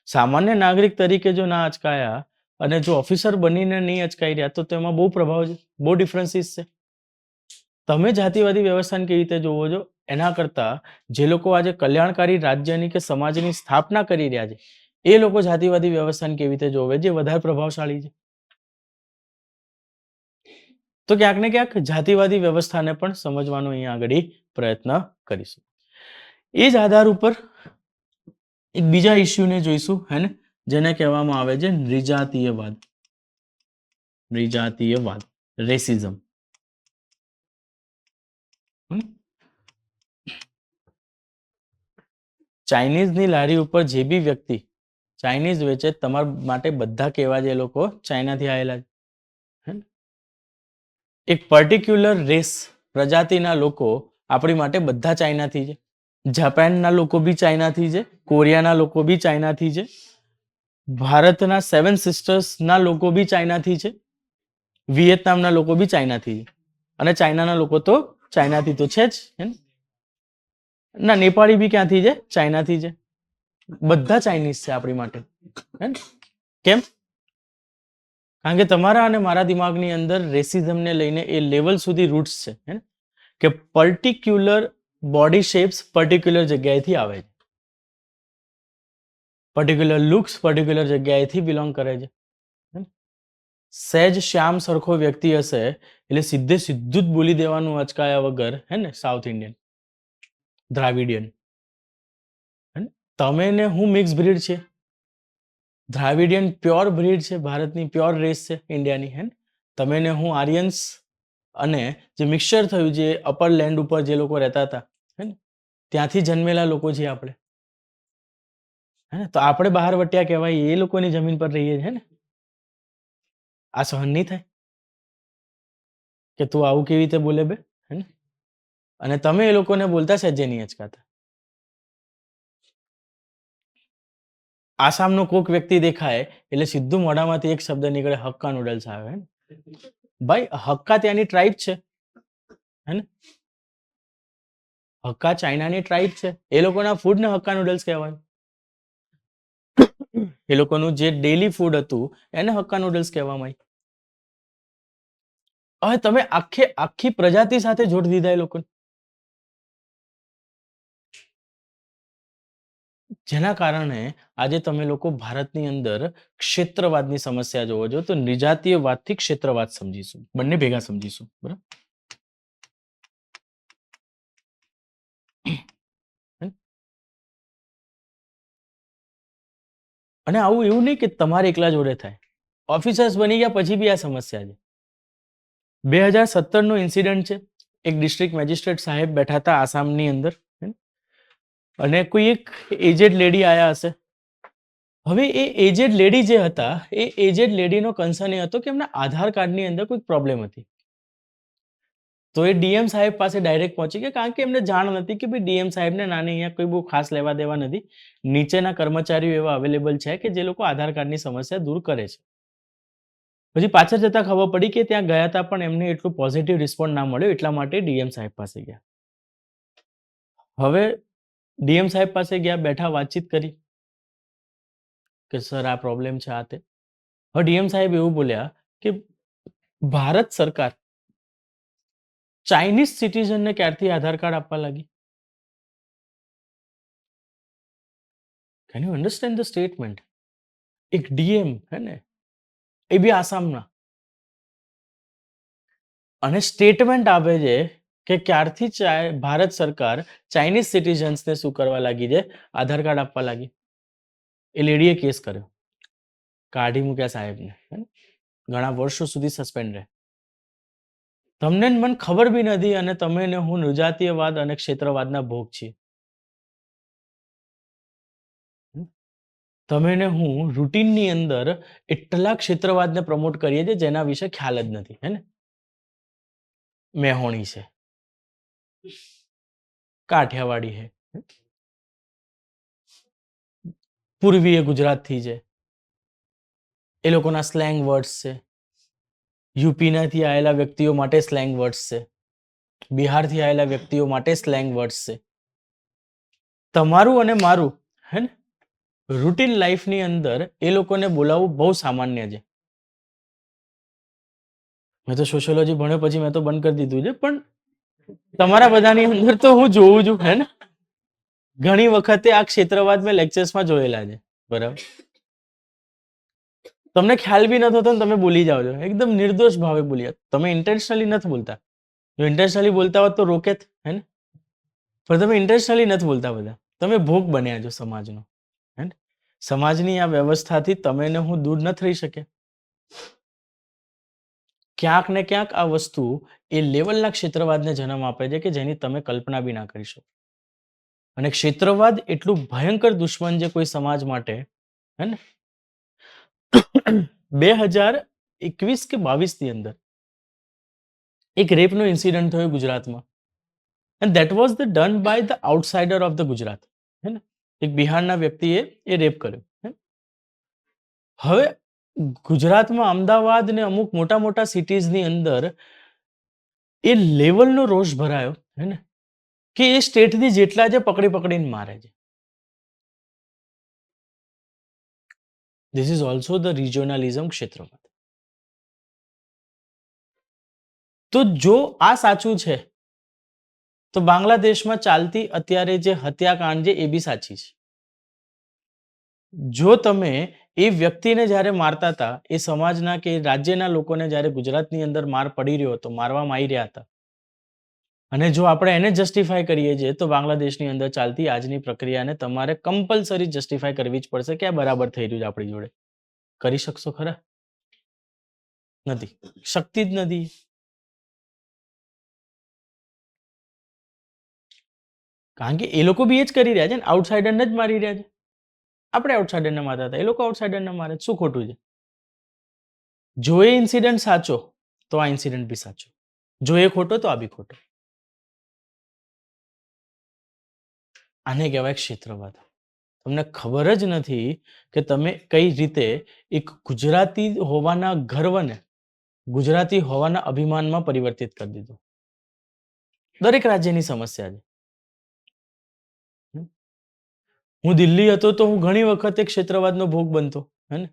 સામાન્ય નાગરિક તરીકે જો ના અચકાયા અને જો ઓફિસર બનીને નહીં અચકાઈ રહ્યા તો તેમાં બહુ પ્રભાવ છે, બહુ ડિફરન્સીસ છે. તમે જાતિવાદી વ્યવસ્થાને કેવી રીતે જોવો છો એના કરતા જે લોકો આજે કલ્યાણકારી રાજ્યની કે સમાજની સ્થાપના કરી રહ્યા છે એ લોકો જાતિવાદી વ્યવસ્થાને કેવી રીતે જોવે જે વધારે પ્રભાવશાળી છે. તો ક્યાંક ને ક્યાંક જાતિવાદી વ્યવસ્થાને પણ સમજવાનો અહીંયા આગળ પ્રયત્ન કરીશું. એ જ આધાર ઉપર એક બીજા ઇસ્યુને જોઈશું, હે ને, જેને કહેવામાં આવે છે નૃજાતીયવાદ. નૃજાતીયવાદ, રેસિઝમ. ચાઇનીઝની લારી ઉપર જે બી વ્યક્તિ ચાઇનીઝ વેચે, તમારા માટે બધા કહેવા જે લોકો ચાઇનાથી આવેલા છે. એક પર્ટિક્યુલર રેસ, પ્રજાતિના લોકો આપણી માટે બધા ચાઇનાથી છે. જાપાનના લોકો બી ચાઇનાથી છે, કોરિયાના લોકો બી ચાઇનાથી છે, ભારતના 7 સિસ્ટર્સના લોકો બી ચાઇનાથી છે, વિયેતનામના લોકો બી ચાઇનાથી છે, અને ચાઇનાના લોકો તો ચાઇનાથી તો છે જ, હે ને? ના, નેપાળી બી ક્યાંથી છે? ચાઇનાથી છે. બધા ચાઇનીઝ છે આપણી માટે, હે ને? કેમ? કારણ કે તમારા અને મારા દિમાગની અંદર રેસિઝમને લઈને એ લેવલ સુધી રૂટ્સ છે, હે ને? કે પર્ટિક્યુલર બોડી શેપ્સ પર્ટિક્યુલર જગ્યાએથી આવે છે, પર્ટિક્યુલર લુક્સ પર્ટિક્યુલર જગ્યાએથી બિલોંગ કરે છે. સહેજ શ્યામ સરખો વ્યક્તિ હશે એટલે સીધું જ બોલી દેવાનું અચકાયા વગર, હે ને? South Indian, Dravidian. તમે ને હું મિક્સ બ્રીડ છે. દ્રાવિડિયન પ્યોર બ્રીડ છે, ભારતની પ્યોર રેસ છે, ઇન્ડિયાની, હે ને? તમે ને હું આર્યન્સ અને જે મિક્સચર થયું, જે અપર લેન્ડ ઉપર જે લોકો રહેતા હતા, હે ને, ત્યાંથી જન્મેલા લોકો છીએ આપણે, હે ને? તો આપણે બહાર વટ્યા કહેવાય, એ લોકોની જમીન પર રહીએ, છે ને? આ સહન નહીં થાય કે તું આવું કેવી રીતે બોલે બે, હે ને? અને તમે એ લોકોને બોલતા સહેજે નહીં અચકાતા. આસામનો કોક વ્યક્તિ દેખાય એટલે સીધું મોઢામાંથી એક શબ્દ નીકળે, હક્કા નૂડલ્સ આવે, હે ને? ભાઈ, હક્કા ત્યાંની ટ્રાઇબ છે, હે ને? હક્કા ચાઇનાની ટ્રાઇબ છે, એ લોકોના ફૂડને હક્કા નૂડલ્સ કહેવાય. એ લોકોનું જે ડેલી ફૂડ હતું એને હક્કા નૂડલ્સ કહેવામાં આવે. હવે તમે આખી પ્રજાતિ સાથે જોડી દીધા એ લોકોને, જેના કારણે આજે તમે લોકો ભારતની અંદર ક્ષેત્રવાદની સમસ્યા જોવો છો, તો નિજાતીયવાદથી ક્ષેત્રવાદ સમજીશું, બંને ભેગા સમજીશું, બરાબર? અને આવું એવું નહીં કે તમારે એકલા જોડે થાય, ઓફિસર્સ બની ગયા પછી બી આ સમસ્યા છે. 2017 નો ઇન્સિડન્ટ છે. એક ડિસ્ટ્રિક્ટ મેજિસ્ટ્રેટ સાહેબ બેઠા હતા આસામની અંદર, અને કોઈ એક એજેડ લેડી આયા હશે. હવે એ એજેડ લેડી જે હતા, એ એજેડ લેડીનો કન્સર્ન એ હતો કે એમના આધાર કાર્ડની અંદર કોઈ પ્રોબ્લેમ હતી. તો એ ડીએમ સાહેબ પાસે ડાયરેક્ટ પહોંચી ગયા, કારણ કે એમને જાણ નથી કે ભાઈ ડીએમ સાહેબને નાની અહીંયા કોઈ બહુ ખાસ લેવા દેવા નથી. નીચેના કર્મચારીઓ એવા અવેલેબલ છે કે જે લોકો આધાર કાર્ડની સમસ્યા દૂર કરે છે. પછી પાછળ જતા ખબર પડી કે ત્યાં ગયા હતા પણ એમને એટલું પોઝિટિવ રિસ્પોન્સ ના મળ્યો, એટલા માટે ડીએમ સાહેબ પાસે ગયા. હવે ડીએમ સાહેબ પાસે ગયા, બેઠા, વાતચીત કરી કે સર આ પ્રોબ્લેમ છે, આ તે. હવે ડીએમ સાહેબ એવું બોલ્યા કે ભારત સરકાર ચાઇનીઝ સિટીઝનને ક્યારથી આધાર કાર્ડ આપવા લાગી? Can you understand the statement? એક ડીએમ, હે ને, એ બી આસામના, અને સ્ટેટમેન્ટ આપે છે કે ક્યારથી ભારત સરકાર ચાઇનીઝ સિટીઝન્સને શું કરવા લાગી છે? આધાર કાર્ડ આપવા લાગી. એ લેડીએ કેસ કર્યો, કાઢી મૂક્યા સાહેબને, ઘણા વર્ષો સુધી સસ્પેન્ડ રહે. તમને મને ખબર બી નથી, અને તમે ને હું નૃજાતીયવાદ અને ક્ષેત્રવાદના ભોગ છીએ. તમે ને હું રૂટીનની અંદર એટલા ક્ષેત્રવાદને પ્રમોટ કરીએ છીએ જેના વિશે ખ્યાલ જ નથી, હે ને? મેહોણી છે, કાઠિયાવાડી છે, પૂર્વીય ગુજરાતથી છે, એ લોકોના સ્લેંગ વર્ડ્સ છે. યુપીનાથી આવેલા વ્યક્તિઓ માટે સ્લેંગ વર્ડ્સ છે, બિહારથી આવેલા વ્યક્તિઓ માટે સ્લેંગ વર્ડ્સ છે. તમારું અને મારું, હે ને, રૂટીન લાઈફની અંદર એ લોકોને બોલાવવું બહુ સામાન્ય છે. મેં તો સોશિયોલોજી ભણ્યો પછી મેં તો બંધ કરી દીધું છે, પણ તમારા બધાની અંદર તો હું જોઉં છું, હે ને? ઘણી વખતે આ ક્ષેત્રવાદ મેં લેક્ચર્સમાં જોયેલા છે, બરાબર? તમને ખ્યાલ બી નથી હોતો ને તમે બોલી જાઓ છો, એકદમ નિર્દોષ ભાવે બોલી જાઓ. તમે ઇન્ટેન્શનલી નથી બોલતા. જો ઇન્ટેન્શનલી બોલતા હોત તો રોકે જ, હે ને? પણ તમે ઇન્ટેન્શનલી નથી બોલતા બધા. તમે ભોગ બન્યા છો સમાજનો, હે ને? સમાજની આ વ્યવસ્થાથી તમે ને હું દૂર નથી રહી શકે. ક્યાંક ને ક્યાંક આ વસ્તુ એ લેવલના ક્ષેત્રવાદને જન્મ આપે છે કે જેની તમે કલ્પના બી ના કરી શકો. અને ક્ષેત્રવાદ એટલું ભયંકર દુશ્મન છે કોઈ સમાજ માટે, હે ને? 2021 કે 22 ની અંદર એક રેપનો ઇન્સિડન્ટ થયો ગુજરાતમાં. And that was the done by the outsider of the Gujarat, હે ને? એક બિહારના વ્યક્તિએ એ રેપ કર્યો, હે? હવે ગુજરાતમાં અમદાવાદ ને અમુક મોટા મોટા સિટીઝની અંદર એ લેવલનો રોષ ભરાયો, હે ને? કે એ સ્ટેટની જેટલા છે પકડી પકડીને મારે છે. This is also the regionalism ક્ષેત્રવાદ. તો જો આ સાચું છે તો બાંગ્લાદેશમાં ચાલતી અત્યારે જે હત્યાકાંડ છે એ બી સાચી છે. જો તમે એ વ્યક્તિને જ્યારે મારતા હતા, એ સમાજના કે રાજ્યના લોકોને જ્યારે ગુજરાતની અંદર માર પડી રહ્યો હતો, મારવામાં આવી રહ્યા હતા, અને જો આપણે એને જસ્ટિફાય કરીએ છીએ તો બાંગ્લાદેશની અંદર ચાલતી આજની પ્રક્રિયાને તમારે કમ્પલસરી જસ્ટિફાય કરવી જ પડશે કે આ બરાબર થઈ રહ્યું છે આપણી જોડે. કરી શકશો ખરા? નથી. શક્તિ જ નથી. કારણ કે એ લોકો બી એ જ કરી રહ્યા છે ને, આઉટસાઇડરને જ મારી રહ્યા છે. આપણે આઉટસાઇડરને મારતા હતા, એ લોકો આઉટસાઇડરને મારે. શું ખોટું છે? જો એ ઇન્સિડન્ટ સાચો તો આ ઇન્સિડન્ટ બી સાચો. જો એ ખોટો તો આ બી ખોટો. આને કહેવાય ક્ષેત્રવાદ. તમને ખબર જ નથી કે તમે કઈ રીતે એક ગુજરાતી હોવાના ગર્વને ગુજરાતી હોવાના અભિમાનમાં પરિવર્તિત કરી દીધું. દરેક રાજ્યની સમસ્યા છે. હું દિલ્હી હતો તો હું ઘણી વખત એક ક્ષેત્રવાદનો ભોગ બનતો, હે ને?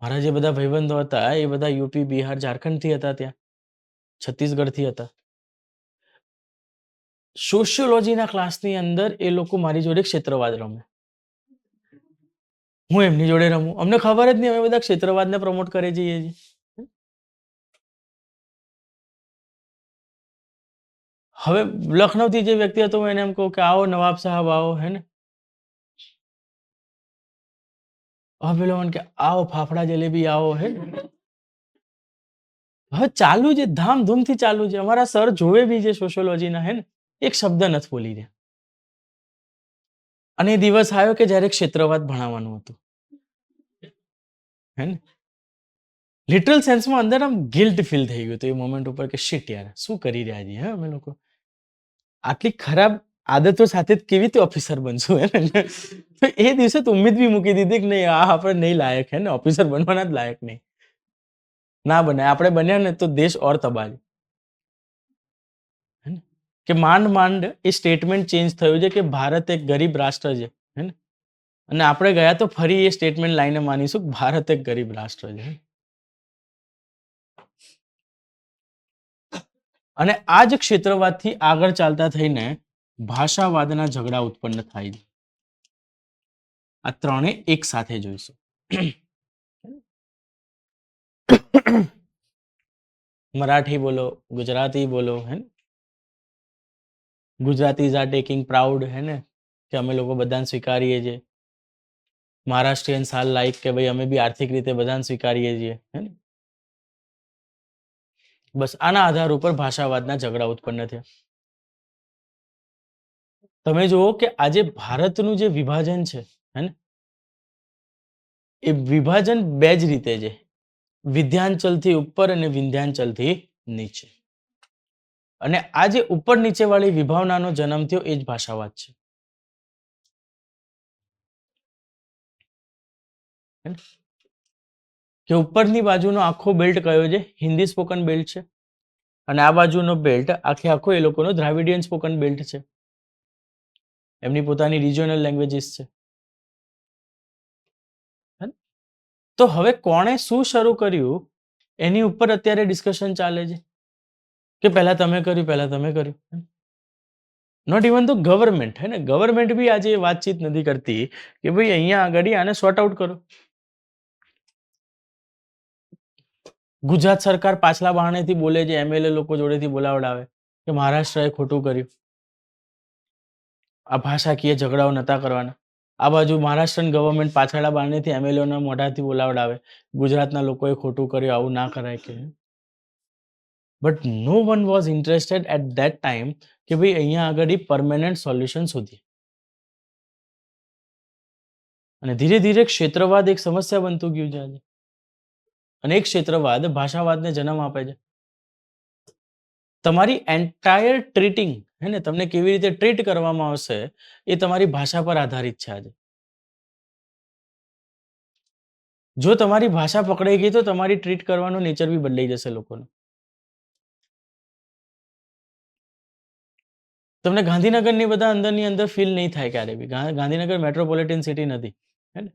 મારા જે બધા ભાઈબંધો હતા એ બધા યુપી, બિહાર, ઝારખંડથી હતા, ત્યાં છત્તીસગઢથી હતા. સોશિયોલોજીના ક્લાસની અંદર એ લોકો મારી જોડે ક્ષેત્રવાદ રમે, હું એમની જોડે રમું. અમને ખબર જ નહીં અમે બધા ક્ષેત્રવાદને પ્રમોટ કરે જઈએ છીએ. હવે લખનૌથી જે વ્યક્તિ હતો હું એને એમ કહું કે આવો નવાબ સાહેબ આવો, હે ને? હવે પેલો મને કે આવો ફાફડા જલેબી આવો, હે ને? હવે ચાલુ છે, ધામધૂમથી ચાલુ છે. અમારા સર જોવે બી છે સોશિયોલોજીના, હે ને? એક શબ્દ નથી બોલી રહ્યા. અને એ દિવસ આવ્યો કે જ્યારે ક્ષેત્રવાદ ભણાવવાનું હતું, હે ને? લિટરલ સેન્સમાં અંદર આમ ગિલ્ટ ફીલ થઈ ગયું હતું એ મોમેન્ટ ઉપર કે શિટ યાર, શું કરી રહ્યા છીએ, હે અમે લોકો? આટલી ખરાબ આદતો સાથે કેવી રીતે ઓફિસર બનશું, હે ને? તો એ દિવસે તો ઉમ્મીદ બી મૂકી દીધી કે નહીં, આ આપણે નહીં લાયક, હે ને? ઓફિસર બનવાના જ લાયક નહીં. ના બને. આપણે બન્યા ને તો દેશ ઓર તબાહ છે. હે ને? કે માંડ માંડ એ સ્ટેટમેન્ટ ચેન્જ થયું છે કે ભારત એક ગરીબ રાષ્ટ્ર છે, હે ને? અને આપણે ગયા તો ફરી એ સ્ટેટમેન્ટ લાઈને માનીશું કે ભારત એક ગરીબ રાષ્ટ્ર છે. અને આ જ ક્ષેત્રવાદથી આગળ ચાલતા થઈને ભાષાવાદના ઝઘડા ઉત્પન્ન થાય છે. આ ત્રણે એક સાથે જોઈશું. મરાઠી બોલો, ગુજરાતી બોલો, હે ને? ગુજરાતીઝ આર ટેકિંગ પ્રાઉડ, હે ને? કે અમે લોકો બધાને સ્વીકારીએ છીએ. મહારાષ્ટ્રીયન્સ આર લાઈક કે ભાઈ અમે બી આર્થિક રીતે બધાને સ્વીકારીએ છીએ, હે ને? બસ આના આધાર ઉપર ભાષાવાદના ઝઘડા ઉત્પન્ન થયા. તમે જુઓ કે આજે ભારતનું જે વિભાજન છે, હે ને? એ વિભાજન બે જ રીતે છે. વિધ્યાંચલથી ઉપર અને વિંધ્યાંચલથી નીચે. અને આ જે ઉપર નીચે વાળી વિભાવનાનો જન્મ થયો એ જ ભાષાવાદ છે. હે ને? કે ઉપરની બાજુનો આખો બેલ્ટ કયો છે? હિન્દી સ્પોકન બેલ્ટ છે. અને આ બાજુનો બેલ્ટ આખે આખો એ લોકોનો દ્રાવિડિયન સ્પોકન બેલ્ટ છે. એમની પોતાની રિજિયોનલ લેંગ્વેજીસ છે. હે ને? તો હવે કોણે શું શરૂ કર્યું એની ઉપર અત્યારે ડિસ્કશન ચાલે છે કે પહેલા તમે કર્યું, પહેલા તમે કર્યું. નોટ ઇવન તો ગવર્મેન્ટ, હે ને? ગવર્મેન્ટ બી આજે વાતચીત નથી કરતી કે ભાઈ અહીંયા આગળ આને સોર્ટ આઉટ કરો. ગુજરાત સરકાર પાછલા બહાનેથી બોલે છે, MLA લોકો જોડેથી બોલાવડાવે કે મહારાષ્ટ્રએ ખોટું કર્યું, આ ભાષાકીય ઝઘડાઓ નતા કરવાના. આ બાજુ મહારાષ્ટ્રન ગવર્મેન્ટ પાછળના બહાનેથી MLAના મોઢાથી બોલાવડાવે, ગુજરાતના લોકોએ ખોટું કર્યું, આવું ના કરાય કે. But no one was interested at that time કે ભાઈ અહીંયા આગળ પરમેનન્ટ સોલ્યુશન શોધીએ. અને ધીરે ધીરે ક્ષેત્રવાદ એક સમસ્યા બનતું ગયું છે આજે. અને એક ક્ષેત્રવાદ ભાષાવાદને જન્મ આપે છે. તમારી એન્ટાયર ટ્રીટિંગ, હે ને, તમને કેવી રીતે ટ્રીટ કરવામાં આવશે એ તમારી ભાષા પર આધારિત છે આજે. જો તમારી ભાષા પકડાઈ ગઈ તો તમારી ટ્રીટ કરવાનું નેચર બી બદલાઈ જશે લોકોનું. તમને ગાંધીનગરની બધા અંદરની અંદર ફીલ નહીં થાય ક્યારે બી. ગાંધીનગર મેટ્રોપોલિટન સિટી નથી, હે ને.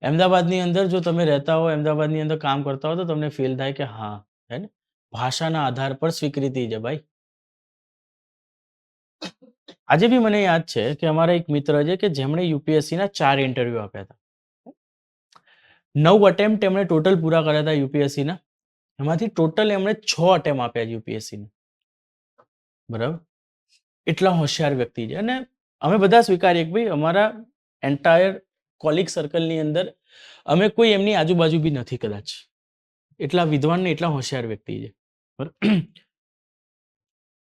અમદાવાદની અંદર જો તમે રહેતા હો, અમદાવાદની અંદર કામ કરતા હો તો તમને ફીલ થાય કે હા, હે ને, ભાષાના આધાર પર સ્વીકૃતિ છે ભાઈ. આજે બી મને યાદ છે કે અમારા એક મિત્ર છે કે જેમણે યુપીએસસીના 4 ઇન્ટરવ્યુ આપ્યા હતા. 9 અટેમ્પ્ટ એમણે ટોટલ પૂરા કર્યા હતા યુપીએસસીના. એમાંથી ટોટલ એમણે 6 અટેમ્પ આપ્યા યુપીએસસીના. બરાબર. એટલા હોશિયાર વ્યક્તિ છે. અને અમે બધા સ્વીકારીએ કે ભાઈ અમારા એન્ટાયર કોલિગ સર્કલની અંદર અમે કોઈ એમની આજુબાજુ બી નથી કદાચ. એટલા વિદ્વાન ને એટલા હોશિયાર વ્યક્તિ છે. બરાબર.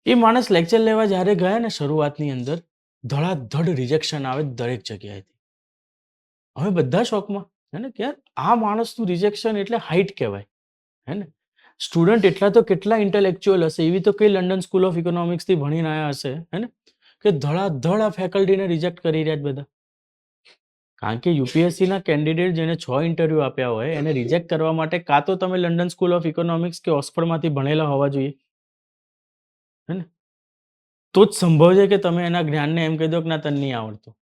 એ માણસ લેક્ચર લેવા જ્યારે ગયા ને શરૂઆતની અંદર ધડાધડ રિજેક્શન આવે દરેક જગ્યાએથી. અમે બધા શોકમાં, હે ને, કે યાર આ માણસનું રિજેક્શન એટલે હાઈટ કહેવાય, હે ને. સ્ટુડન્ટ એટલા તો કેટલા ઇન્ટેલેક્ચ્યુઅલ હશે, એવી તો કઈ લંડન સ્કૂલ ઓફ ઇકોનોમિક્સથી ભણીને આવ્યા હશે, હે ને, કે ધડાધડ આ ફેકલ્ટીને રિજેક્ટ કરી રહ્યા જ બધા. કારણ કે યુપીએસસીના કેન્ડિડેટ જેને 6 ઇન્ટરવ્યુ આપ્યા હોય એને રિજેક્ટ કરવા માટે કાં તો તમે લંડન સ્કૂલ ઓફ ઇકોનોમિક્સ કે ઓક્સફર્ડમાંથી ભણેલા હોવા જોઈએ, હે ને, તો જ સંભવ છે કે તમે એના જ્ઞાનને એમ કહી દો કે ના તને નહીં આવડતું.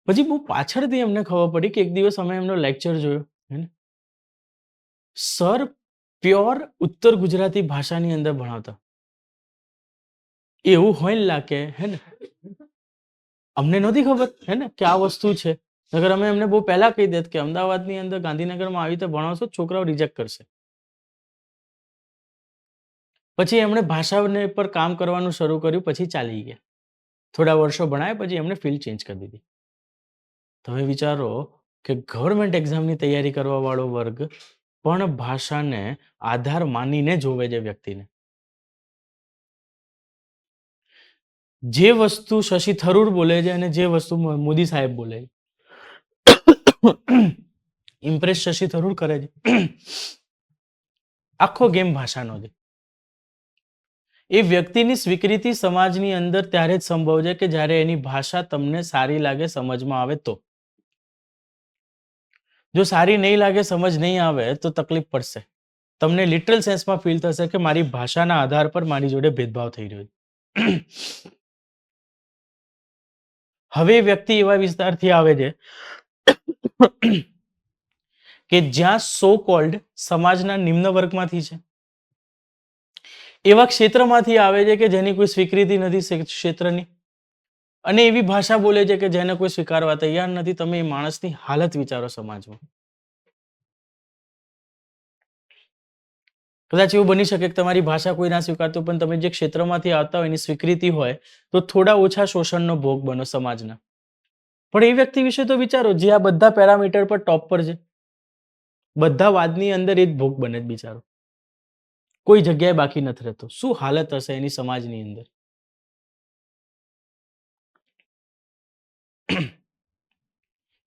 પછી બહુ પાછળથી એમને ખબર પડી કે એક દિવસ અમે એમનો લેક્ચર જોયો, હે ને, સર પ્યોર ઉત્તર ગુજરાતી ભાષાની અંદર ભણાવતા. એવું હોય ને લાગે, હે ને, અમને નહોતી ખબર, હે ને, કે આ વસ્તુ છે. અગર અમે એમને બહુ પહેલા કહી દેત કે અમદાવાદની અંદર ગાંધીનગરમાં આવી રીતે ભણાવશો છોકરાઓ રિજેક્ટ કરશે. પછી એમણે ભાષાને પર કામ કરવાનું શરૂ કર્યું, પછી ચાલી ગયા. થોડા વર્ષો ભણાય પછી એમણે ફિલ્ડ ચેન્જ કરી દીધી. તમે વિચારો કે ગવર્મેન્ટ એક્ઝામની તૈયારી કરવા વાળો વર્ગ પણ ભાષાને આધાર માનીને જોવે છે વ્યક્તિને. જે વસ્તુ શશી થરૂર બોલે છે અને જે વસ્તુ મોદી સાહેબ બોલે છે, ઇમ્પ્રેસ શશી થરૂર કરે છે. આખો ગેમ ભાષાનો છે. એ વ્યક્તિની સ્વીકૃતિ સમાજની અંદર ત્યારે જ સંભવ છે કે જ્યારે એની ભાષા તમને સારી લાગે, સમજમાં આવે તો. જો સારી નહીં લાગે, સમજ નહીં આવે તો તકલીફ પડશે. તમને લિટરલ સેન્સમાં ફીલ થશે કે મારી ભાષાના આધાર પર મારી જોડે ભેદભાવ થઈ રહ્યો છે. હવે વ્યક્તિ એવા વિસ્તારથી આવે છે કે જ્યાં સો કોલ્ડ સમાજના નિમ્ન વર્ગમાંથી છે, એવા ક્ષેત્રમાંથી આવે છે કે જેની કોઈ સ્વીકૃતિ નથી ક્ષેત્રની, અને એવી ભાષા બોલે છે કે જેને કોઈ સ્વીકારવા તૈયાર નથી. તમે એ માણસની હાલત વિચારો સમાજમાં. કદાચ એવું બની શકે કે તમારી ભાષા કોઈ ના સ્વીકારતું, પણ તમે જે ક્ષેત્રમાંથી આવતા હોય એની સ્વીકૃતિ હોય તો થોડા ઓછા શોષણનો ભોગ બનો સમાજના. પણ એ વ્યક્તિ વિશે તો વિચારો જે આ બધા પેરામીટર પર ટોપ પર છે. બધા વાદની અંદર એ જ ભોગ બને જ બિચારો. કોઈ જગ્યાએ બાકી નથી રહેતો. શું હાલત હશે એની સમાજની અંદર.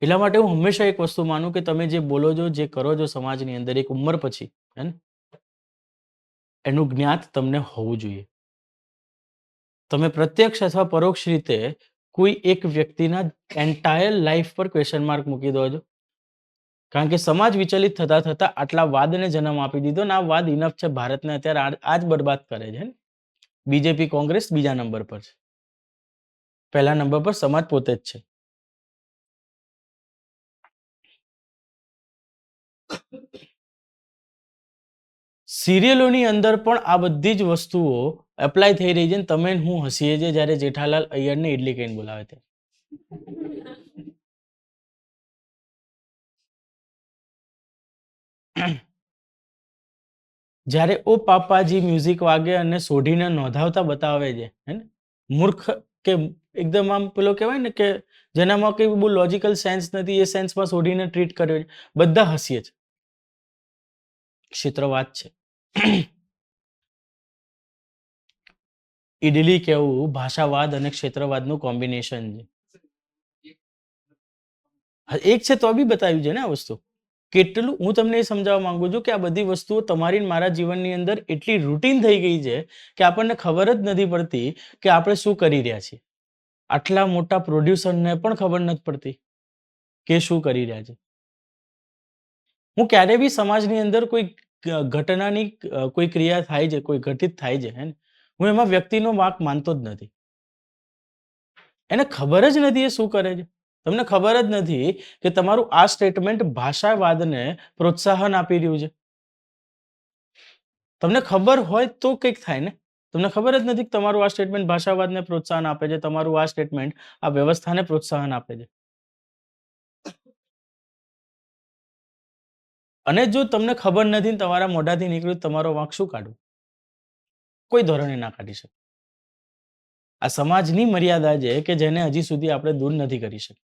એટલા માટે હું હંમેશા એક વસ્તુ માનું કે તમે જે બોલો છો, જે કરો છો સમાજની અંદર, એક ઉંમર પછી, હે ને, એનું જ્ઞાત તમને હોવું જોઈએ. તમે પ્રત્યક્ષ અથવા પરોક્ષ રીતે કોઈ એક વ્યક્તિના એન્ટાયર લાઈફ પર ક્વેશ્ચન માર્ક મૂકી દો છો. કારણ કે સમાજ વિચલિત થતા થતા આટલા વાદને જન્મ આપી દીધો ને આ વાદ ઇનફ છે. ભારતને અત્યારે આજ બરબાદ કરે છે. બીજેપી કોંગ્રેસ બીજા નંબર પર છે. પહેલા નંબર પર સમાજ પોતે જ છે. સિરિયલોની અંદર પણ આ બધી જ વસ્તુઓ એપ્લાય થઈ રહી છે. તમે હું હસીએ છીએ જ્યારે જેઠાલાલ અય્યરને ઇડલી કહીને બોલાવે છે. જ્યારે ઓ પાપાજી મ્યુઝિક વાગે અને સોઢીને નોંધાવતા બતાવે છે, હે ને, મૂર્ખ કે એકદમ આમ પેલો કહેવાય ને કે જેનામાં કઈ બહુ લોજિકલ સેન્સ નથી, એ સેન્સમાં સોઢીને ટ્રીટ કર્યો છે. બધા હસીએ છે. ક્ષેત્રવાદ છે. ઇડલી કેવું ભાષાવાદ અને ક્ષેત્રવાદનું કોમ્બિનેશન છે. હા, એક છે તો બી બતાવ્યું છે ને આ વસ્તુ. કેટલું હું તમને એ સમજાવવા માંગુ છું કે આ બધી વસ્તુઓ તમારી ને મારા જીવનની અંદર એટલી રૂટીન થઈ ગઈ છે કે આપણને ખબર જ નથી પડતી કે આપણે શું કરી રહ્યા છીએ. આટલા મોટા પ્રોડ્યુસરને પણ ખબર નથી પડતી કે શું કરી રહ્યા છે. હું ક્યારે બી સમાજની અંદર કોઈ ઘટનાની કોઈ ક્રિયા થાય છે, કોઈ ઘટિત થાય છે, હે ને, હું એમાં વ્યક્તિનો વાંક માનતો જ નથી. એને ખબર જ નથી એ શું કરે છે. તમને ખબર જ નથી કે તમારું આ સ્ટેટમેન્ટ ભાષાવાદને પ્રોત્સાહન આપી રહ્યું છે. તમને ખબર હોય તો કંઈક થાય ને. તમને ખબર જ નથી કે તમારું આ સ્ટેટમેન્ટ ભાષાવાદને પ્રોત્સાહન આપે છે, તમારું આ સ્ટેટમેન્ટ આ વ્યવસ્થાને પ્રોત્સાહન આપે છે. અને જો તમને ખબર નથી ને તમારા મોઢાથી નીકળ્યું તમારો વાંક શું કાઢવું? કોઈ ધોરણે ના કાઢી શકે. આ સમાજની મર્યાદા છે કે જેને હજી સુધી આપણે દૂર નથી કરી શકતા.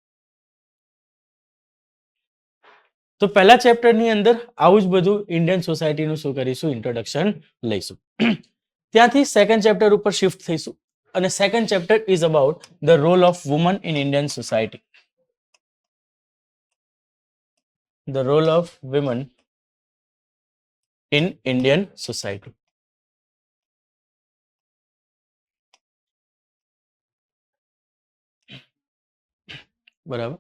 તો પહેલા ચેપ્ટરની અંદર આવું જ બધું ઇન્ડિયન સોસાયટીનું શું કરીશું, ઇન્ટ્રોડક્શન લઈશું. ત્યાંથી સેકન્ડ ચેપ્ટર ઉપર શિફ્ટ થઈશું અને second chapter is about the role of woman in Indian society. The role of women in Indian society. બરાબર.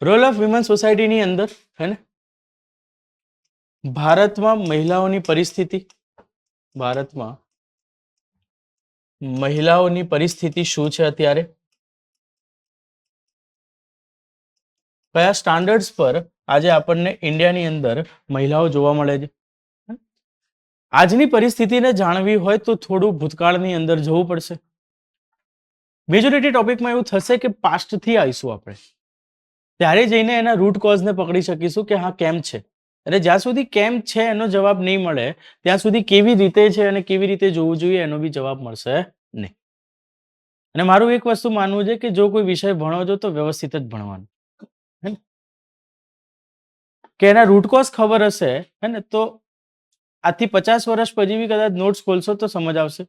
રોલ ઓફ વિમન સોસાયટીની અંદર હે ને ભારતમાં મહિલાઓની પરિસ્થિતિ, ભારતમાં મહિલાઓની પરિસ્થિતિ શું છે અત્યારે, કયા સ્ટાન્ડર્ડ્સ પર આજે આપણને ઇન્ડિયાની અંદર મહિલાઓ જોવા મળે છે. આજની પરિસ્થિતિને જાણવી હોય તો થોડું ભૂતકાળની અંદર જવું પડશે. મેજોરિટી ટોપિકમાં એવું થશે કે પાસ્ટથી આવીશું આપણે, ત્યારે જઈને એના રૂટ કોઝને પકડી શકીશું કે હા કેમ છે. અને જ્યાં સુધી કેમ છે એનો જવાબ નહીં મળે ત્યાં સુધી કેવી રીતે છે અને કેવી રીતે જોવું જોઈએ એનો બી જવાબ મળશે નહીં. અને મારું એક વસ્તુ માનવું છે કે જો કોઈ વિષય ભણો છો તો વ્યવસ્થિત જ ભણવાનું, કે એના રૂટ કોઝ ખબર હશે હે ને, તો આજથી 50 વર્ષ પછી બી કદાચ નોટ્સ ખોલશો તો સમજ આવશે.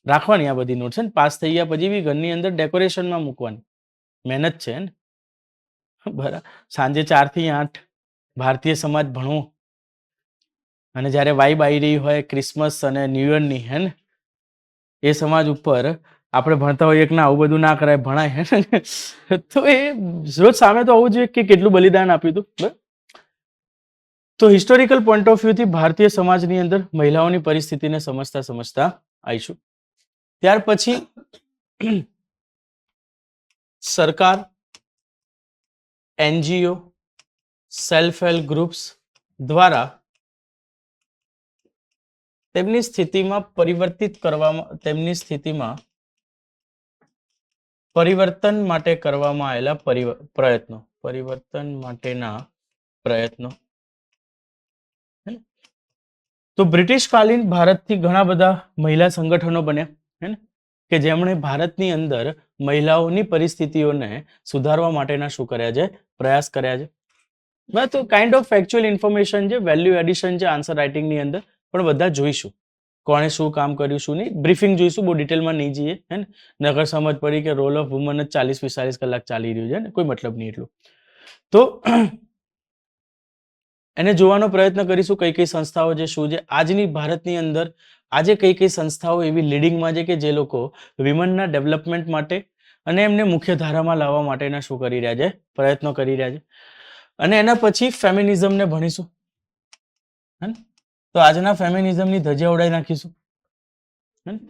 રાખવાની આ બધી નોટ્સ, ને પાસ થઈ ગયા પછી બી ઘરની અંદર ડેકોરેશનમાં મૂકવાની મહેનત છે ને. બરાબર. સાંજે 4 થી 8 ભારતીય સમાજ ભણવો અને જ્યારે વાઇબ આવી રહી હોય ક્રિસમસ અને ન્યૂ યરની, હે ને, એ સમાજ ઉપર આપણે ભણતા હોઈએ કે ના આવું બધું ના કરાય, ભણાય, હે ને, તો એ રોજ સામે તો આવું જોઈએ કે કેટલું બલિદાન આપ્યું હતું. બરાબર. તો હિસ્ટોરિકલ પોઈન્ટ ઓફ વ્યૂથી ભારતીય સમાજની અંદર મહિલાઓની પરિસ્થિતિને સમજતા સમજતા આવીશું. ત્યાર પછી સરકાર, એનજીઓ, સેલ્ફ હેલ્પ ગ્રુપ્સ દ્વારા તેમની સ્થિતિમાં પરિવર્તિત કરવામાં, તેમની સ્થિતિમાં પરિવર્તન માટે કરવામાં આવેલા પ્રયત્નો, પરિવર્તન માટેના પ્રયત્નો. તો બ્રિટિશકાલીન ભારતથી ઘણા બધા મહિલા સંગઠનો બન્યા, હે ને, કે જેમણે ભારતની અંદર મહિલાઓની પરિસ્થિતિઓને સુધારવા માટેના શું કર્યા છે, પ્રયાસ કર્યા છે. બસ તો કાઇન્ડ ઓફ ફેક્ચ્યુઅલ ઇન્ફોર્મેશન છે, વેલ્યુ એડિશન છે આન્સર રાઇટિંગની અંદર, પણ બધા જોઈશું કોણે શું કામ કર્યું શું નહીં. બ્રીફિંગ જોઈશું, બહુ ડિટેલમાં નહીં જઈએ, હે ને, નગર સમજ પડી કે રોલ ઓફ વુમન જ 40-45 કલાક ચાલી રહ્યું છે ને, કોઈ મતલબ નહીં એટલું. તો એને જોવાનો પ્રયત્ન કરીશું કઈ કઈ સંસ્થાઓ છે, શું છે આજની ભારતની અંદર, આજે કઈ કઈ સંસ્થાઓ એવી લીડિંગમાં છે કે જે લોકો વિમનના ડેવલપમેન્ટ માટે અને એમને મુખ્ય ધારામાં લાવવા માટેના શું કરી રહ્યા છે, પ્રયત્નો કરી રહ્યા છે. અને એના પછી ફેમિનિઝમને ભણીશું, હે ને. તો આજના ફેમિનિઝમની ધજા ઉડાવી નાખીશું, હે ને,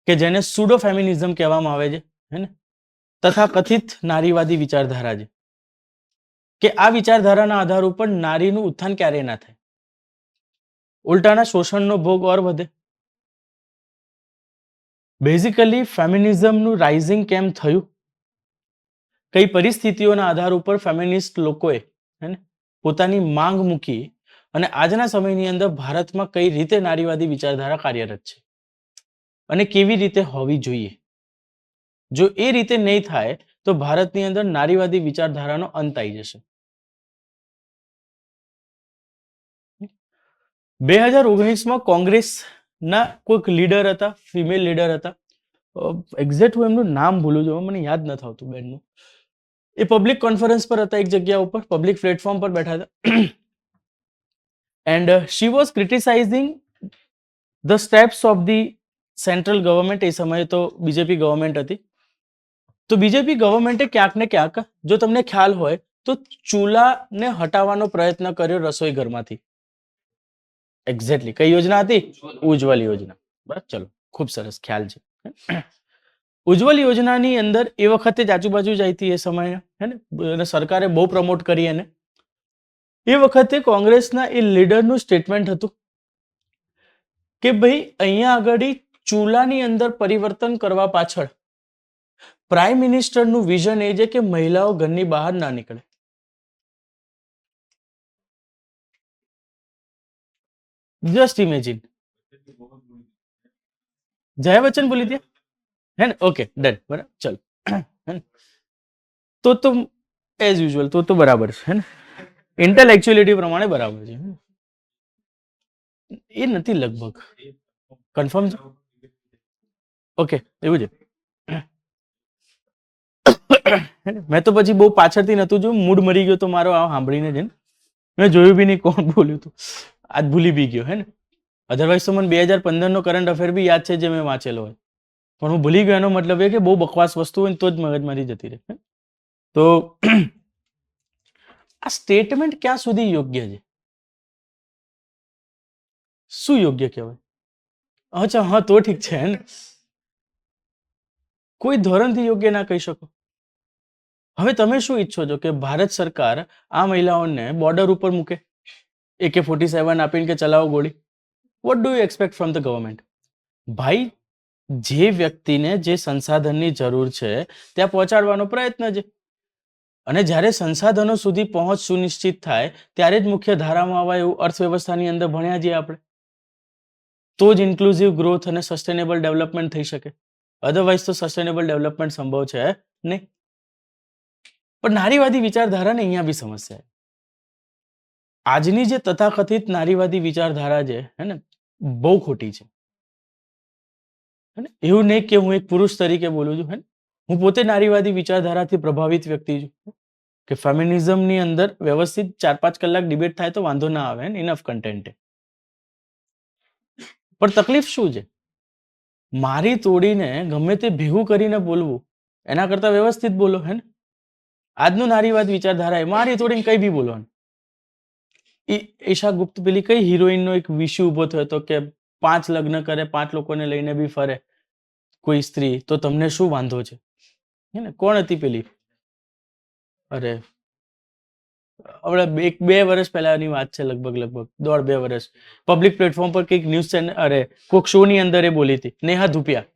કે જેને સુડો ફેમિનિઝમ કહેવામાં આવે છે, હે ને, તથા કથિત નારીવાદી વિચારધારા છે કે આ વિચારધારાના આધાર ઉપર નારીનું ઉત્થાન ક્યારેય ના થાય, ઉલટાના શોષણનો ભોગ ઓર વધે. બેઝિકલી ફેમિનિઝમનું રાઇઝિંગ કેમ થયું કઈ પરિસ્થિતિઓના આધાર ઉપર ફેમિનિસ્ટ લોકોએ હે ને પોતાની માંગ મૂકી અને આજના સમયની અંદર ભારતમાં કઈ રીતે નારીવાદી વિચારધારા કાર્યરત છે અને કેવી રીતે હોવી જોઈએ. જો એ રીતે નહીં થાય તો ભારતની અંદર નારીવાદી વિચારધારાનો અંત આવી જશે. 2019માં કોંગ્રેસના કોઈક લીડર હતા, ફિમેલ લીડર હતા, એક્ઝેક્ટ હું એમનું નામ ભૂલું છું, મને યાદ નથી આવતું બેનનું. એ પબ્લિક કોન્ફરન્સ પર હતા, એક જગ્યા ઉપર પબ્લિક પ્લેટફોર્મ પર બેઠા હતા and she was criticising the steps of the central government. એ સમયે તો બીજેપી ગવર્મેન્ટ હતી. તો બીજેપી ગવર્મેન્ટે ક્યાંક ને ક્યાંક, જો તમને ખ્યાલ હોય તો, ચૂલાને હટાવવાનો પ્રયત્ન કર્યો રસોઈ ઘરમાંથી. એક્ઝેક્ટલી કઈ યોજના હતી? ઉજ્જવલ યોજના. બરાબર, ચલો, ખૂબ સરસ ખ્યાલ છે. ઉજ્જવલ યોજનાની અંદર એ વખતે જ આજુબાજુ જ આવી હતી એ સમયે, હે ને, અને સરકારે બહુ પ્રમોટ કરી. એને એ વખતે કોંગ્રેસના એ લીડરનું સ્ટેટમેન્ટ હતું કે ભાઈ અહીંયા આગળ ચૂલાની અંદર પરિવર્તન કરવા પાછળ પ્રાઇમ મિનિસ્ટરનું વિઝન એ છે કે મહિલાઓ ઘરની બહાર ના નીકળે. Just imagine. જયા બચ્ચન બોલી હતી, હે ને? ઓકે, ડન, બરાબર, ચલો. તો એઝ યુઝ્યુઅલ તો બરાબર છે, હે ને? ઇન્ટેલેક્ચ્યુઅલિટી પ્રમાણે બરાબર છે. એ નથી લગભગ કન્ફર્મ છે. ઓકે, એવું છે. મેં તો પછી બહુ પાછળથી નતું જોયું, મૂડ મરી ગયો તો મારો આ સાંભળીને જ. મેં જોયું બી નહીં કોણ બોલ્યું હતું, આજ ભૂલી બી ગયો, હે ને. અધરવાઇઝ તો મને 2015નો કરંટ અફેર બી યાદ છે જે મેં વાંચેલો હોય, પણ હું ભૂલી ગયો. એનો મતલબ એ કે બહુ બકવાસ વસ્તુ હોય તો જ મગજમાંથી જતી રહે. તો આ સ્ટેટમેન્ટ ક્યાં સુધી યોગ્ય છે? શું યોગ્ય કહેવાય? અચ્છા, હા, તો ઠીક છે. કોઈ ધોરણથી યોગ્ય ના કહી શકો. હવે તમે શું ઈચ્છો છો કે ભારત સરકાર આ મહિલાઓને બોર્ડર ઉપર મૂકે, AK-47 આપીને કે ચલાવો ગોળી? What do you expect from the government? ભાઈ, જે વ્યક્તિને જે સંસાધનની જરૂર છે ત્યાં પહોંચાડવાનો પ્રયત્ન છે. અને જ્યારે સંસાધનો સુધી પહોંચ સુનિશ્ચિત થાય ત્યારે જ મુખ્ય ધારામાં આવા એવું અર્થવ્યવસ્થાની અંદર ભણ્યા છીએ આપણે. તો જ ઇન્ક્લુઝિવ ગ્રોથ અને સસ્ટેનેબલ ડેવલપમેન્ટ થઈ શકે. અધરવાઇઝ તો સસ્ટેનેબલ ડેવલપમેન્ટ સંભવ છે નહીં. પણ નારીવાદી વિચારધારાને અહીંયા બી સમસ્યા. આજની જે તથાકથિત નારીવાદી વિચારધારા છે, હે ને, બહુ ખોટી છે. એવું નહીં કે હું એક પુરુષ તરીકે બોલું છું, હે, હું પોતે નારીવાદી વિચારધારાથી પ્રભાવિત વ્યક્તિ છું. કે ફેમિનિઝમની અંદર વ્યવસ્થિત 4-5 કલાક ડિબેટ થાય તો વાંધો ના આવે, ઇનફ કન્ટેન્ટ. પણ તકલીફ શું છે? મારી તોડીને ગમે તે ભેગું કરીને બોલવું એના કરતા વ્યવસ્થિત બોલો, હે ને. આજનું નારીવાદ વિચારધારા મારી તોડીને કઈ બી બોલવાનું. ઈશા ગુપ્ત પેલી કઈ હિરોઈનનો એક વિષય ઉભો થયો હતો કે 5 લગ્ન કરે, 5 લોકોને લઈને બી ફરે કોઈ સ્ત્રી, તો તમને શું વાંધો છે? હે ને, કોણ હતી પેલી? અરે, હવે 1-2 વર્ષ પહેલાની વાત છે, લગભગ 1.5-2 વર્ષ. પબ્લિક પ્લેટફોર્મ પર કંઈક ન્યૂઝ ચેનલ, અરે કોઈક શો ની અંદર એ બોલી હતી, નેહા ધુપિયા,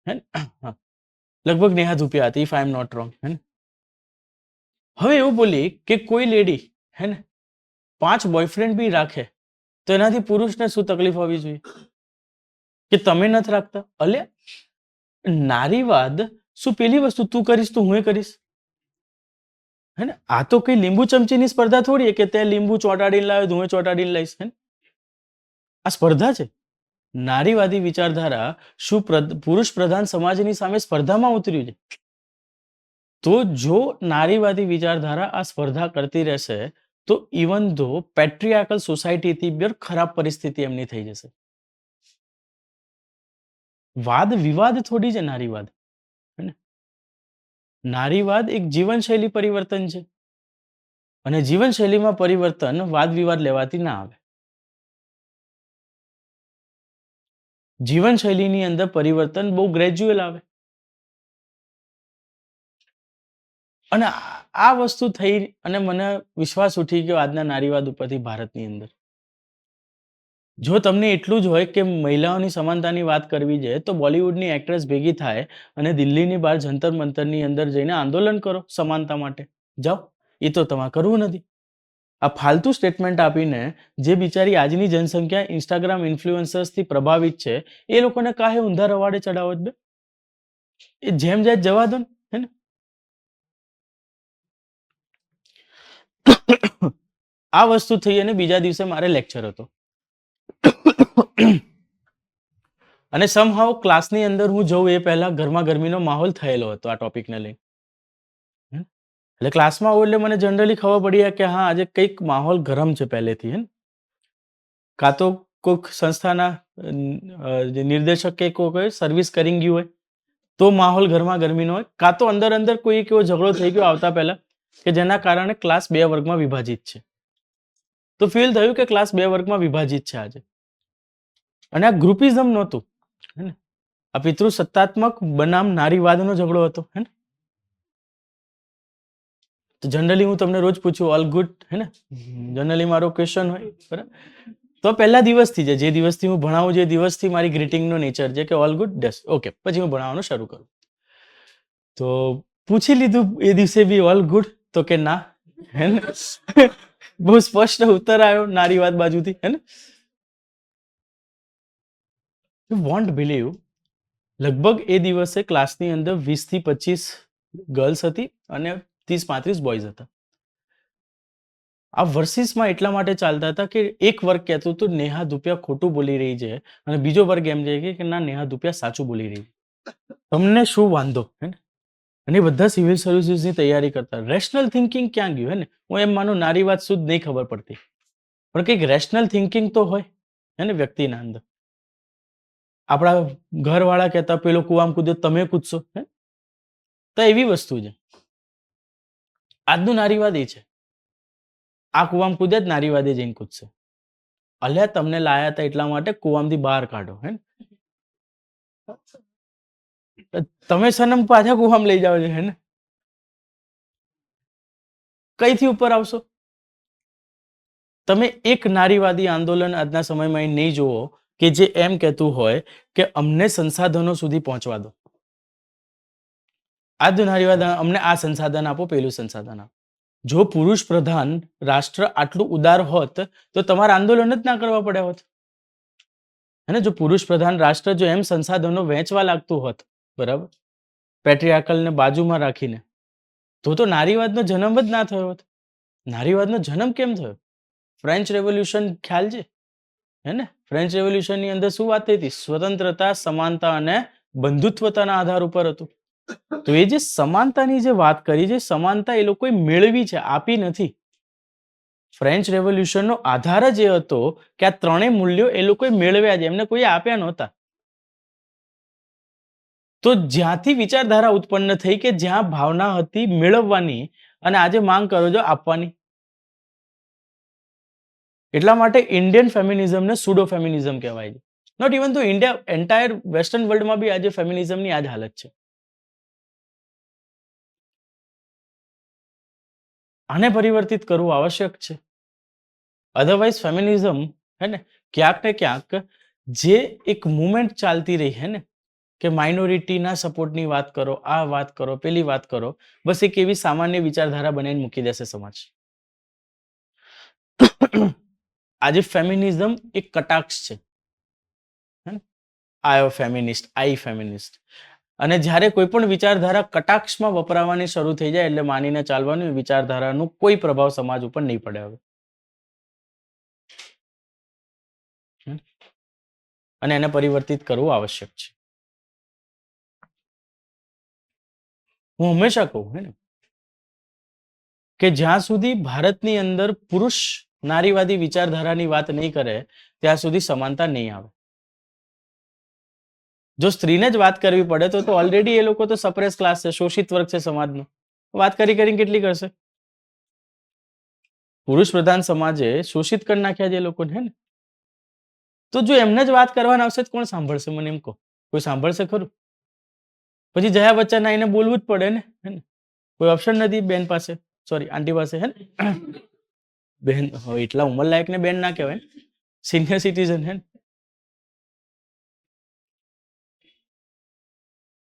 હે ને? હા, લગભગ નેહા ધુપિયા હતી, if I am not wrong, હે ને. હવે એવું બોલી કે કોઈ લેડી, હે ને, 5 બોયફ્રેન્ડ બી રાખે તો એનાથી પુરુષને શું તકલીફ હોવી જોઈએ કે તમે નથી રાખતા? અલે, નારીવાદ શું પેલી વસ્તુ તું કરીશ તો હું કરીશ, હે ને? આ તો કઈ લીંબુ ચમચીની સ્પર્ધા થોડી કે તે લીંબુ ચોટાડીને લાવ્યો તો હું ચોટાડીને લઈશ, હે ને? આ સ્પર્ધા છે. નારીવાદી વિચારધારા શું પુરુષ પ્રધાન સમાજની સામે સ્પર્ધામાં ઉતર્યું છે? તો જો નારીવાદી વિચારધારા આ સ્પર્ધા કરતી રહેશે તો ઇવન ધો પેટ્રિયાર્કલ સોસાયટીથી બી ખરાબ પરિસ્થિતિ એમની થઈ જશે. વાદ વિવાદ થોડી છે નારીવાદ, હે ને? નારીવાદ એક જીવનશૈલી પરિવર્તન છે અને જીવનશૈલીમાં પરિવર્તન વાદ વિવાદ લેવાથી ના આવે. જીવનશૈલીની અંદર પરિવર્તન બહુ ગ્રેજ્યુઅલ આવે. અને આ વસ્તુ થઈ અને મને વિશ્વાસ ઉઠી ગયો આજના નારીવાદ ઉપરથી ભારતની અંદર. જો તમને એટલું જ હોય કે મહિલાઓની સમાનતાની વાત કરવી છે તો બોલિવૂડની એક્ટ્રેસ ભેગી થાય અને દિલ્હીની બહાર જંતર મંતરની અંદર જઈને આંદોલન કરો સમાનતા માટે. જાઓ. એ તો તમારે કરવું નથી. આ ફાલતુ સ્ટેટમેન્ટ આપીને જે બિચારી આજની જનસંખ્યા ઇન્સ્ટાગ્રામ ઇન્ફ્લુએન્સર્સથી પ્રભાવિત છે એ લોકોને કાહે ઊંધા રવાડે ચડાવો જ બે? એ જેમ જાય જવા દો ને, હે ને? આ વસ્તુ થઈ અને બીજા દિવસે મારે લેક્ચર હતો અને સમહાવ ક્લાસની અંદર હું જઉં એ પહેલા ગરમા ગરમીનો માહોલ થયેલો હતો આ ટોપિકને લઈને. એટલે ક્લાસમાં આવું એટલે મને જનરલી ખબર પડી કે હા આજે કંઈક માહોલ ગરમ છે પહેલેથી, હે ને? કાં તો કોઈક સંસ્થાના જે નિર્દેશક કે કોઈ સર્વિસ કરી ગયું હોય તો માહોલ ગરમા ગરમીનો હોય, કાં તો અંદર અંદર કોઈ એક એવો ઝઘડો થઈ ગયો આવતા પહેલા કે જેના કારણે ક્લાસ 2 વર્ગમાં વિભાજિત છે. તો ફીલ થયું કે ક્લાસ 2 વર્ગમાં વિભાજિત છે આજે. અને આ ગ્રુપિઝમ નહોતું, હે ને? આ પિતૃસત્તાત્મક બનામ નારીવાદનો ઝઘડો હતો, હે ને? તો જનરલી હું તમને રોજ પૂછું ઓલ ગુડ, હે ને? જનરલી મારો ક્વેશ્ચન હોય, બરાબર? તો પહેલા દિવસથી જે દિવસથી હું ભણાવું જે દિવસથી મારી ગ્રીટિંગનો નેચર છે કે ઓલ ગુડ ડસ ઓકે, પછી હું ભણાવવાનું શરૂ કરું. તો પૂછી લીધું એ દિવસે બી ઓલ ગુડ, તો કે ના, હે ને? બહુ સ્પષ્ટ ઉત્તર આવ્યો નારીવાદ બાજુથી, હે ને? યુ વોન્ટ બિલીવ, લગભગ એ દિવસે ક્લાસની અંદર 20 થી 25 ગર્લ્સ હતી અને 30-35 બોયઝ હતા. આ વર્સિસમાં એટલા માટે ચાલતા હતા કે એક વર્ગ કહેતું હતું નેહા ધુપિયા ખોટું બોલી રહી છે અને બીજો વર્ગ એમ છે કે ના નેહા ધુપિયા સાચું બોલી રહી છે. તમને શું વાંધો, હે ને? અને એ બધા સિવિલ સર્વિસીસની તૈયારી કરતા. રેશનલ થિંકિંગ ક્યાં ગયું, હે ને? હું એમ માનું નારીવાદ શુદ્ધ નહીં ખબર પડતી, પણ કંઈક રેશનલ થિંકિંગ તો હોય, હે ને, વ્યક્તિના અંદર. આપણા ઘરવાળા કહેતા પેલો કૂવામાં કૂદે તમે કૂદશો, હે? તો એવી વસ્તુ છે. આજનું નારીવાદ એ છે. આ કૂવામાં કૂદે જ નારીવાદે જઈને કૂદશે. અલ્યા તમને લાયા હતા એટલા માટે કૂવામાંથી બહાર કાઢો, હે ને? તમે સનમ પાછા કૂવામાં લઈ જાઓ છો, હે ને? કઈથી ઉપર આવશો? તમે એક નારીવાદી આંદોલન આજના સમયમાં નહીં જુઓ કે જે એમ કહેતું હોય કે અમને સંસાધનો સુધી પહોંચવા દો. આજનું નારીવાદ અમને આ સંસાધન આપો, પેલું સંસાધન આપો. જો પુરુષ પ્રધાન રાષ્ટ્ર આટલું ઉદાર હોત તો તમારે આંદોલન જ ના કરવા પડ્યા હોત. અને જો પુરુષ પ્રધાન રાષ્ટ્ર જો એમ સંસાધનો વહેંચવા લાગતું હોત, બરાબર, પેટ્રિયાર્કલને બાજુમાં રાખીને, તો નારીવાદનો જન્મ જ ના થયો હોત. નારીવાદનો જન્મ કેમ થયો? ફ્રેન્ચ રેવોલ્યુશન ખ્યાલ છે, હે ને? ફ્રેન્ચ રેવોલ્યુશનની અંદર શું વાત થઈ હતી? સ્વતંત્રતા, સમાનતા અને બંધુત્વતાના આધાર ઉપર હતું. તો એ જે સમાનતાની જે વાત કરી છે, સમાનતા એ લોકોએ મેળવી છે, આપી નથી. ફ્રેન્ચ રેવોલ્યુશનનો આધાર જ એ હતો કે આ ત્રણેય મૂલ્યો એ લોકોએ મેળવ્યા છે, એમને કોઈ આપ્યા નહોતા. તો જ્યાંથી વિચારધારા ઉત્પન્ન થઈ કે જ્યાં ભાવના હતી મેળવવાની અને આજે માંગ કરો છો આપવાની. એટલા માટે ઇન્ડિયન ફેમિનિઝમને સુડો ફેમિનિઝમ કહેવાય છે. નોટ ઇવન તો ઇન્ડિયા, એન્ટાયર વેસ્ટર્ન વર્લ્ડમાં બી આજે ફેમિનિઝમની આ જ હાલત છે. આને પરિવર્તિત કરવું આવશ્યક છે. અધરવાઇઝ ફેમિનિઝમ, હે ને, ક્યાંક ને ક્યાંક જે એક મુવમેન્ટ ચાલતી રહી, હે ને, કે માઇનોરિટીના સપોર્ટની વાત કરો, આ વાત કરો, પેલી વાત કરો, બસ એક એવી સામાન્ય વિચારધારા બનાવીને મૂકી દેશે સમાજ. આજે ફેમિનિઝમ એક કટાક્ષ છે, આઈ ફેમિનિસ્ટ, આઈ ફેમિનિસ્ટ. અને જ્યારે કોઈ પણ વિચારધારા કટાક્ષમાં વપરાવાની શરૂ થઈ જાય એટલે માનીને ચાલવાનું વિચારધારાનું કોઈ પ્રભાવ સમાજ ઉપર નહીં પડે હવે. અને એને પરિવર્તિત કરવું આવશ્યક છે. હું હંમેશા કહું, હે ને, કે જ્યાં સુધી ભારતની અંદર પુરુષ નારીવાદી વિચારધારાની વાત નહીં કરે ત્યાં સુધી સમાનતા નહીં આવે. જો સ્ત્રીને જ વાત કરવી પડે તો ઓલરેડી એ લોકો તો સપ્રેસ ક્લાસ છે, શોષિત વર્ગ છે સમાજનો. વાત કરીને કેટલી કરશે? પુરુષ પ્રધાન સમાજે શોષિત કરી નાખ્યા છે એ લોકોને, હે ને? તો જો એમને જ વાત કરવાના આવશે કોણ સાંભળશે? મને એમ કહો, કોઈ સાંભળશે ખરું? પછી જયા બચ્ચન આવીને બોલવું જ પડે ને, હે ને? કોઈ ઓપ્શન નથી બેન પાસે, સોરી આંટી પાસે, હે ને? બેન એટલા ઉંમર લાયક ને બેન ના કહેવાય. સિનિયર સિટીઝન હે ને?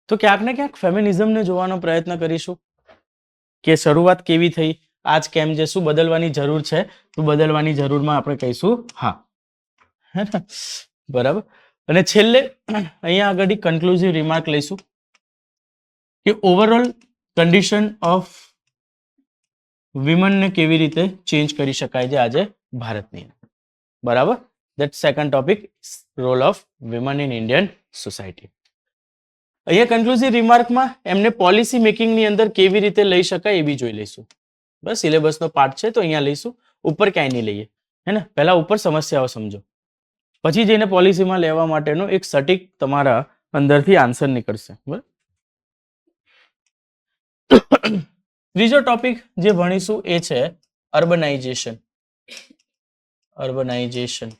તો ક્યાંક ને ક્યાંક ફેમિનિઝમને જોવાનો પ્રયત્ન કરીશું કે શરૂઆત કેવી થઈ, આજ કેમ છે, શું બદલવાની જરૂર છે, તો બદલવાની જરૂરમાં આપણે કહીશું હા. હે ને? બરાબર. અને છેલ્લે અહીંયા આગળ કન્ક્લુઝિવ રિમાર્ક લઈશું કે ઓવરઓલ કન્ડિશન ઓફ વિમનને કેવી રીતે ચેન્જ કરી શકાય છે આજે ભારતની અંદર. બરાબર. That second topic, role of women in Indian society. અહીંયા કન્ક્લુઝિવ રિમાર્કમાં એમને પોલિસી મેકિંગની અંદર કેવી રીતે લઈ શકાય એ બી જોઈ લઈશું. બસ સિલેબસનો પાર્ટ છે તો અહીંયા લઈશું, ઉપર ક્યાંય નહીં લઈએ. હે ને? પહેલા ઉપર સમસ્યાઓ સમજો, પછી જઈને પોલિસીમાં લેવા માટેનો એક સટીક તમારા અંદરથી આન્સર નીકળશે. બરાબર. ત્રીજો ટોપિક જે ભણીશું એ છે અર્બનાઇઝેશન. અર્બનાઇઝેશન.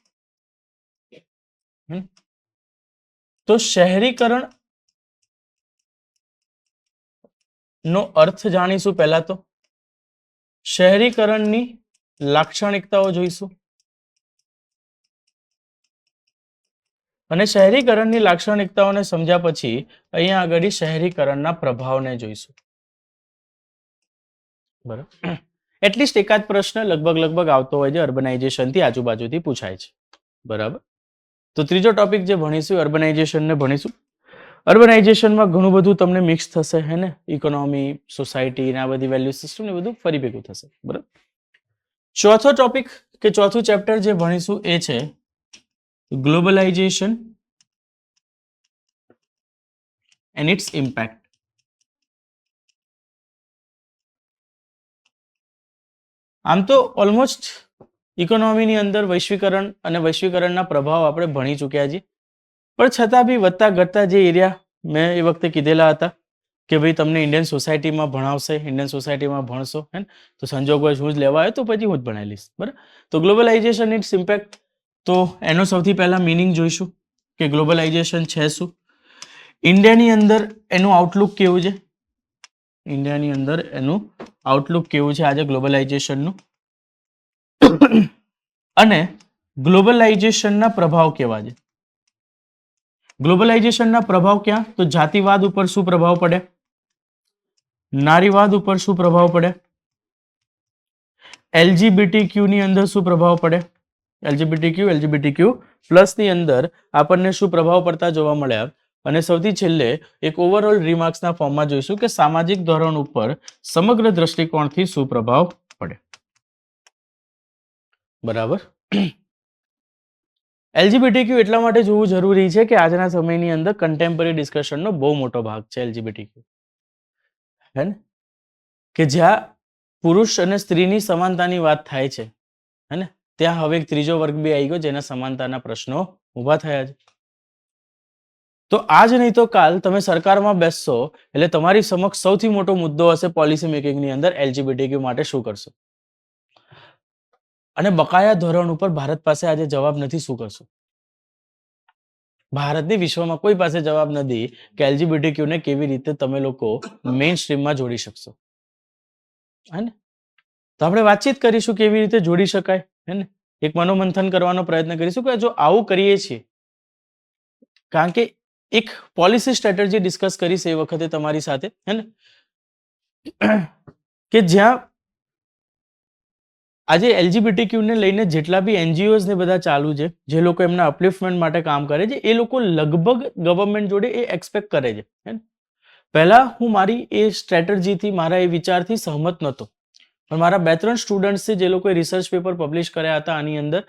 તો શહેરીકરણ નો અર્થ જાણીશું. પહેલા તો શહેરીકરણની લાક્ષણિકતાઓ જોઈશું અને શહેરીકરણની લાક્ષણિકતાઓને સમજ્યા પછી અહીંયા આગળ શહેરીકરણના પ્રભાવને જોઈશું. બરાબર. એટલીસ્ટ એકાદ પ્રશ્ન લગભગ આવતો હોય છે અર્બનાઇઝેશનથી આજુબાજુથી પૂછાય છે. બરાબર. તો ત્રીજો ટોપિક જે ભણીશું અર્બનાઇઝેશનને ભણીશું. અર્બનાઇઝેશનમાં ઘણું બધું તમને મિક્સ થશે, હે ને? ઇકોનોમી, સોસાયટી ને આ બધી વેલ્યુ સિસ્ટમ ને બધું ફરી ભેગું થશે. બરાબર. ચોથો ટોપિક કે ચોથું ચેપ્ટર જે ભણીશું એ છે ગ્લોબલાઇઝેશન એન્ડ ઇટ્સ ઇમ્પેક્ટ. આમ તો ઓલમોસ્ટ ઇકોનોમીની અંદર વૈશ્વિકરણ અને વૈશ્વિકરણના પ્રભાવ આપણે ભણી ચૂક્યા છીએ, પણ છતાં બી વધતા ઘટતા જે એરિયા મેં એ વખતે કીધેલા હતા કે ભાઈ તમને ઇન્ડિયન સોસાયટીમાં ભણાવશે, ઇન્ડિયન સોસાયટીમાં ભણશો, હે ને? તો સંજોગ હોય હું જ લેવા આવ્યો તો પછી હું જ ભણાવી લઈશ. બરાબર. તો ગ્લોબલાઇઝેશન ઇટ્સ ઇમ્પેક્ટ, તો એનો સૌથી પહેલા મિનિંગ જોઈશું કે ગ્લોબલાઇઝેશન છે શું, ઇન્ડિયાની અંદર એનું આઉટલુક કેવું છે, ઇન્ડિયાની અંદર એનું આઉટલુક કેવું છે આજે ગ્લોબલાઇઝેશનનું, અને ગ્લોબલાઇઝેશનના પ્રભાવ કેવા છે. ગ્લોબલાઇઝેશનના પ્રભાવ ક્યાં? તો જાતિવાદ ઉપર શું પ્રભાવ પડે, નારીવાદ ઉપર શું પ્રભાવ પડે, LGBTQ ની અંદર શું પ્રભાવ પડે, LGBTQ પ્લસ ની અંદર આપણને શું પ્રભાવ પડતા જોવા મળ્યા, અને સૌથી છેલ્લે એક ઓવરઓલ રિમાર્ક્સના ફોર્મમાં જોઈશું કે સામાજિક ધોરણ ઉપર સમગ્ર દ્રષ્ટિકોણથી શું પ્રભાવ પડે. બરાબર. LGBTQ એટલા માટે જોવું જરૂરી છે કે આજના સમયની અંદર કન્ટેમ્પરરી ડિસ્કશનનો બહુ મોટો ભાગ છે LGBTQ, હે ને? કે જ્યાં પુરુષ અને સ્ત્રીની સમાનતાની વાત થાય છે, હે ને? ત્યાં હવે એક ત્રીજો વર્ગ બી આવી ગયો જેના સમાનતાના પ્રશ્નો ઊભા થયા છે. તો આજ નહીં તો કાલ તમે સરકારમાં બેસશો એટલે તમારી સમક્ષ સૌથી મોટો મુદ્દો હશે પોલિસી મેકિંગની અંદર LGBTQ માટે શું કરશો, અને બકાયા ધોરણ ઉપર ભારત પાસે આજે જવાબ નથી. શું કરશો? ભારતની વિશ્વમાં કોઈ પાસે જવાબ નથી કે LGBTQ ને કેવી રીતે તમે લોકો મેઇન સ્ટ્રીમમાં જોડી શકશો, હે ને? તો આપણે વાતચીત કરીશું કેવી રીતે જોડી શકાય, હે ને? એક મનોમંથન કરવાનો પ્રયત્ન કરીશું કે જો આવું કરીએ છીએ, કારણ કે એક પોલિસી સ્ટ્રેટેજી ડિસ્કસ કરીશ એ વખતે તમારી સાથે, હે ને? કે જ્યાં આજે LGBTQ ને લઈને જેટલા બી NGOs ને બધા ચાલુ છે, જે લોકો એમના અપલિફ્ટમેન્ટ માટે કામ કરે છે, એ લોકો લગભગ ગવર્નમેન્ટ જોડે એ એક્સપેક્ટ કરે છે, હે ને? પહેલા હું મારી એ સ્ટ્રેટેજીથી, મારા એ વિચારથી સહમત નહોતો, પણ મારા 2-3 સ્ટુડન્ટ્સ છે જે લોકોએ રિસર્ચ પેપર પબ્લિશ કર્યા હતા આની અંદર,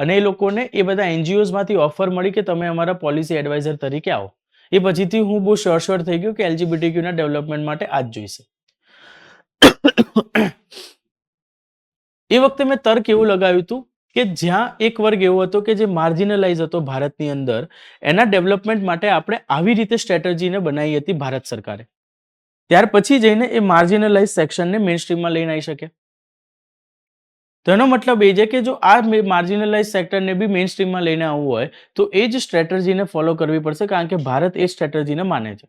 અને એ લોકોને એ બધા NGOs માંથી ઓફર મળી કે તમે અમારા પોલિસી એડવાઇઝર તરીકે આવો. એ પછીથી હું બહુ શ્યોર થઈ ગયો કે LGBTQ ના ડેવલપમેન્ટ માટે આ જ જોઈશે. એ વખતે મેં તર્ક એવું લગાવ્યું હતું કે જ્યાં એક વર્ગ એવો હતો કે જે માર્જિનલાઇઝ હતો ભારતની અંદર, એના ડેવલપમેન્ટ માટે આપણે આવી રીતે સ્ટ્રેટેજીને બનાવી હતી ભારત સરકારે. ત્યાર પછી જઈને એ માર્જિનલાઇઝ સેક્શનને મેઇન સ્ટ્રીમમાં લઈને આવી શકે. તો એનો મતલબ એ છે કે જો આ માર્જિનલાઇઝ સેક્ટરને બી મેઇન સ્ટ્રીમમાં લઈને આવવું હોય તો એ જ સ્ટ્રેટેજીને ફોલો કરવી પડશે, કારણ કે ભારત એ સ્ટ્રેટેજીને માને છે.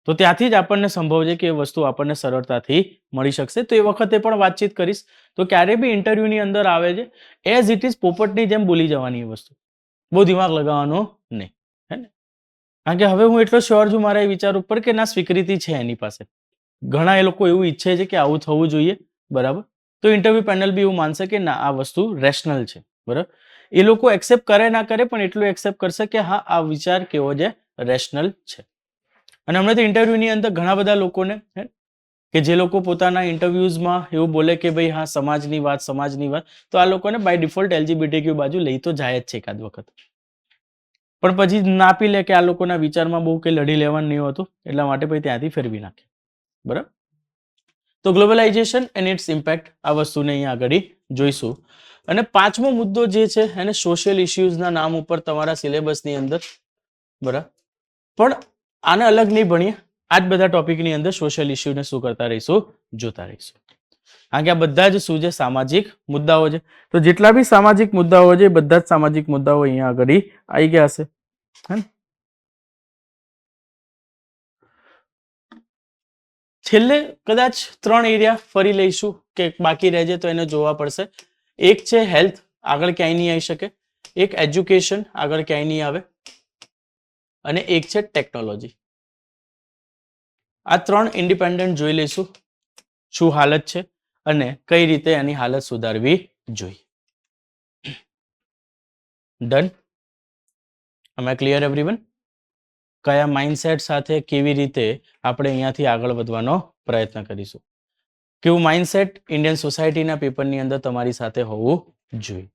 તો ત્યાંથી જ આપણને સંભવ છે કે એ વસ્તુ આપણને સરળતાથી મળી શકશે. તો એ વખતે પણ વાતચીત કરીશ. તો ક્યારે બી ઇન્ટરવ્યુની અંદર આવે છે એઝ ઇટ ઇઝ પોપટની જેમ બોલી જવાની એ વસ્તુ, બહુ દિમાગ લગાવવાનો નહીં, હે ને? કારણ કે હવે હું એટલો શ્યોર છું મારા એ વિચાર ઉપર કે ના સ્વીકૃતિ છે એની પાસે. ઘણા એ લોકો એવું ઈચ્છે છે કે આવું થવું જોઈએ, બરાબર? તો ઇન્ટરવ્યુ પેનલ બી એવું માનશે કે ના આ વસ્તુ રેશનલ છે, બરાબર? એ લોકો એક્સેપ્ટ કરે ના કરે પણ એટલું એક્સેપ્ટ કરશે કે હા આ વિચાર કેવો છે, રેશનલ છે. અને હમણાં તો ઇન્ટરવ્યુની અંદર ઘણા બધા લોકોને કે જે લોકો પોતાના ઇન્ટરવ્યુઝમાં એવું બોલે કે ભાઈ હા સમાજની વાત, તો આ લોકોને બાય ડિફોલ્ટ એલજીબીટીક્યુ બાજુ લઈ તો જાય જ છે એકાદ વખત. પણ પછી નાપી લે કે આ લોકોના વિચારમાં બહુ કંઈ લડી લેવાનું નહીં હોતું, એટલા માટે પછી ત્યાંથી ફેરવી નાખે, બરાબર? તો ગ્લોબલાઇઝેશન એન્ડ ઇટ્સ ઇમ્પેક્ટ, આ વસ્તુને અહીંયા આગળ જોઈશું. અને 5મો મુદ્દો જે છે એને સોશિયલ ઇશ્યુઝના નામ ઉપર તમારા સિલેબસની અંદર, બરાબર? પણ આને અલગ નહીં ભણીએ, આ જ બધા ટોપિકની અંદર સોશિયલ ઇશ્યુને શું કરતા રહીશું, જોતા રહીશું. કારણ કે આ બધા જ શું છે, સામાજિક મુદ્દાઓ છે. તો જેટલા બી સામાજિક મુદ્દાઓ છે બધા જ સામાજિક મુદ્દાઓ અહીંયા આગળ આવી ગયા હશે, હે ને? છેલ્લે કદાચ 3 એરિયા ફરી લઈશું કે બાકી રહેજે તો એને જોવા પડશે. એક છે હેલ્થ, આગળ ક્યાંય નહીં આવી શકે. એક એજ્યુકેશન, આગળ ક્યાંય નહીં આવે. અને એક છે ટેકનોલોજી. આ 3 ઇન્ડિપેન્ડન્ટ જોઈ લઈશું શું હાલત છે અને કઈ રીતે એની હાલત સુધારવી જોઈએ. Done? am I clear everyone? કયા માઇન્ડસેટ સાથે કેવી રીતે આપણે અહીંયાથી આગળ વધવાનો પ્રયત્ન કરીશું, કેવું માઇન્ડસેટ ઇન્ડિયન સોસાયટીના પેપરની અંદર તમારી સાથે હોવું જોઈએ.